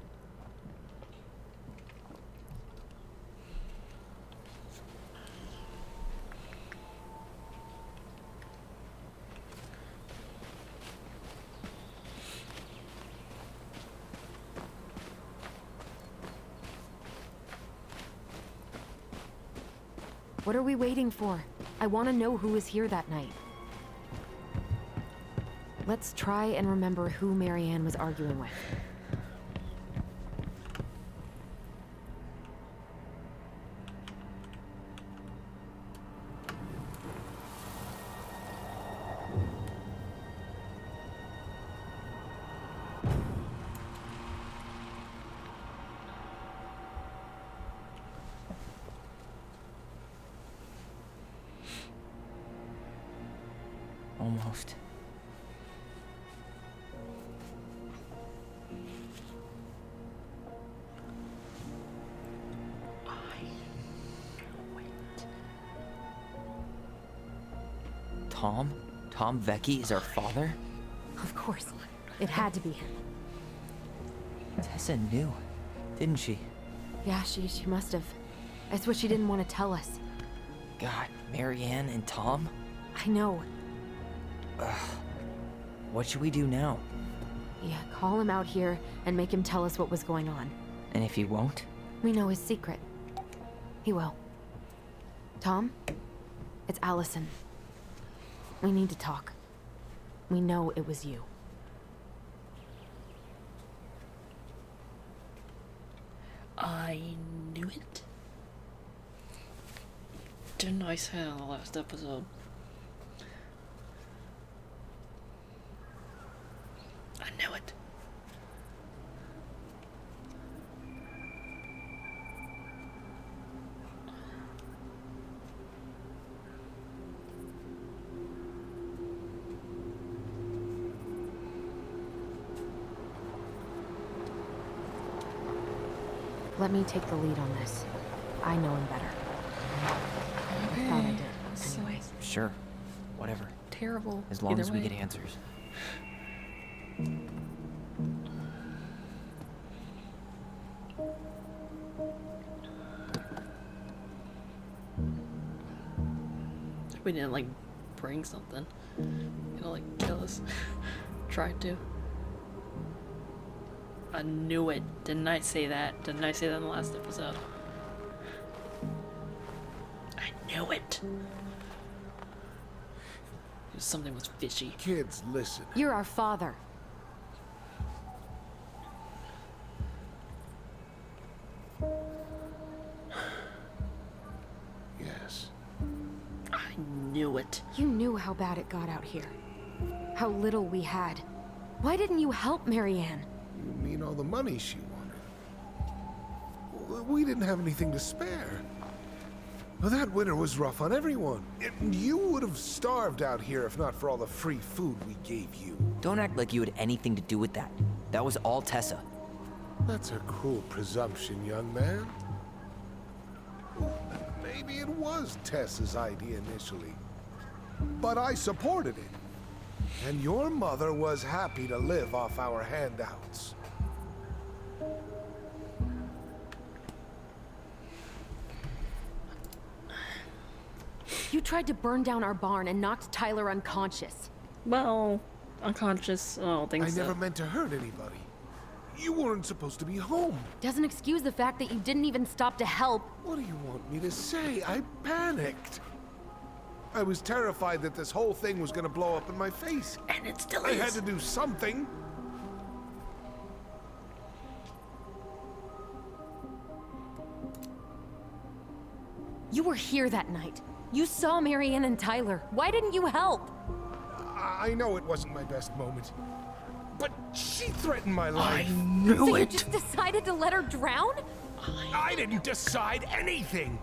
Speaker 3: What are we waiting for? I want to know who was here that night. Let's try and remember who Marianne was arguing with.
Speaker 2: Almost. Tom? Tom Vecchi is our father?
Speaker 3: Of course. It had to be him.
Speaker 2: Tessa knew, didn't she?
Speaker 3: Yeah, she must have. That's what she didn't want to tell us.
Speaker 2: God, Marianne and Tom?
Speaker 3: I know.
Speaker 2: What should we do now?
Speaker 3: Yeah, call him out here and make him tell us what was going on.
Speaker 2: And if he won't?
Speaker 3: We know his secret. He will. Tom? It's Allison. We need to talk. We know it was you.
Speaker 1: I knew it. Didn't I say in the last episode? I knew it.
Speaker 3: Let me take the lead on this. I know him better. I thought I did, anyway.
Speaker 2: Sure. Whatever.
Speaker 1: Terrible.
Speaker 2: As long as we
Speaker 1: way.
Speaker 2: get answers.
Speaker 1: We didn't like bring something. Gonna like kill us. Tried to. I knew it. Didn't I say that? Didn't I say that in the last episode? I knew it. Something was fishy.
Speaker 12: Kids, listen.
Speaker 3: You're our father.
Speaker 12: Yes.
Speaker 1: I knew it.
Speaker 3: You knew how bad it got out here. How little we had. Why didn't you help Marianne?
Speaker 12: You mean all the money she wanted? We didn't have anything to spare. Well, that winter was rough on everyone. You would have starved out here if not for all the free food we gave you.
Speaker 2: Don't act like you had anything to do with that. That was all Tessa.
Speaker 12: That's a cruel presumption, young man. Maybe it was Tessa's idea initially, but I supported it. And your mother was happy to live off our handouts.
Speaker 3: You tried to burn down our barn and knocked Tyler unconscious.
Speaker 1: Well, unconscious. I don't think so.
Speaker 12: I never meant to hurt anybody. You weren't supposed to be home.
Speaker 3: Doesn't excuse the fact that you didn't even stop to help.
Speaker 12: What do you want me to say? I panicked. I was terrified that this whole thing was gonna blow up in my face.
Speaker 1: And it still
Speaker 12: I
Speaker 1: is.
Speaker 12: had to do something.
Speaker 3: You were here that night. You saw Marianne and Tyler. Why didn't you help?
Speaker 12: I know it wasn't my best moment, but she threatened my life.
Speaker 1: I knew
Speaker 3: So
Speaker 1: it.
Speaker 3: you just decided to let her drown?
Speaker 12: I didn't decide anything.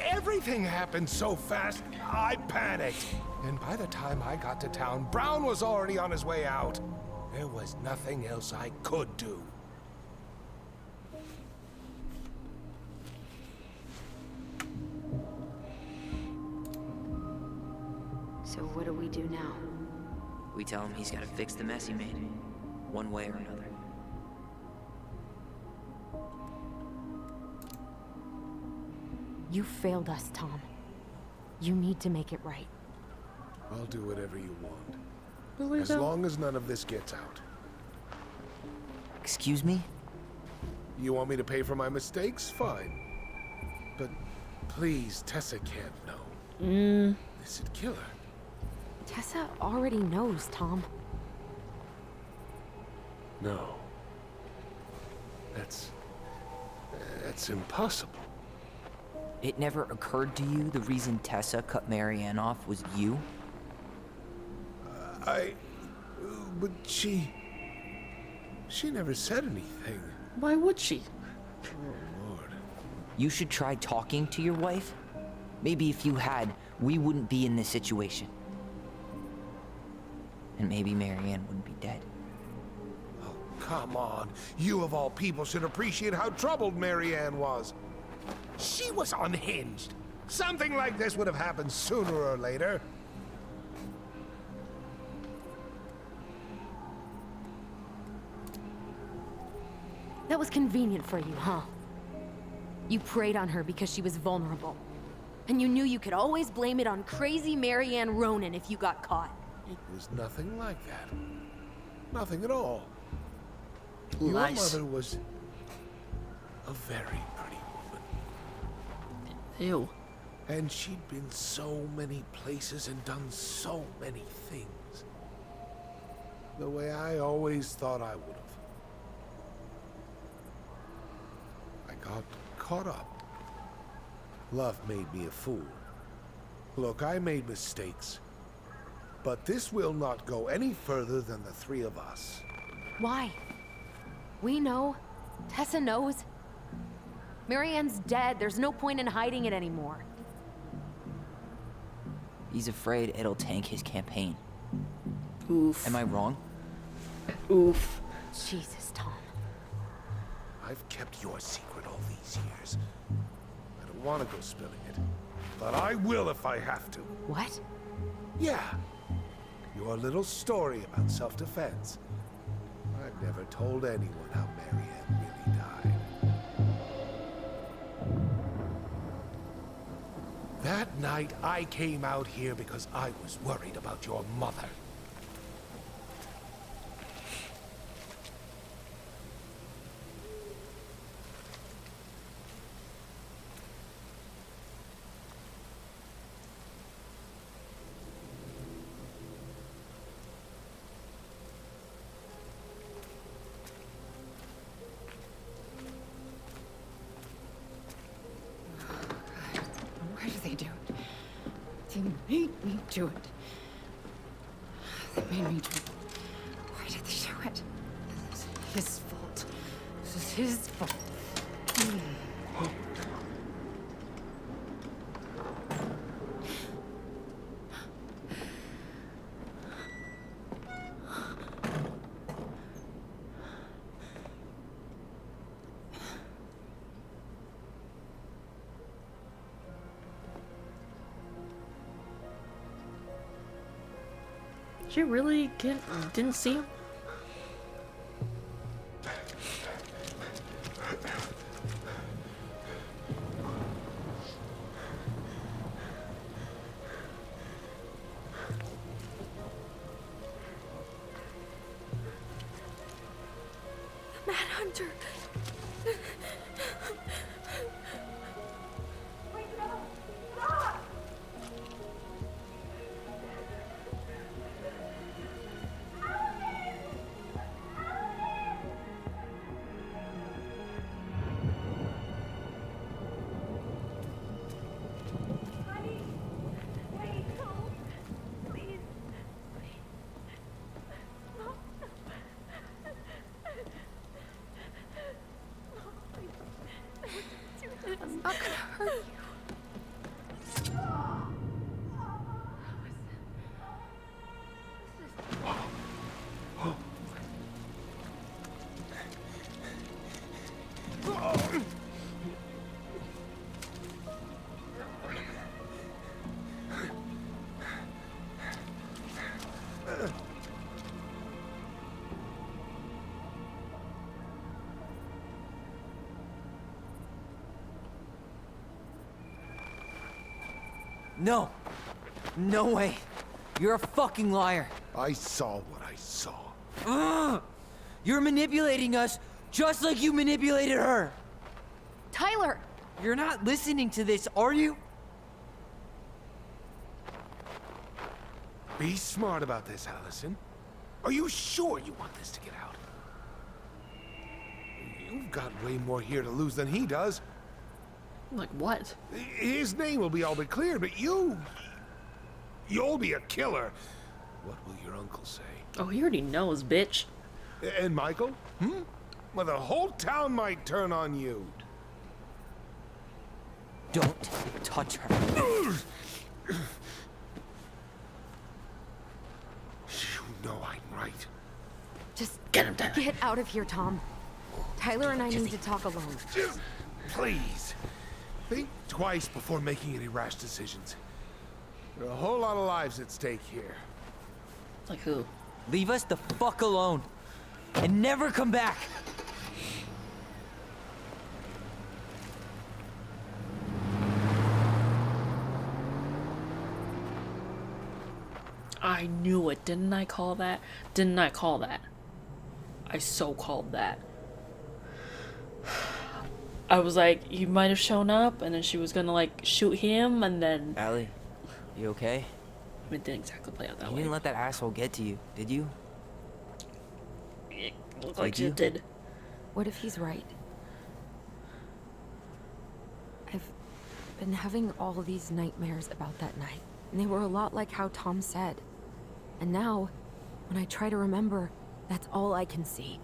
Speaker 12: Everything happened so fast, I panicked. And by the time I got to town, Brown was already on his way out. There was nothing else I could do.
Speaker 3: So what do we do now?
Speaker 2: We tell him he's got to fix the mess he made, one way or another.
Speaker 3: You failed us, Tom. You need to make it right.
Speaker 12: I'll do whatever you want.
Speaker 1: Really
Speaker 12: As
Speaker 1: though?
Speaker 12: long as none of this gets out.
Speaker 2: Excuse me?
Speaker 12: You want me to pay for my mistakes? Fine. But please, Tessa can't know. This'd kill her.
Speaker 3: Tessa already knows, Tom.
Speaker 12: No. That's impossible.
Speaker 2: It never occurred to you the reason Tessa cut Marianne off was you?
Speaker 12: But she never said anything.
Speaker 1: Why would she?
Speaker 12: Oh, Lord.
Speaker 2: You should try talking to your wife. Maybe if you had, we wouldn't be in this situation. And maybe Marianne wouldn't be dead.
Speaker 12: Oh, come on. You of all people should appreciate how troubled Marianne was. She was unhinged. Something like this would have happened sooner or later.
Speaker 3: That was convenient for you, huh? You preyed on her because she was vulnerable. And you knew you could always blame it on crazy Marianne Ronan if you got caught.
Speaker 12: It was nothing like that. Nothing at all.
Speaker 1: Lies.
Speaker 12: Your mother was a very pretty woman.
Speaker 1: Ew.
Speaker 12: And she'd been so many places and done so many things. The way I always thought I would have. I got caught up. Love made me a fool. Look, I made mistakes. But this will not go any further than the three of us.
Speaker 3: Why? We know. Tessa knows. Marianne's dead. There's no point in hiding it anymore.
Speaker 2: He's afraid it'll tank his campaign.
Speaker 1: Oof.
Speaker 2: Am I wrong?
Speaker 1: Oof.
Speaker 3: Jesus, Tom.
Speaker 12: I've kept your secret all these years. I don't want to go spilling it. But I will if I have to.
Speaker 3: What?
Speaker 12: Yeah. Your little story about self-defense. I've never told anyone how Marianne really died. That night, I came out here because I was worried about your mother.
Speaker 10: Why do they do it? They made me do it. They made me do it. Why did they do it? This is his fault. This is his fault.
Speaker 1: She really didn't see him?
Speaker 9: Hunter.
Speaker 3: I'm not gonna hurt you.
Speaker 2: No. No way. You're a fucking liar.
Speaker 12: I saw what I saw.
Speaker 2: Ugh! You're manipulating us just like you manipulated her.
Speaker 3: Tyler!
Speaker 2: You're not listening to this, are you?
Speaker 12: Be smart about this, Allison. Are you sure you want this to get out? You've got way more here to lose than he does.
Speaker 1: Like what?
Speaker 12: His name will be all but clear, but you'll be a killer. What will your uncle say?
Speaker 1: Oh, he already knows, bitch.
Speaker 12: And Michael? Well, the whole town might turn on you.
Speaker 2: Don't touch her.
Speaker 12: You know I'm right.
Speaker 3: Just
Speaker 1: get him, Tyler.
Speaker 3: Get out of here, Tom. Tyler and I need to talk alone.
Speaker 12: Just please. Think twice before making any rash decisions. There are a whole lot of lives at stake here.
Speaker 1: Like who?
Speaker 2: Leave us the fuck alone. And never come back.
Speaker 1: I knew it. Didn't I call that? Didn't I call that? I so called that. I was like, he might have shown up, and then she was gonna like shoot him, and then...
Speaker 2: Allie, you okay?
Speaker 1: It didn't exactly play out that
Speaker 2: You
Speaker 1: way.
Speaker 2: didn't let that asshole get to you, did you?
Speaker 1: It looked like she did.
Speaker 3: What if he's right? I've been having all these nightmares about that night, and they were a lot like how Tom said. And now, when I try to remember, that's all I can see.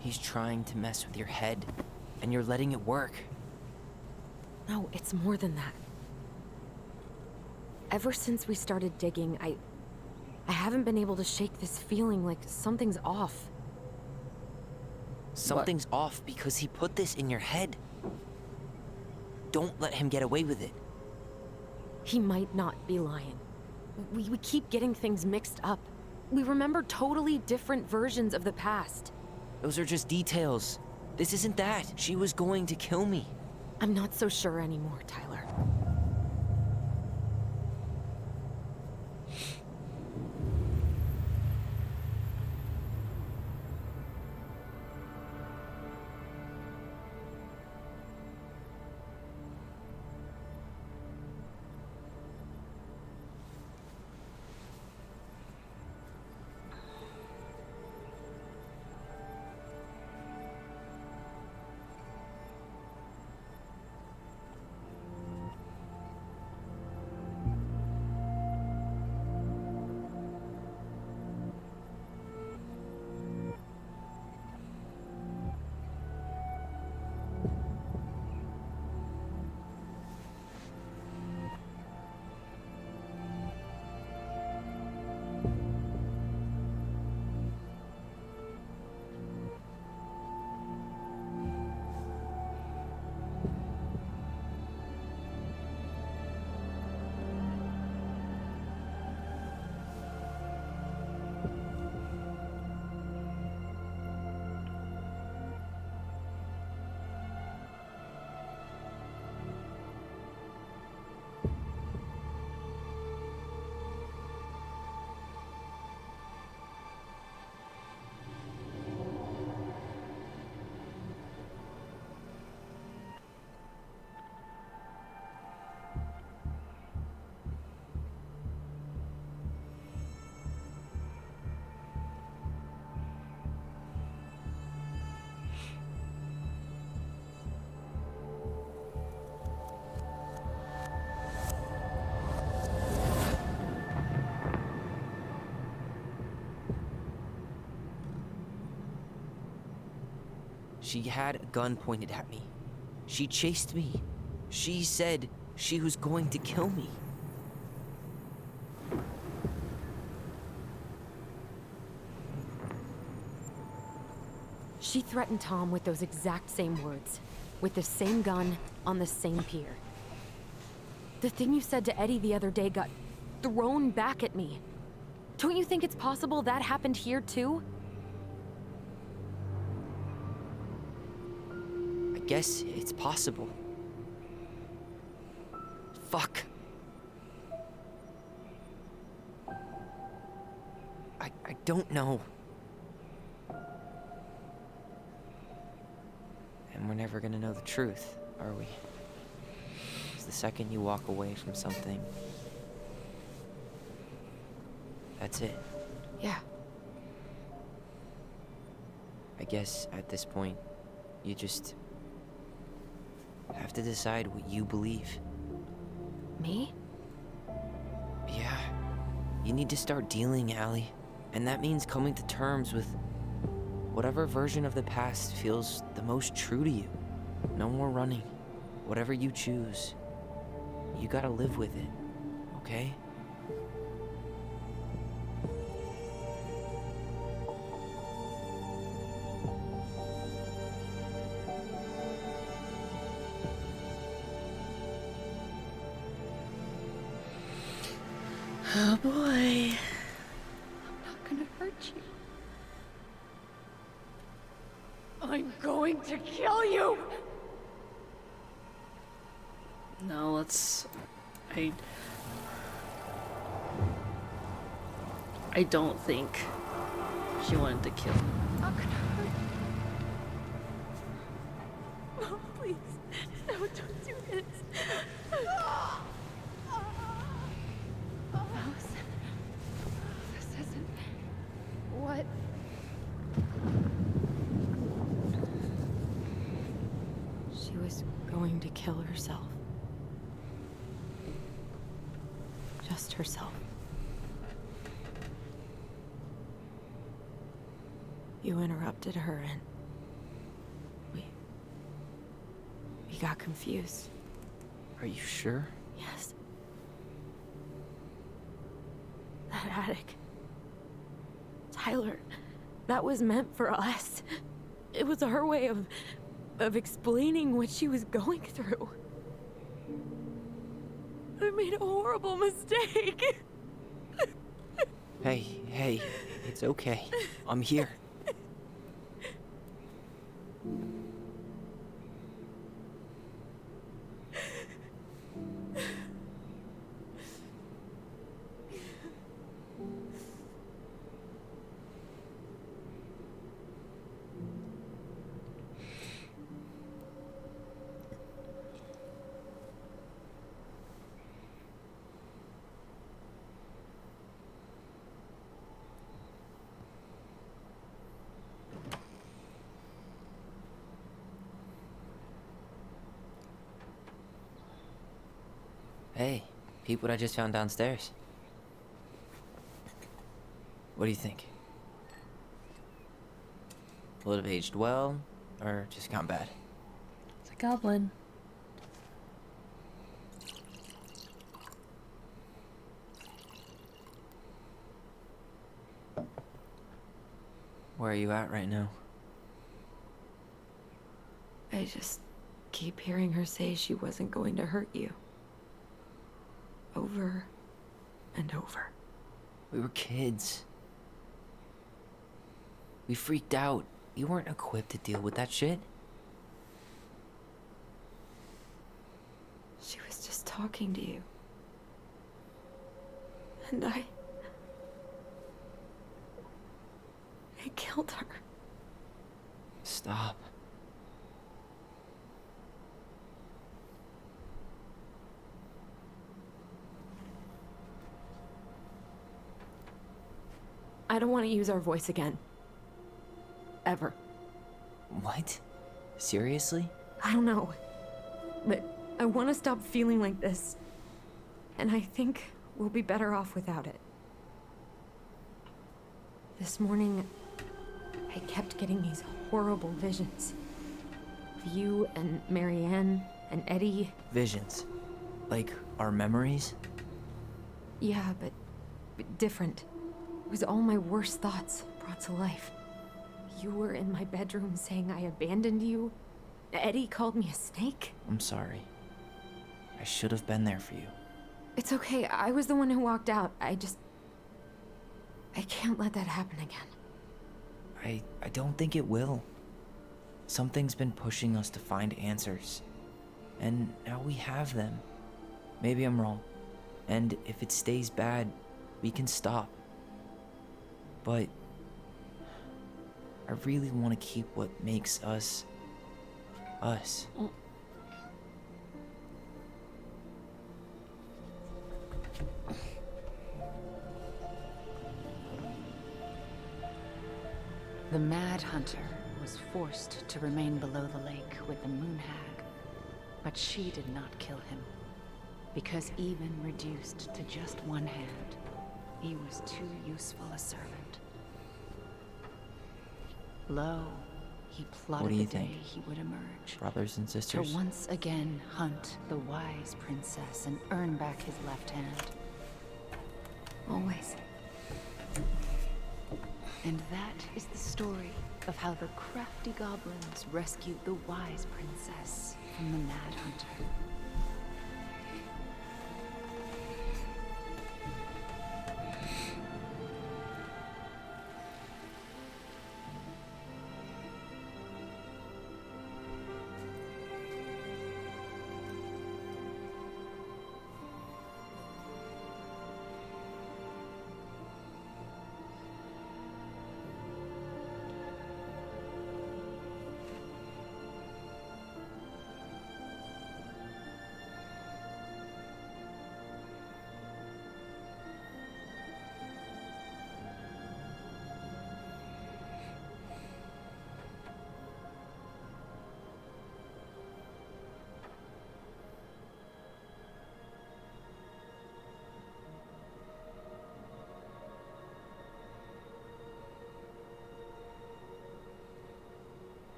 Speaker 2: He's trying to mess with your head, and you're letting it work.
Speaker 3: No, it's more than that. Ever since we started digging, I haven't been able to shake this feeling like something's off.
Speaker 2: Something's off because he put this in your head. Don't let him get away with it.
Speaker 3: He might not be lying. We keep getting things mixed up. We remember totally different versions of the past.
Speaker 2: Those are just details. This isn't that. She was going to kill me.
Speaker 3: I'm not so sure anymore, Tyler.
Speaker 2: She had a gun pointed at me. She chased me. She said she was going to kill me.
Speaker 3: She threatened Tom with those exact same words, with the same gun on the same pier. The thing you said to Eddie the other day got thrown back at me. Don't you think it's possible that happened here too?
Speaker 2: I guess it's possible. Fuck. I don't know. And we're never gonna know the truth, are we? 'Cause the second you walk away from something, that's it.
Speaker 3: Yeah.
Speaker 2: I guess at this point, you just have to decide what you believe.
Speaker 3: Me?
Speaker 2: Yeah. You need to start dealing, Allie. And that means coming to terms with whatever version of the past feels the most true to you. No more running. Whatever you choose, you gotta live with it, okay?
Speaker 1: Oh boy.
Speaker 10: I'm not gonna hurt you. I'm going to kill you!
Speaker 1: No, let's... I don't think she wanted to kill him.
Speaker 10: I'm not gonna hurt you. Oh, please. No, don't do this. Allison. This isn't... What?
Speaker 3: She was going to kill herself. Just herself. You interrupted her and we got confused.
Speaker 2: Are you sure?
Speaker 3: Yes. That attic. Tyler, that was meant for us. It was her way of explaining what she was going through. I made a horrible mistake.
Speaker 2: Hey, it's okay. I'm here. Hey, peep what I just found downstairs. What do you think? Will it have aged well, or just gone bad?
Speaker 1: It's a goblin.
Speaker 2: Where are you at right now?
Speaker 3: I just keep hearing her say she wasn't going to hurt you. Over and over.
Speaker 2: We were kids. We freaked out. You weren't equipped to deal with that shit.
Speaker 3: She was just talking to you. And I killed her.
Speaker 2: Stop.
Speaker 3: I don't want to use our voice again. Ever.
Speaker 2: What? Seriously?
Speaker 3: I don't know. But I want to stop feeling like this. And I think we'll be better off without it. This morning, I kept getting these horrible visions. you and Marianne and Eddie.
Speaker 2: Visions. Like our memories?
Speaker 3: Yeah, but different. It was all my worst thoughts brought to life. You were in my bedroom saying I abandoned you. Eddie called me a snake.
Speaker 2: I'm sorry. I should have been there for you.
Speaker 3: It's okay. I was the one who walked out. I can't let that happen again.
Speaker 2: I don't think it will. Something's been pushing us to find answers. And now we have them. Maybe I'm wrong. And if it stays bad, we can stop. But I really want to keep what makes us, us.
Speaker 5: The Mad Hunter was forced to remain below the lake with the Moon Hag, but she did not kill him, because even reduced to just one hand, he was too useful a servant. Lo, he plotted the day he would emerge.
Speaker 2: Brothers and sisters?
Speaker 5: To once again hunt the wise princess and earn back his left hand.
Speaker 3: Always.
Speaker 5: And that is the story of how the crafty goblins rescued the wise princess from the Mad Hunter.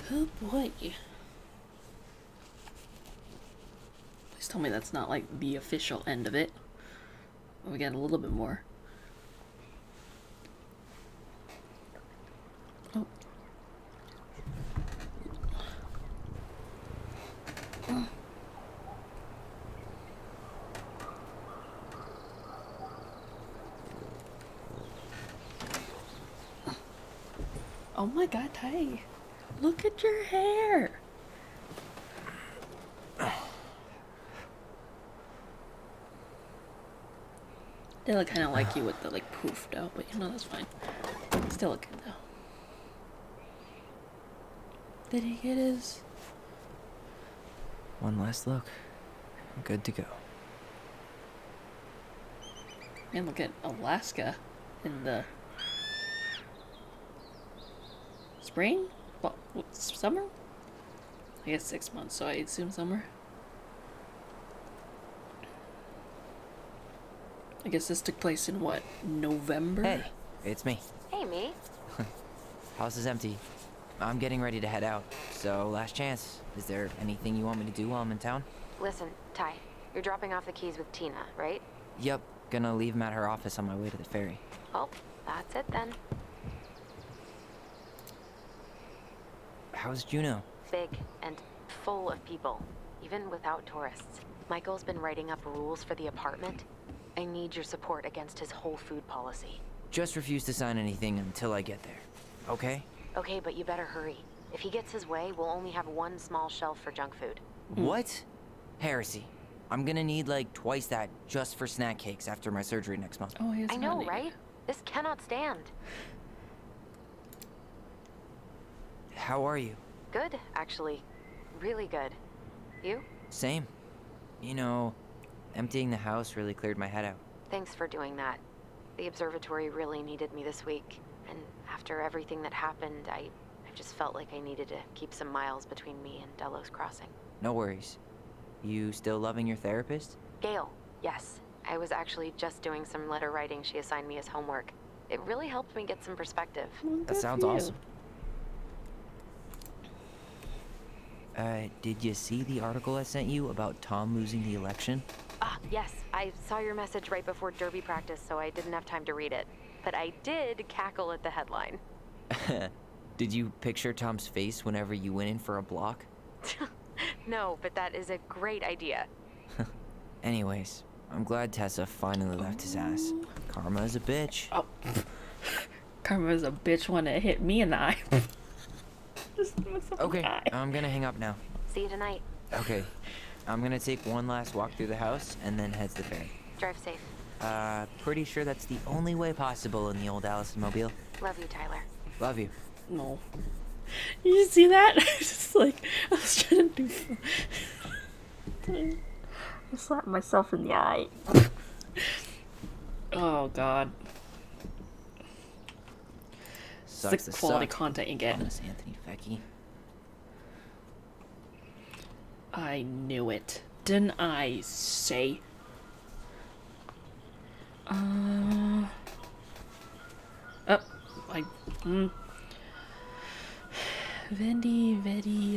Speaker 1: Oh boy. Please tell me that's not like the official end of it. We get a little bit more. Oh. Oh my god, Ty. Look at your hair. They look kind of like you with the like poofed out, but you know that's fine. Still look good though. Did he get his?
Speaker 2: One last look. Good to go.
Speaker 1: And look at Alaska in the spring? Well, summer? I guess 6 months, so I assume summer. I guess this took place in what, November?
Speaker 2: Hey, it's me.
Speaker 16: Hey, me.
Speaker 2: House is empty. I'm getting ready to head out, so last chance. Is there anything you want me to do while I'm in town?
Speaker 3: Listen, Ty, you're dropping off the keys with Tina, right?
Speaker 2: Yep, gonna leave them at her office on my way to the ferry.
Speaker 3: Well, that's it then.
Speaker 2: How's Juno?
Speaker 3: Big and full of people, even without tourists. Michael's been writing up rules for the apartment. I need your support against his whole food policy.
Speaker 2: Just refuse to sign anything until I get there, okay?
Speaker 3: Okay, but you better hurry. If he gets his way, we'll only have one small shelf for junk food.
Speaker 2: What? Heresy. I'm gonna need like twice that just for snack cakes after my surgery next month.
Speaker 1: Oh,
Speaker 3: I know, right? This cannot stand.
Speaker 2: How are you?
Speaker 3: Good, actually. Really good. You?
Speaker 2: Same. You know, emptying the house really cleared my head out.
Speaker 3: Thanks for doing that. The observatory really needed me this week. And after everything that happened, I've just felt like I needed to keep some miles between me and Delos Crossing.
Speaker 2: No worries. You still loving your therapist?
Speaker 3: Gail, yes. I was actually just doing some letter writing she assigned me as homework. It really helped me get some perspective.
Speaker 2: That sounds awesome. Did you see the article I sent you about Tom losing the election?
Speaker 3: Ah, yes. I saw your message right before derby practice, so I didn't have time to read it. But I did cackle at the headline.
Speaker 2: Did you picture Tom's face whenever you went in for a block?
Speaker 3: No, but that is a great idea.
Speaker 2: Anyways, I'm glad Tessa finally left his ass. Karma is a bitch.
Speaker 1: Oh. Karma is a bitch when it hit me in the eye.
Speaker 2: Okay, I'm gonna hang up now.
Speaker 3: See you tonight.
Speaker 2: Okay, I'm gonna take one last walk through the house and then head to the ferry.
Speaker 3: Drive safe.
Speaker 2: Pretty sure that's the only way possible in the old Allison mobile.
Speaker 3: Love you, Tyler.
Speaker 2: Love you.
Speaker 1: No. You see that? I was like, I was trying to do. I slapped myself in the eye. Oh god.
Speaker 2: Sucks
Speaker 1: it's the quality
Speaker 2: suck.
Speaker 1: content you get.
Speaker 2: Honest Anthony Fecky.
Speaker 1: I knew it. Didn't I say? Oh, Vendi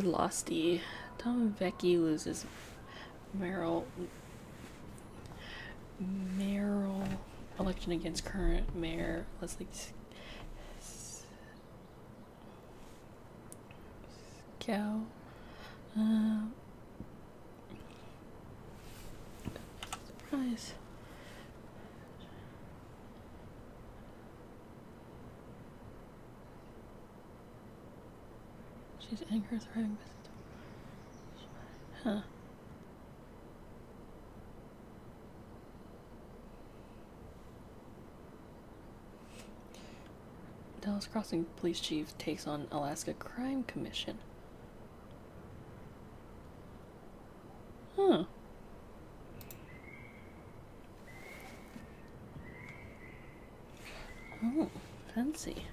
Speaker 1: Losty. Tom Vecchi loses mayoral election against current mayor Leslie Cow. Surprise. She's ending her thriving business. Huh. Dallas Crossing Police Chief takes on Alaska Crime Commission. Huh. Oh, fancy.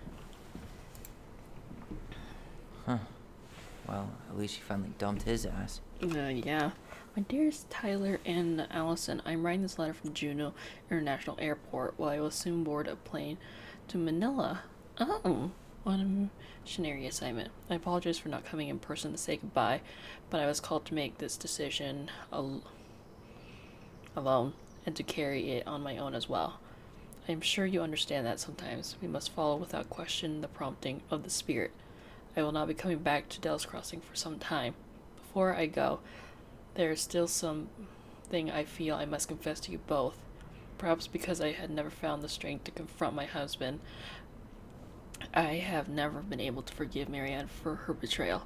Speaker 2: Huh. Well, at least she finally dumped his ass.
Speaker 1: Yeah. My dearest Tyler and Allison, I'm writing this letter from Juneau International Airport while I will soon board a plane to Manila. Oh, on a missionary assignment. I apologize for not coming in person to say goodbye, but I was called to make this decision alone and to carry it on my own as well. I am sure you understand that sometimes we must follow without question the prompting of the Spirit. I will not be coming back to Dallas Crossing for some time. Before I go, there is still something I feel I must confess to you both. Perhaps because I had never found the strength to confront my husband, I have never been able to forgive Marianne for her betrayal.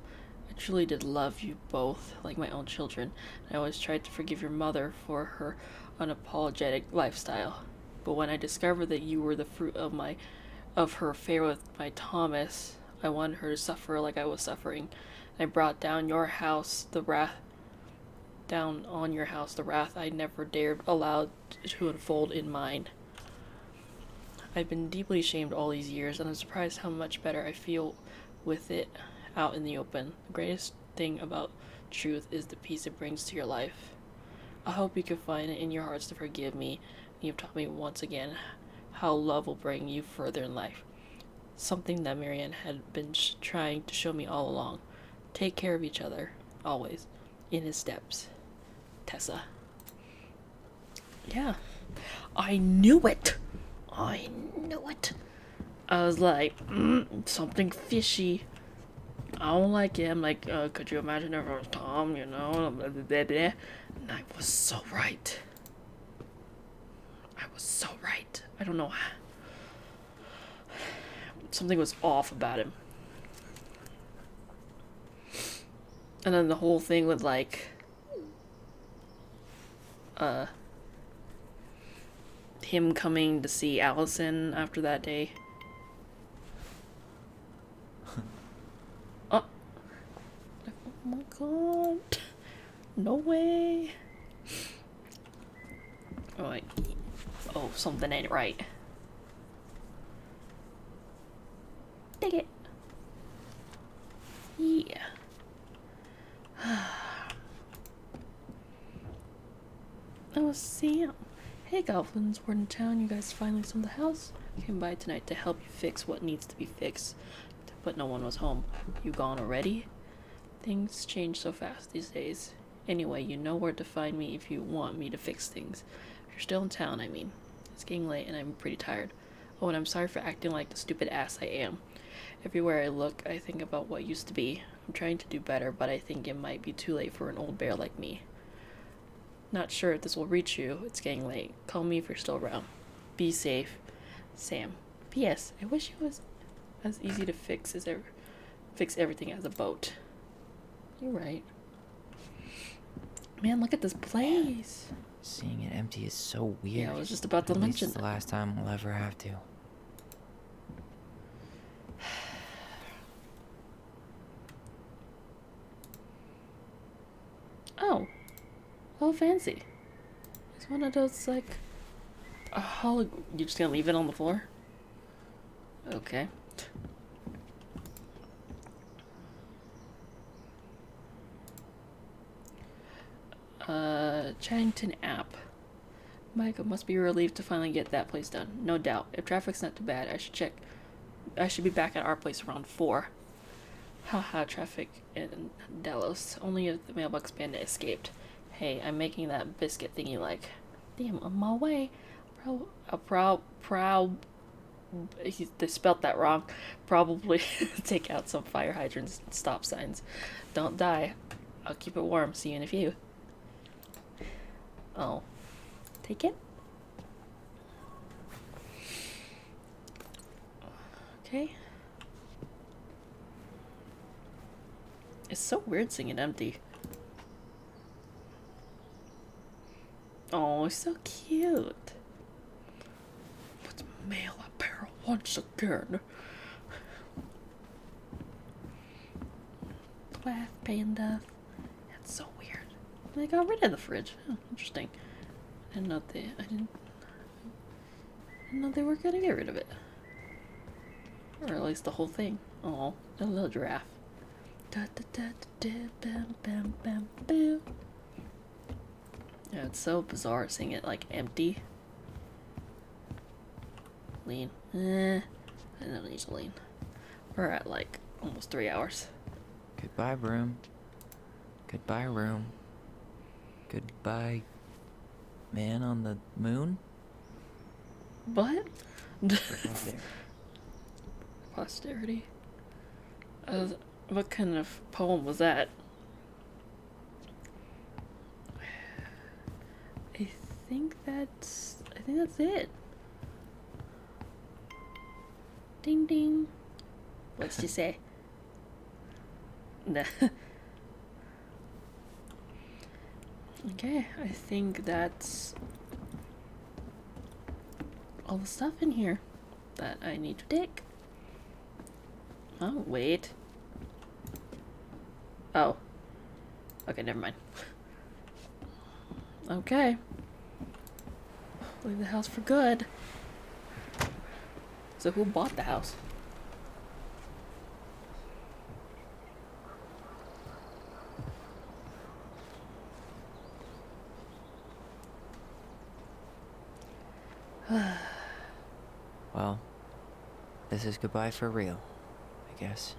Speaker 1: I truly did love you both like my own children. I always tried to forgive your mother for her unapologetic lifestyle. But when I discovered that you were the fruit of her affair with my Thomas, I wanted her to suffer like I was suffering. I brought down on your house the wrath I never dared allow to unfold in mine. I've been deeply ashamed all these years, and I'm surprised how much better I feel with it out in the open. The greatest thing about truth is the peace it brings to your life. I hope you can find it in your hearts to forgive me. You've taught me once again how love will bring you further in life. Something that Marianne had been trying to show me all along. Take care of each other, always, in his steps. Tessa. Yeah. I knew it! I knew it! I was like, something fishy. I don't like it. I'm like, could you imagine if it was Tom, you know? Blah, blah, blah, blah. And I was so right. I was so right. I don't know. Something was off about him. And then the whole thing with like him coming to see Allison after that day. Oh my god. No way. Oh wait. Oh, something ain't right. Dig it. Yeah. Oh, Sam. Hey, goblins. We're in town. You guys finally sold the house? Came by tonight to help you fix what needs to be fixed. But no one was home. You gone already? Things change so fast these days. Anyway, you know where to find me if you want me to fix things. If you're still in town, I mean. It's getting late and I'm pretty tired. Oh, and I'm sorry for acting like the stupid ass I am. Everywhere I look, I think about what used to be. I'm trying to do better, but I think it might be too late for an old bear like me. Not sure if this will reach you. It's getting late. Call me if you're still around. Be safe. Sam. P.S. I wish it was as easy to fix everything as a boat. You're right. Man, look at this place.
Speaker 2: Seeing it empty is so weird.
Speaker 1: Yeah, I was just about to mention
Speaker 2: It's the last time we'll ever have to.
Speaker 1: Oh. Oh, fancy. It's one of those, like... You're just gonna leave it on the floor? Okay. Chaddington app. Michael must be relieved to finally get that place done. No doubt. If traffic's not too bad, I should be back at our place around 4. Haha, traffic in Delos. Only if the mailbox bandit escaped. Hey, I'm making that biscuit thing you like. Damn, on my way. They spelt that wrong. Probably take out some fire hydrants and stop signs. Don't die. I'll keep it warm. See you in a few. Oh. Take it? Okay. It's so weird seeing it empty. Oh, it's so cute. Let's mail apparel once again. Laugh, panda. That's so weird. They got rid of the fridge. Oh, interesting. I didn't know they were gonna get rid of it. Or at least the whole thing. Oh, a little giraffe. Da, da, da, da, bam, bam, bam, boo. Yeah, it's so bizarre seeing it like empty. Lean. I don't need to lean. We're at like almost 3 hours.
Speaker 2: Goodbye, room. Goodbye, room. Goodbye, man on the moon?
Speaker 1: What? Posterity. What kind of poem was that? I think that's it. Ding ding. What's she say? Nah. Okay, I think that's all the stuff in here that I need to take. Oh, wait. Oh. Okay, never mind. Okay. Leave the house for good. So who bought the house?
Speaker 2: Well, this is goodbye for real, I guess.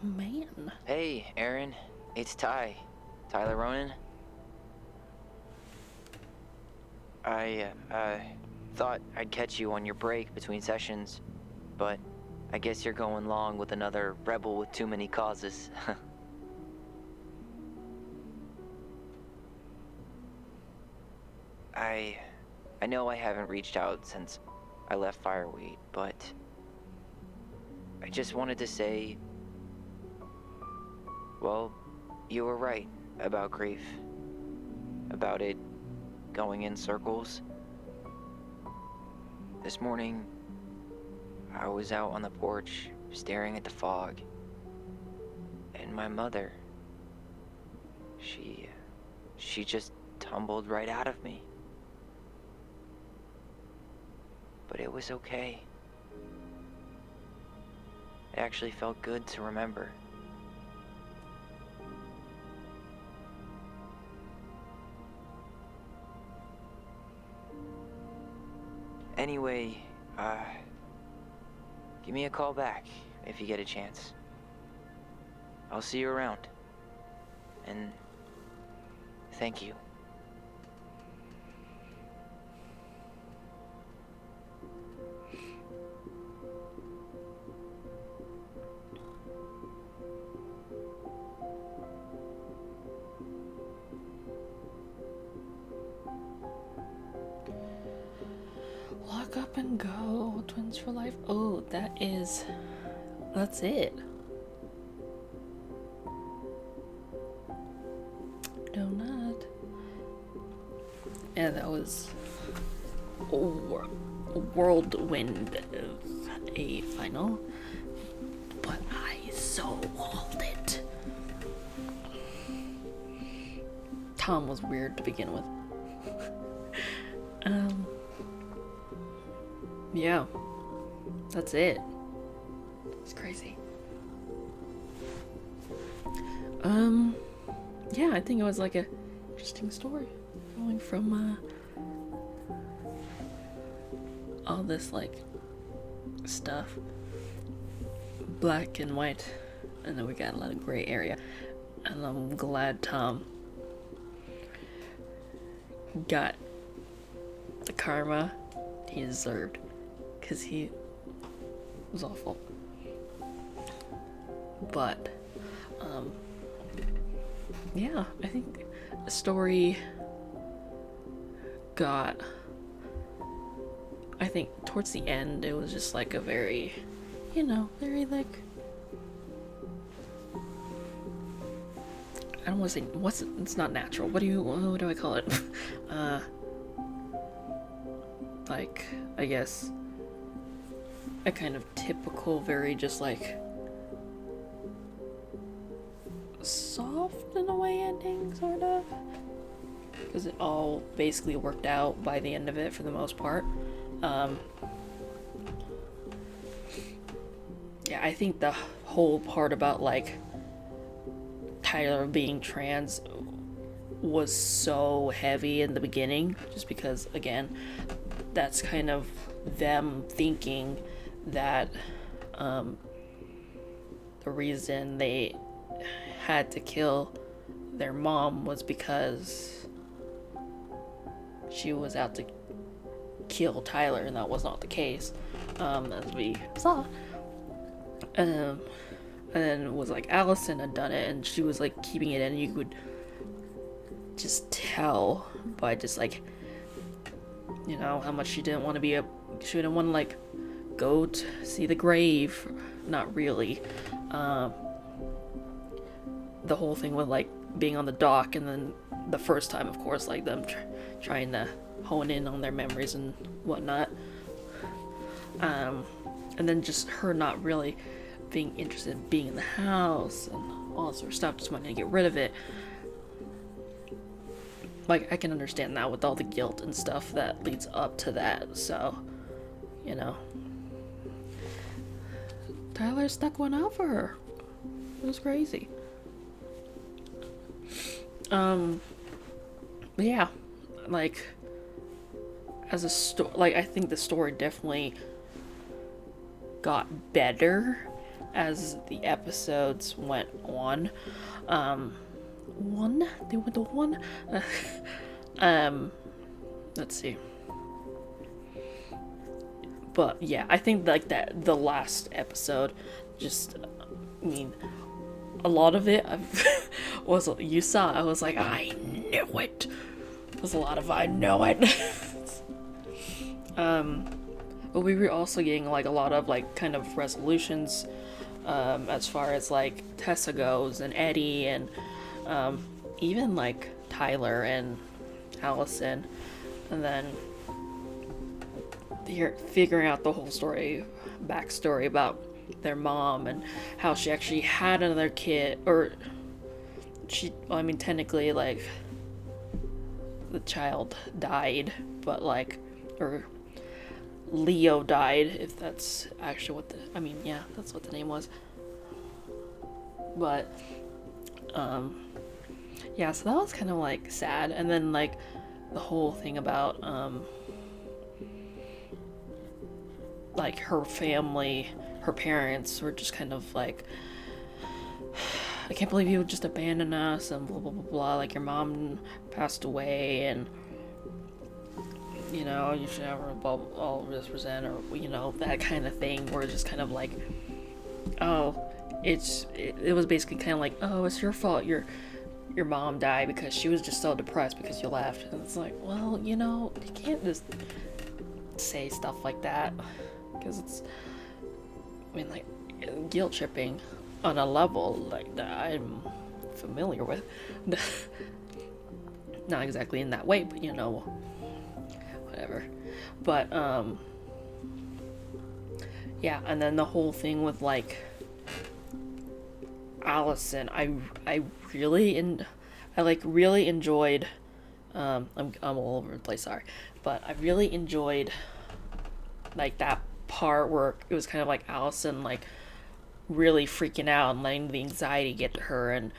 Speaker 1: Man.
Speaker 2: Hey, Aaron. It's Ty. Tyler Ronan. I thought I'd catch you on your break between sessions, but I guess you're going long with another rebel with too many causes. I know I haven't reached out since I left Fireweed, but I just wanted to say, well, you were right about grief, about it going in circles. This morning, I was out on the porch, staring at the fog. And my mother, she just tumbled right out of me. But it was okay. It actually felt good to remember. Anyway, give me a call back if you get a chance. I'll see you around. And thank you.
Speaker 1: Lock up and go. Twins for life. Oh, that's it. Donut. Yeah, that was a whirlwind of a final. But I so loved it. Tom was weird to begin with. Yeah, that's it. It's crazy. Yeah, I think it was like a interesting story, going from all this like stuff, black and white, and then we got a lot of gray area, and I'm glad Tom got the karma he deserved. Because he was awful. But, yeah, I think the story got, I think towards the end, it was just like a very, very like, I don't want to say, it's not natural. What do I call it? Like, I guess, a kind of typical, very just like soft in a way ending, sort of, because it all basically worked out by the end of it for the most part. Yeah, I think the whole part about like Tyler being trans was so heavy in the beginning, just because again, that's kind of them thinking that the reason they had to kill their mom was because she was out to kill Tyler, and that was not the case, as we saw. And then it was like Allison had done it, and she was like keeping it in. You could just tell by just like, how much she didn't want to she didn't want to like go to see the grave. Not really. The whole thing with like being on the dock, and then the first time, of course, like them trying to hone in on their memories and whatnot. And then just her not really being interested in being in the house and all that sort of stuff, just wanting to get rid of it. Like, I can understand that with all the guilt and stuff that leads up to that, so, Tyler stuck one out for her. It was crazy. Yeah, like, as a story, like, I think the story definitely got better as the episodes went on. They went to one. Let's see. But yeah, I think like that the last episode, just, a lot of it was, you saw, I was like, I knew it. It was a lot of I know it. But we were also getting like a lot of like kind of resolutions, as far as like Tessa goes, and Eddie, and even like Tyler and Allison. And then they're figuring out the whole backstory about their mom and how she actually had another kid, or I mean, technically, like, the child died, but like, or Leo died, if that's actually what yeah, that's what the name was. But, yeah, so that was kind of like sad. And then like the whole thing about, like her family, her parents were just kind of like, I can't believe you would just abandon us and blah blah blah blah, like your mom passed away and you know you should never all this present, or you know, that kind of thing, where it's just kind of like, oh, it was basically kind of like, oh, it's your fault your mom died because she was just so depressed because you left. And it's like, well, you know, you can't just say stuff like that, because it's, I mean, like, guilt tripping on a level like that I'm familiar with. Not exactly in that way, but you know, whatever. But yeah, and then the whole thing with like Allison, I really enjoyed, I'm all over the place, sorry, but I really enjoyed like that part where it was kind of like Allison like really freaking out and letting the anxiety get to her and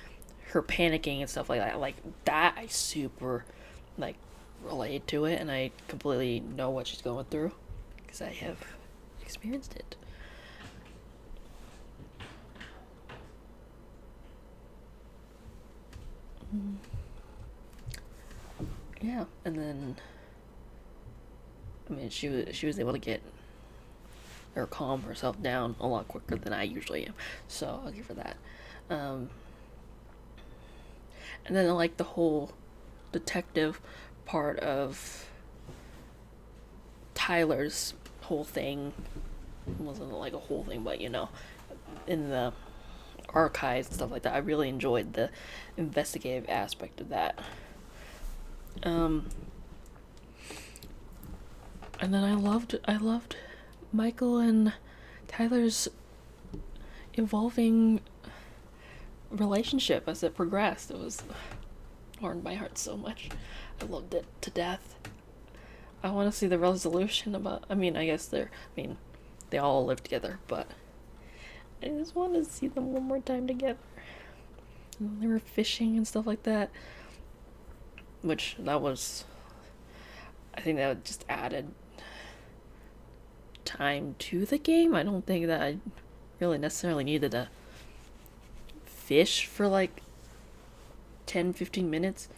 Speaker 1: her panicking and stuff like that. Like that, I super like relate to it, and I completely know what she's going through because I have experienced it. Yeah, and then I mean she was able to get or calm herself down a lot quicker than I usually am, so I'll give her that. And then like the whole detective part of Tyler's whole thing, it wasn't like a whole thing, but you know, in the archives and stuff like that, I really enjoyed the investigative aspect of that. And then I loved Michael and Tyler's evolving relationship as it progressed. It was warmed my heart so much. I loved it to death. I want to see the resolution about, I mean, I guess they all live together, but I just want to see them one more time together. And they were fishing and stuff like that, which I think that just added time to the game. I don't think that I really necessarily needed to fish for like 10-15 minutes.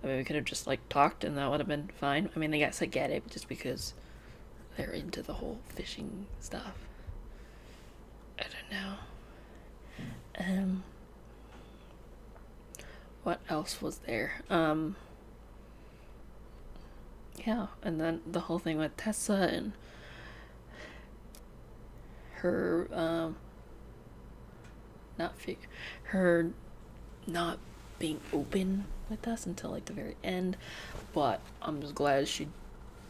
Speaker 1: I mean, we could have just like talked and that would have been fine. I mean, I guess I get it just because they're into the whole fishing stuff. I don't know. What else was there? Yeah, and then the whole thing with Tessa and her not being open with us until like the very end, but I'm just glad she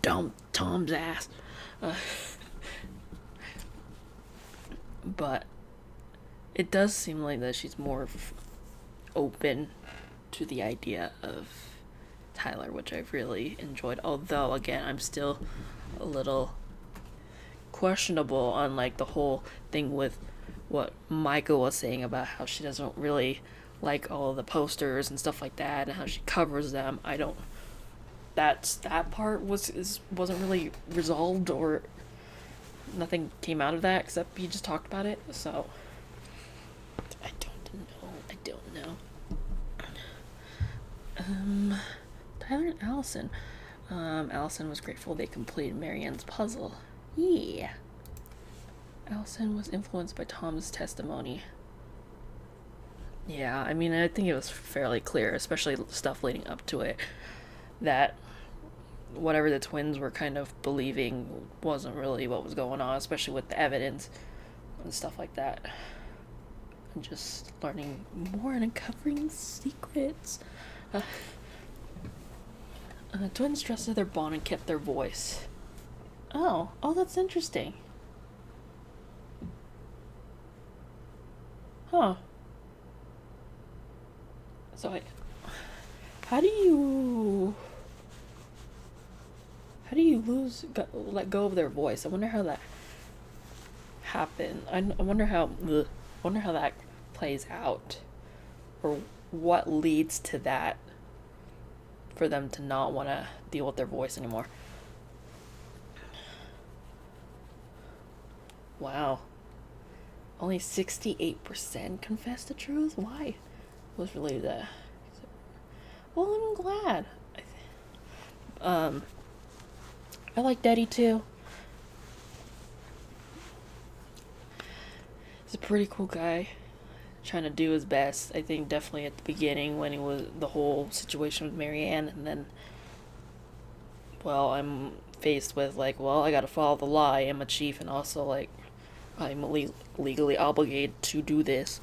Speaker 1: dumped Tom's ass. But it does seem like that she's more open to the idea of Tyler, which I've really enjoyed. Although, again, I'm still a little questionable on like the whole thing with what Micah was saying about how she doesn't really like all of the posters and stuff like that, and how she covers them. That part wasn't really resolved, or nothing came out of that except he just talked about it. So I don't know. Tyler and Allison. Allison was grateful they completed Marianne's puzzle. Yeah. Allison was influenced by Tom's testimony. Yeah, I mean, I think it was fairly clear, especially the stuff leading up to it, that whatever the twins were kind of believing wasn't really what was going on, especially with the evidence and stuff like that. And just learning more and uncovering secrets. Twins trusted their bond and kept their voice. Oh, that's interesting. Huh. So how do you let go of their voice? I wonder how that happened. I wonder how that plays out, or what leads to that for them to not want to deal with their voice anymore. Wow. Only 68% confess the truth? Why? What was related to that? Well, I'm glad. I like Daddy too. He's a pretty cool guy. Trying to do his best. I think definitely at the beginning when he was the whole situation with Marianne, and then, well, I'm faced with like, well, I gotta follow the law. I am a chief, and also like, I'm legally obligated to do this,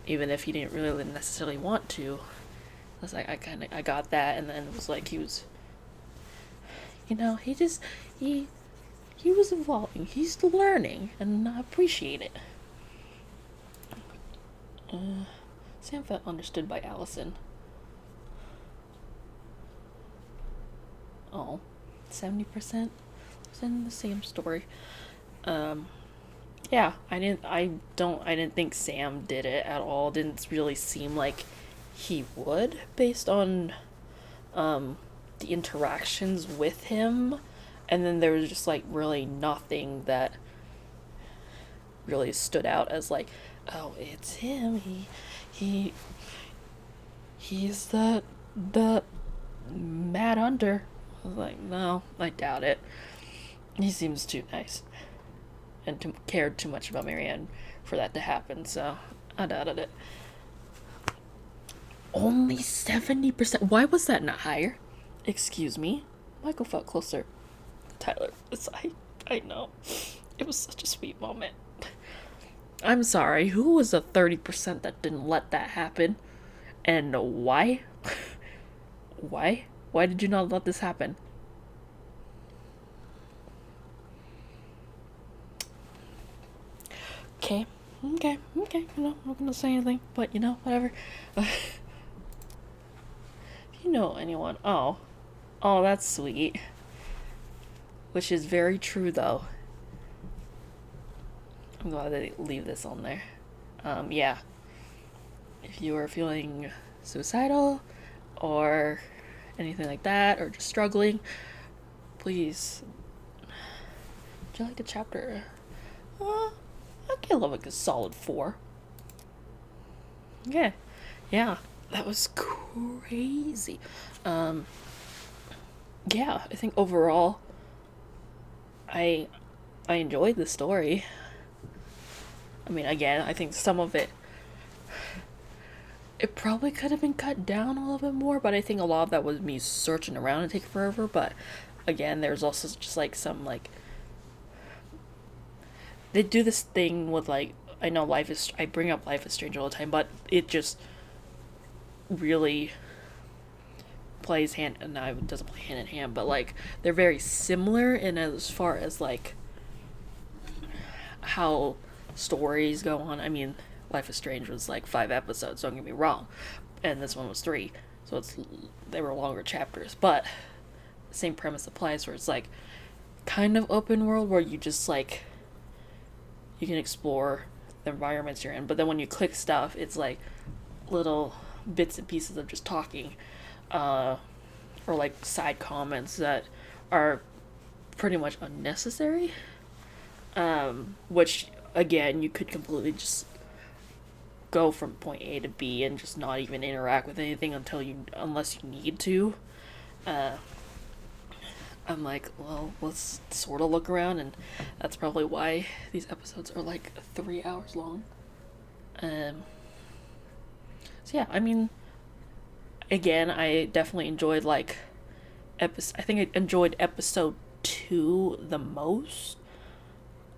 Speaker 1: even if he didn't really necessarily want to. I was like, I got that, and then it was like he was, he was evolving. He's learning, and I appreciate it. Sam felt understood by Allison. Oh, 70%? It's in the same story. Yeah, I didn't think Sam did it at all. Didn't really seem like he would, based on the interactions with him. And then there was just like really nothing that really stood out as like, oh, it's him. He's the Mad Hunter. I was like, no, I doubt it. He seems too nice and cared too much about Marianne for that to happen, so I doubted it. Only 70%. Why was that not higher? Excuse me. Michael felt closer. Tyler, I know. It was such a sweet moment. I'm sorry, who was the 30% that didn't let that happen? And why? Why? Why did you not let this happen? Okay. I'm not gonna say anything, but whatever. If you know anyone, oh, that's sweet. Which is very true, though. I'm glad they leave this on there. Yeah. If you are feeling suicidal or anything like that, or just struggling, please. Would you like a chapter? I can love like a solid 4. Okay. Yeah. That was crazy. Yeah, I think overall I enjoyed the story. I mean, again, I think some of it probably could have been cut down a little bit more, but I think a lot of that was me searching around and taking forever. But again, there's also just like some like, they do this thing with like, I know I bring up Life is Strange all the time, but it just really plays it doesn't play hand in hand, but like they're very similar in as far as like how stories go on. I mean, Life is Strange was like 5 episodes, don't get me wrong, and this one was 3, so they were longer chapters, but the same premise applies, where it's like kind of open world where you just like, you can explore the environments you're in, but then when you click stuff, it's like little bits and pieces of just talking, or like side comments that are pretty much unnecessary, which again, you could completely just go from point A to B and just not even interact with anything unless you need to. I'm like, well, let's sort of look around, and that's probably why these episodes are like 3 hours long. So yeah, I mean, again, I definitely enjoyed like I think I enjoyed episode 2 the most,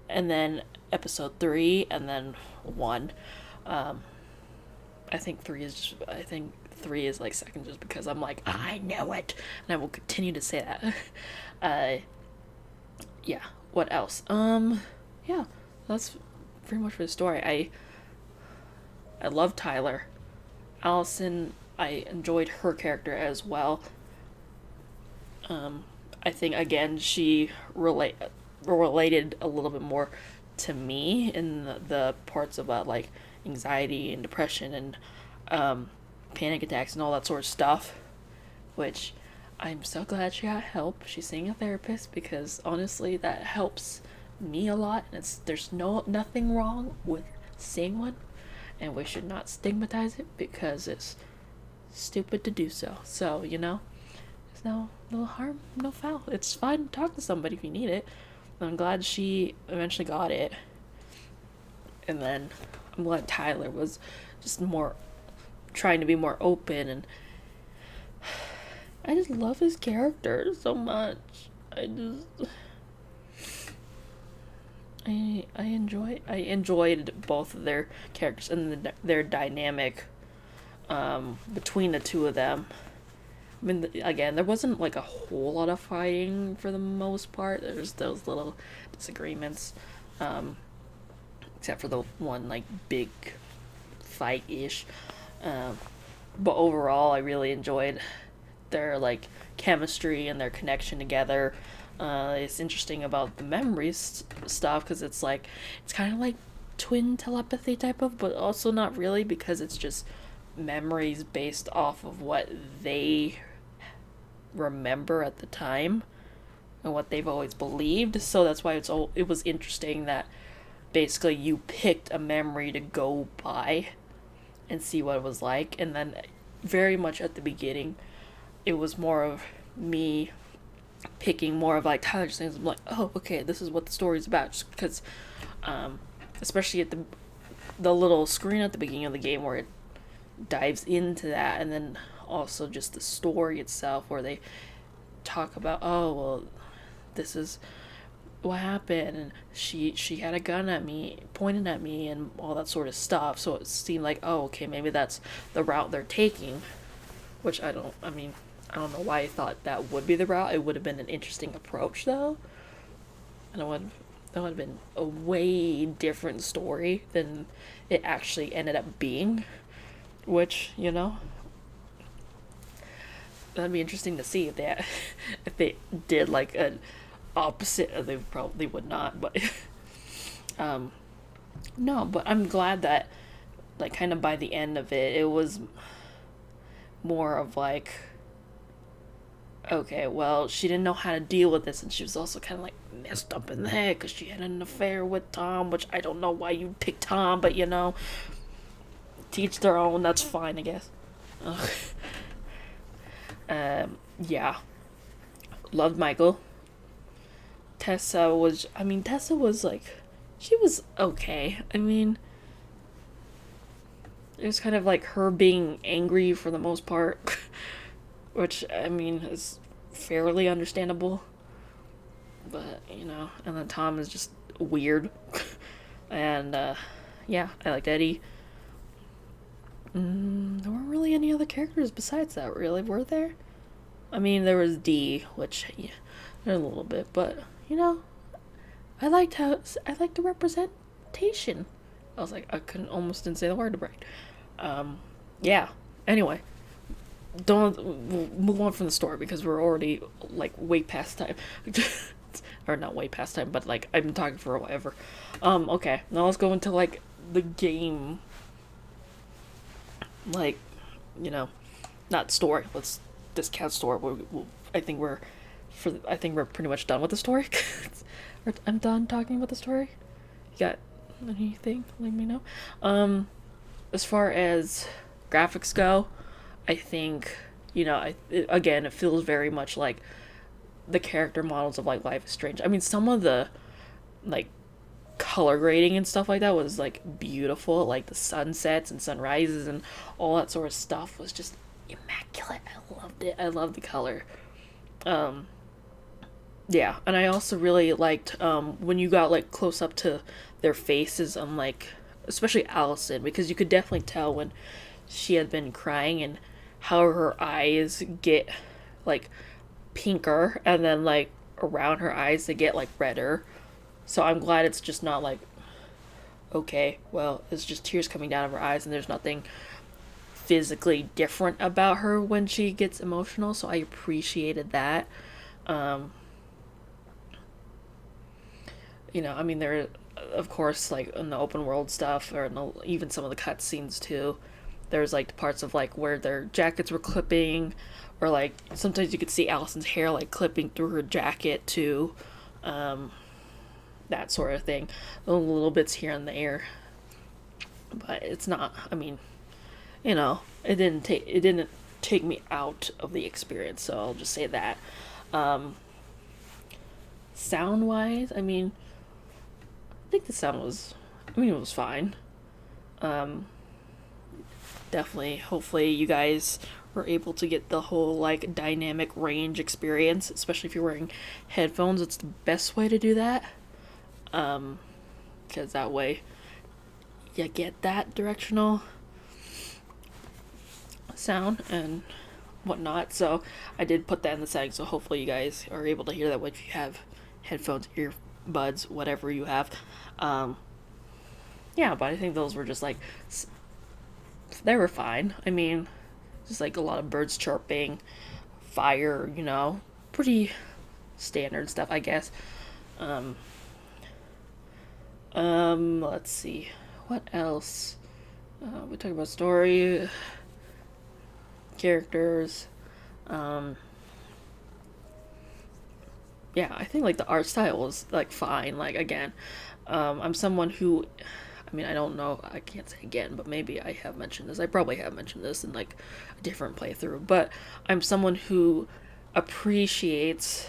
Speaker 1: and then episode 3, and then 1. I think 3 is like second, just because I'm like, I know it, and I will continue to say that. Yeah, what else? Yeah, that's pretty much for the story. I love Tyler. Allison, I enjoyed her character as well. I think again she related a little bit more to me in the parts about like anxiety and depression and panic attacks and all that sort of stuff, which I'm so glad she got help. She's seeing a therapist because honestly that helps me a lot. And there's nothing wrong with seeing one, and we should not stigmatize it because it's stupid to do so. So, you know, there's no harm, no foul. It's fine to talk to somebody if you need it. I'm glad she eventually got it. And then I'm glad Tyler was just more trying to be more open, and I just love his character so much. I enjoyed both of their characters and their dynamic between the two of them. I mean, again, there wasn't like a whole lot of fighting for the most part. There's those little disagreements, except for the one like big fight-ish. But overall, I really enjoyed their like chemistry and their connection together. It's interesting about the memories stuff because it's kind of like twin telepathy type of, but also not really because it's just memories based off of what they remember at the time and what they've always believed. So that's why it was interesting that basically you picked a memory to go by and see what it was like, and then very much at the beginning it was more of me picking more of like Tyler's things. I'm like, oh, okay, this is what the story's about, just because especially at the little screen at the beginning of the game where it dives into that, and then also just the story itself where they talk about, oh well, this is what happened, and she had a gun at me, pointed at me, and all that sort of stuff. So it seemed like, oh, okay, maybe that's the route they're taking, which I don't know why I thought that would be the route. It would have been an interesting approach though, and that would have been a way different story than it actually ended up being, which, you know, that'd be interesting to see if they did like an opposite. They probably would not, but no, but I'm glad that like kind of by the end of it, it was more of like, okay, well, she didn't know how to deal with this, and she was also kind of like messed up in the head because she had an affair with Tom, which I don't know why you picked Tom, but you know, teach their own, that's fine, I guess. Yeah, loved Michael. Tessa was like, she was okay. I mean, it was kind of like her being angry for the most part, which, I mean, is fairly understandable. But, you know, and then Tom is just weird. And, yeah, I liked Eddie. There weren't really any other characters besides that, really, were there? I mean, there was Dee, which, yeah, a little bit, but, you know, I liked the representation. I was like, I didn't say the word right. Yeah, anyway. We'll move on from the story because we're already like way past time. Or not way past time, but like I've been talking for whatever. Okay, now let's go into like the game, like, you know, not story. Let's discount story. I think we're pretty much done with the story. I'm done talking about the story. You got anything? Let me know. As far as graphics go, I think, you know, it feels very much like the character models of like Life is Strange. I mean, some of the like color grading and stuff like that was like beautiful, like the sunsets and sunrises and all that sort of stuff was just immaculate. I loved it. I loved the color. Yeah, and I also really liked when you got like close up to their faces, on like, especially Allison, because you could definitely tell when she had been crying and how her eyes get like pinker, and then like around her eyes they get like redder, So I'm glad it's just not like, okay, well, it's just tears coming down of her eyes and there's nothing physically different about her when she gets emotional. So I appreciated that. You know, I mean, there, of course, like in the open world stuff, or in the, even some of the cutscenes too, there's like parts of like where their jackets were clipping, or like sometimes you could see Allison's hair like clipping through her jacket too, that sort of thing. Little bits here and there, but it's not. I mean, you know, it didn't take me out of the experience. So I'll just say that. Sound wise, I mean, I think the sound was, I mean, it was fine. Definitely, hopefully you guys were able to get the whole like dynamic range experience, especially if you're wearing headphones. It's the best way to do that, because that way you get that directional sound and whatnot. So I did put that in the settings, so hopefully you guys are able to hear that if you have headphones, earbuds, whatever you have. Yeah, but I think those were just like, they were fine. I mean, just like a lot of birds chirping, fire, you know, pretty standard stuff, I guess. Let's see, what else? We talked about story, characters. Yeah, I think like the art style was like fine. Like again, I'm someone who, I mean, I don't know, I can't say again, but maybe I have mentioned this. I probably have mentioned this in like a different playthrough, but I'm someone who appreciates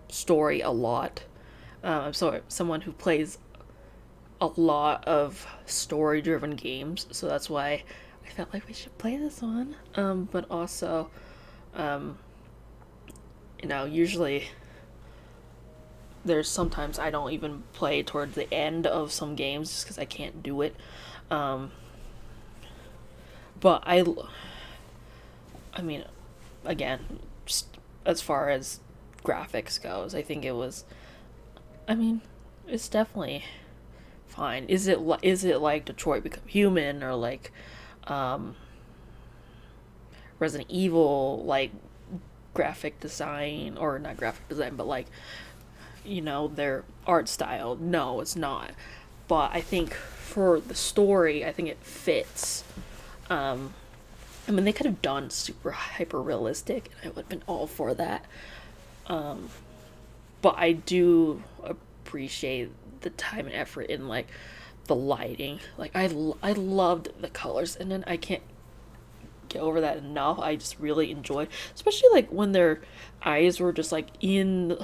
Speaker 1: story a lot. I'm someone who plays a lot of story-driven games, so that's why I felt like we should play this one. But also, you know, usually there's sometimes I don't even play towards the end of some games just because I can't do it. But I mean, again, just as far as graphics goes, I think it was, I mean, it's definitely fine. Is it like Detroit Become Human, or like Resident Evil, like graphic design, or not graphic design, but like, you know, their art style? No, it's not. But I think for the story, I think it fits. I mean, they could have done super hyper realistic, and I would have been all for that. But I do appreciate the time and effort in like the lighting. Like I loved the colors, and then I can't get over that enough. I just really enjoyed, especially like when their eyes were just like in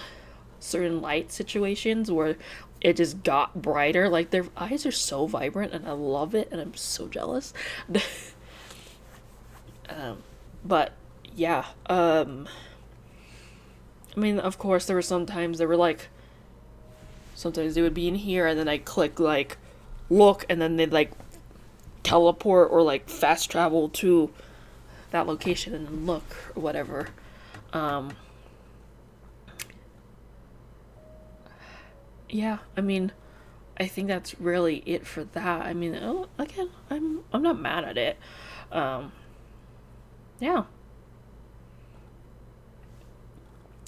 Speaker 1: certain light situations where it just got brighter. Like their eyes are so vibrant, and I love it, and I'm so jealous. But yeah, I mean, of course there were sometimes they were like, sometimes they would be in here and then I click like look, and then they'd like teleport or like fast travel to that location and then look or whatever. Yeah, I mean, I think that's really it for that. I mean, again, I'm not mad at it. Yeah,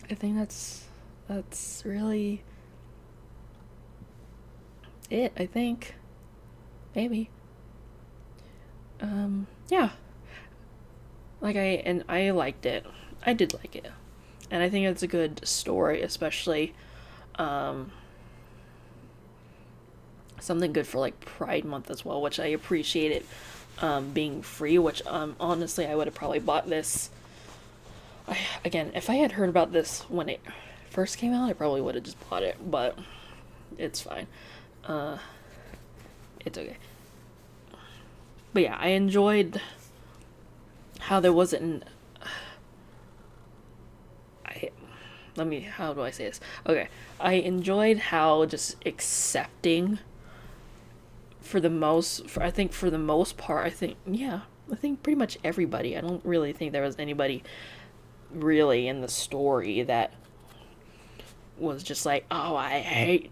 Speaker 1: I think that's really it, I think. Maybe. Yeah. Like I liked it. I did like it. And I think it's a good story, especially something good for like Pride Month as well, which I appreciated being free, which honestly I would have probably bought this. Again, if I had heard about this when it first came out, I probably would have just bought it, but it's fine. It's okay. But yeah, I enjoyed how there wasn't how do I say this? Okay. I enjoyed how just accepting I think for the most part, I think pretty much everybody. I don't really think there was anybody really in the story that was just like, oh, I hate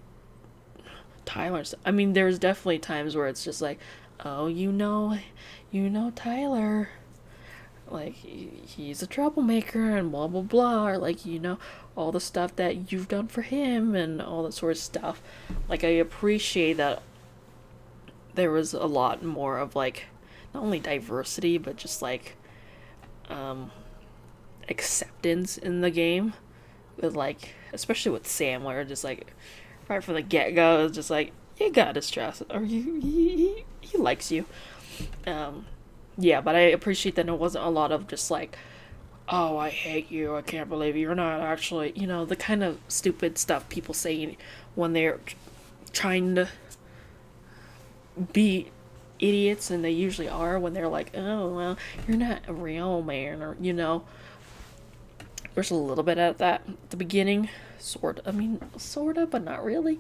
Speaker 1: Tyler. I mean, there's definitely times where it's just like, oh, Tyler, like, he's a troublemaker and blah blah blah, or like, all the stuff that you've done for him and all that sort of stuff. Like, I appreciate that there was a lot more of, like, not only diversity but just like acceptance in the game, with, like, especially with Sam, where just like right from the get-go, it's just like, you got his trust, or he likes you. Yeah, but I appreciate that it wasn't a lot of just like, oh, I hate you, I can't believe you're not actually, the kind of stupid stuff people say when they're trying to be idiots, and they usually are, when they're like, oh, well, you're not a real man, or, there's a little bit of that at the beginning, sort of, but not really.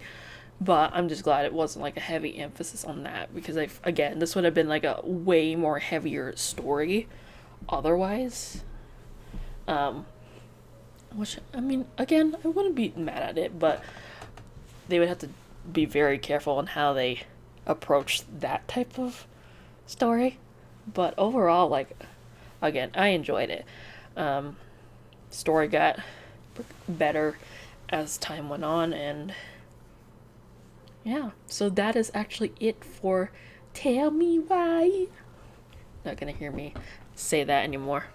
Speaker 1: But I'm just glad it wasn't like a heavy emphasis on that, because again, this would have been like a way more heavier story otherwise. Which, I mean, again, I wouldn't be mad at it, but they would have to be very careful on how they approach that type of story. But overall, like, again, I enjoyed it. Story got better as time went on, and yeah, so that is actually it for Tell Me Why. Not gonna hear me say that anymore.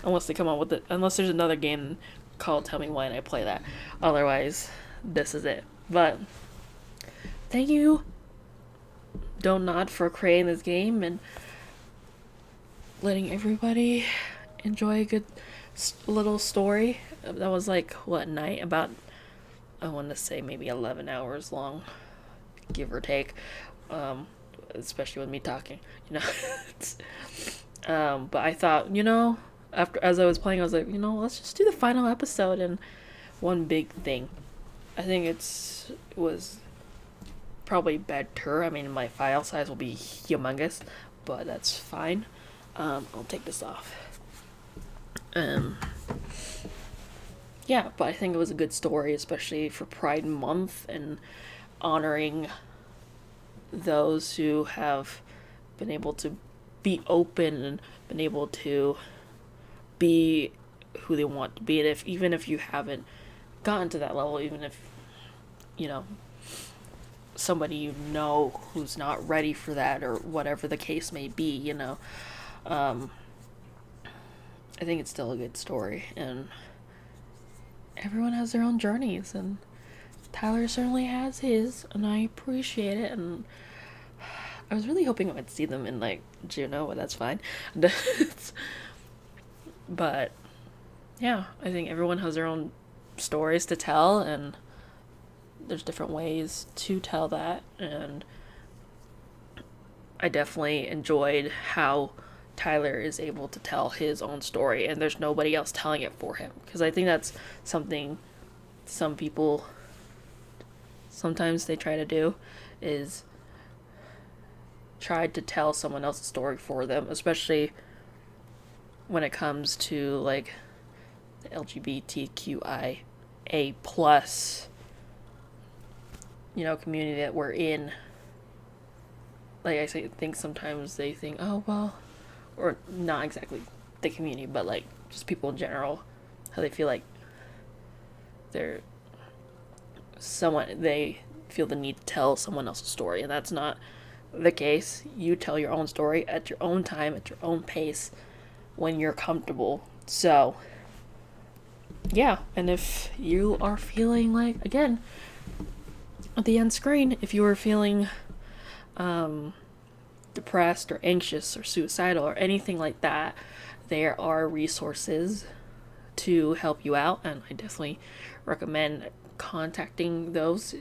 Speaker 1: Unless they come on with it. Unless there's another game called Tell Me Why and I play that. Otherwise, this is it. But thank you, DONTNOD, for creating this game and letting everybody enjoy a good little story. That was like, what, night? About, I want to say maybe 11 hours long, give or take. Especially with me talking, but I thought, as I was playing, I was like, let's just do the final episode. And one big thing, I think it was probably better. I mean, my file size will be humongous, but that's fine. I'll take this off. Yeah, but I think it was a good story, especially for Pride Month, and honoring those who have been able to be open and been able to be who they want to be. And even if you haven't gotten to that level, even if somebody who's not ready for that, or whatever the case may be, I think it's still a good story, and everyone has their own journeys, and Tyler certainly has his, and I appreciate it. And I was really hoping I would see them in like Juno, but that's fine. But yeah, I think everyone has their own stories to tell, and there's different ways to tell that. And I definitely enjoyed how Tyler is able to tell his own story, and there's nobody else telling it for him, because I think that's something some people sometimes they try to do, is try to tell someone else's story for them, especially when it comes to like the LGBTQIA plus community that we're in. Like I think sometimes they think, oh well, or not exactly the community, but like just people in general, how they feel like they feel the need to tell someone else's story, and that's not the case. You tell your own story at your own time, at your own pace, when you're comfortable. So yeah, and if you are feeling like, again, at the end screen, if you are feeling depressed or anxious or suicidal or anything like that, there are resources to help you out, and I definitely recommend contacting those.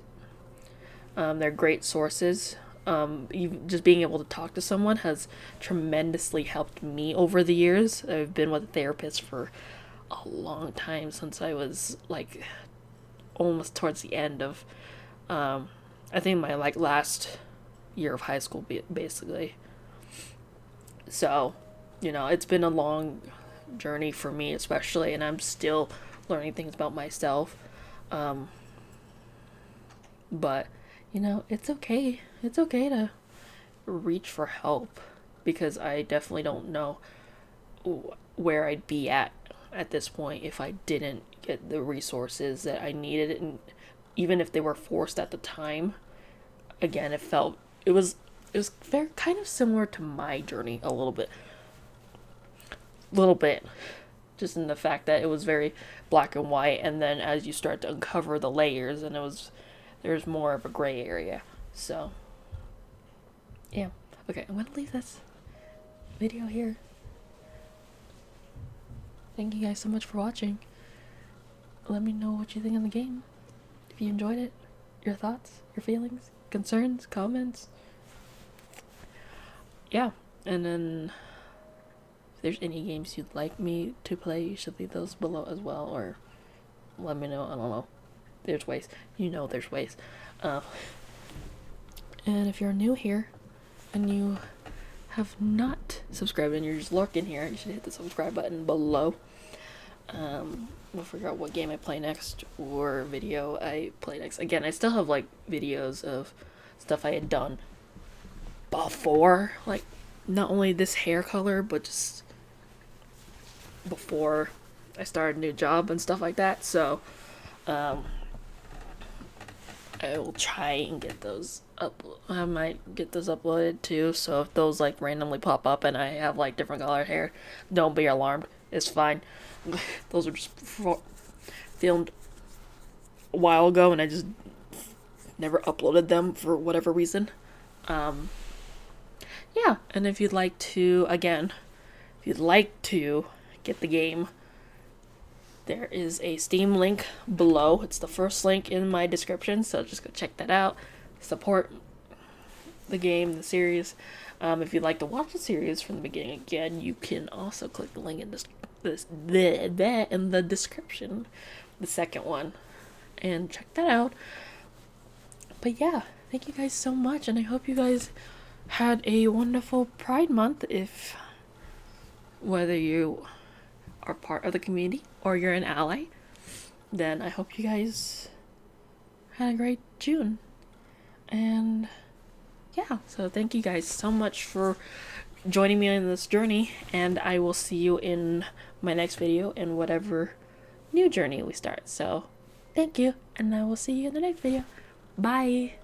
Speaker 1: They're great sources. Just being able to talk to someone has tremendously helped me over the years. I've been with a therapist for a long time, since I was like almost towards the end of I think my like last year of high school, basically. So it's been a long journey for me, especially, and I'm still learning things about myself. But, you know, it's okay. It's okay to reach for help, because I definitely don't know where I'd be at this point if I didn't get the resources that I needed, and even if they were forced at the time. Again, it was very kind of similar to my journey a little bit, just in the fact that it was very black and white, and then as you start to uncover the layers, and there's more of a gray area. So yeah, okay, I'm gonna leave this video here. Thank you guys so much for watching. Let me know what you think of the game, if you enjoyed it, your thoughts, your feelings, concerns, comments. Yeah, and then if there's any games you'd like me to play, you should leave those below as well, or let me know. I don't know. There's ways. You know there's ways. And if you're new here and you have not subscribed and you're just lurking here, you should hit the subscribe button below. We'll figure out what game I play next or video I play next. Again, I still have like videos of stuff I had done before, like not only this hair color, but just before I started a new job and stuff like that. So I will try and get those up. I might get those uploaded too, so if those like randomly pop up and I have like different colored hair, don't be alarmed. It's fine. Those are just filmed a while ago and I just never uploaded them for whatever reason. Yeah, and if you'd like to, again, if you'd like to get the game, there is a Steam link below. It's the first link in my description, so just go check that out. Support the game, the series. If you'd like to watch the series from the beginning again, you can also click the link in in the description, the second one, and check that out. But yeah, thank you guys so much, and I hope you guys had a wonderful Pride Month. If whether you are part of the community or you're an ally, then I hope you guys had a great June. And yeah, so thank you guys so much for joining me on this journey, and I will see you in my next video and whatever new journey we start. So thank you, and I will see you in the next video. Bye.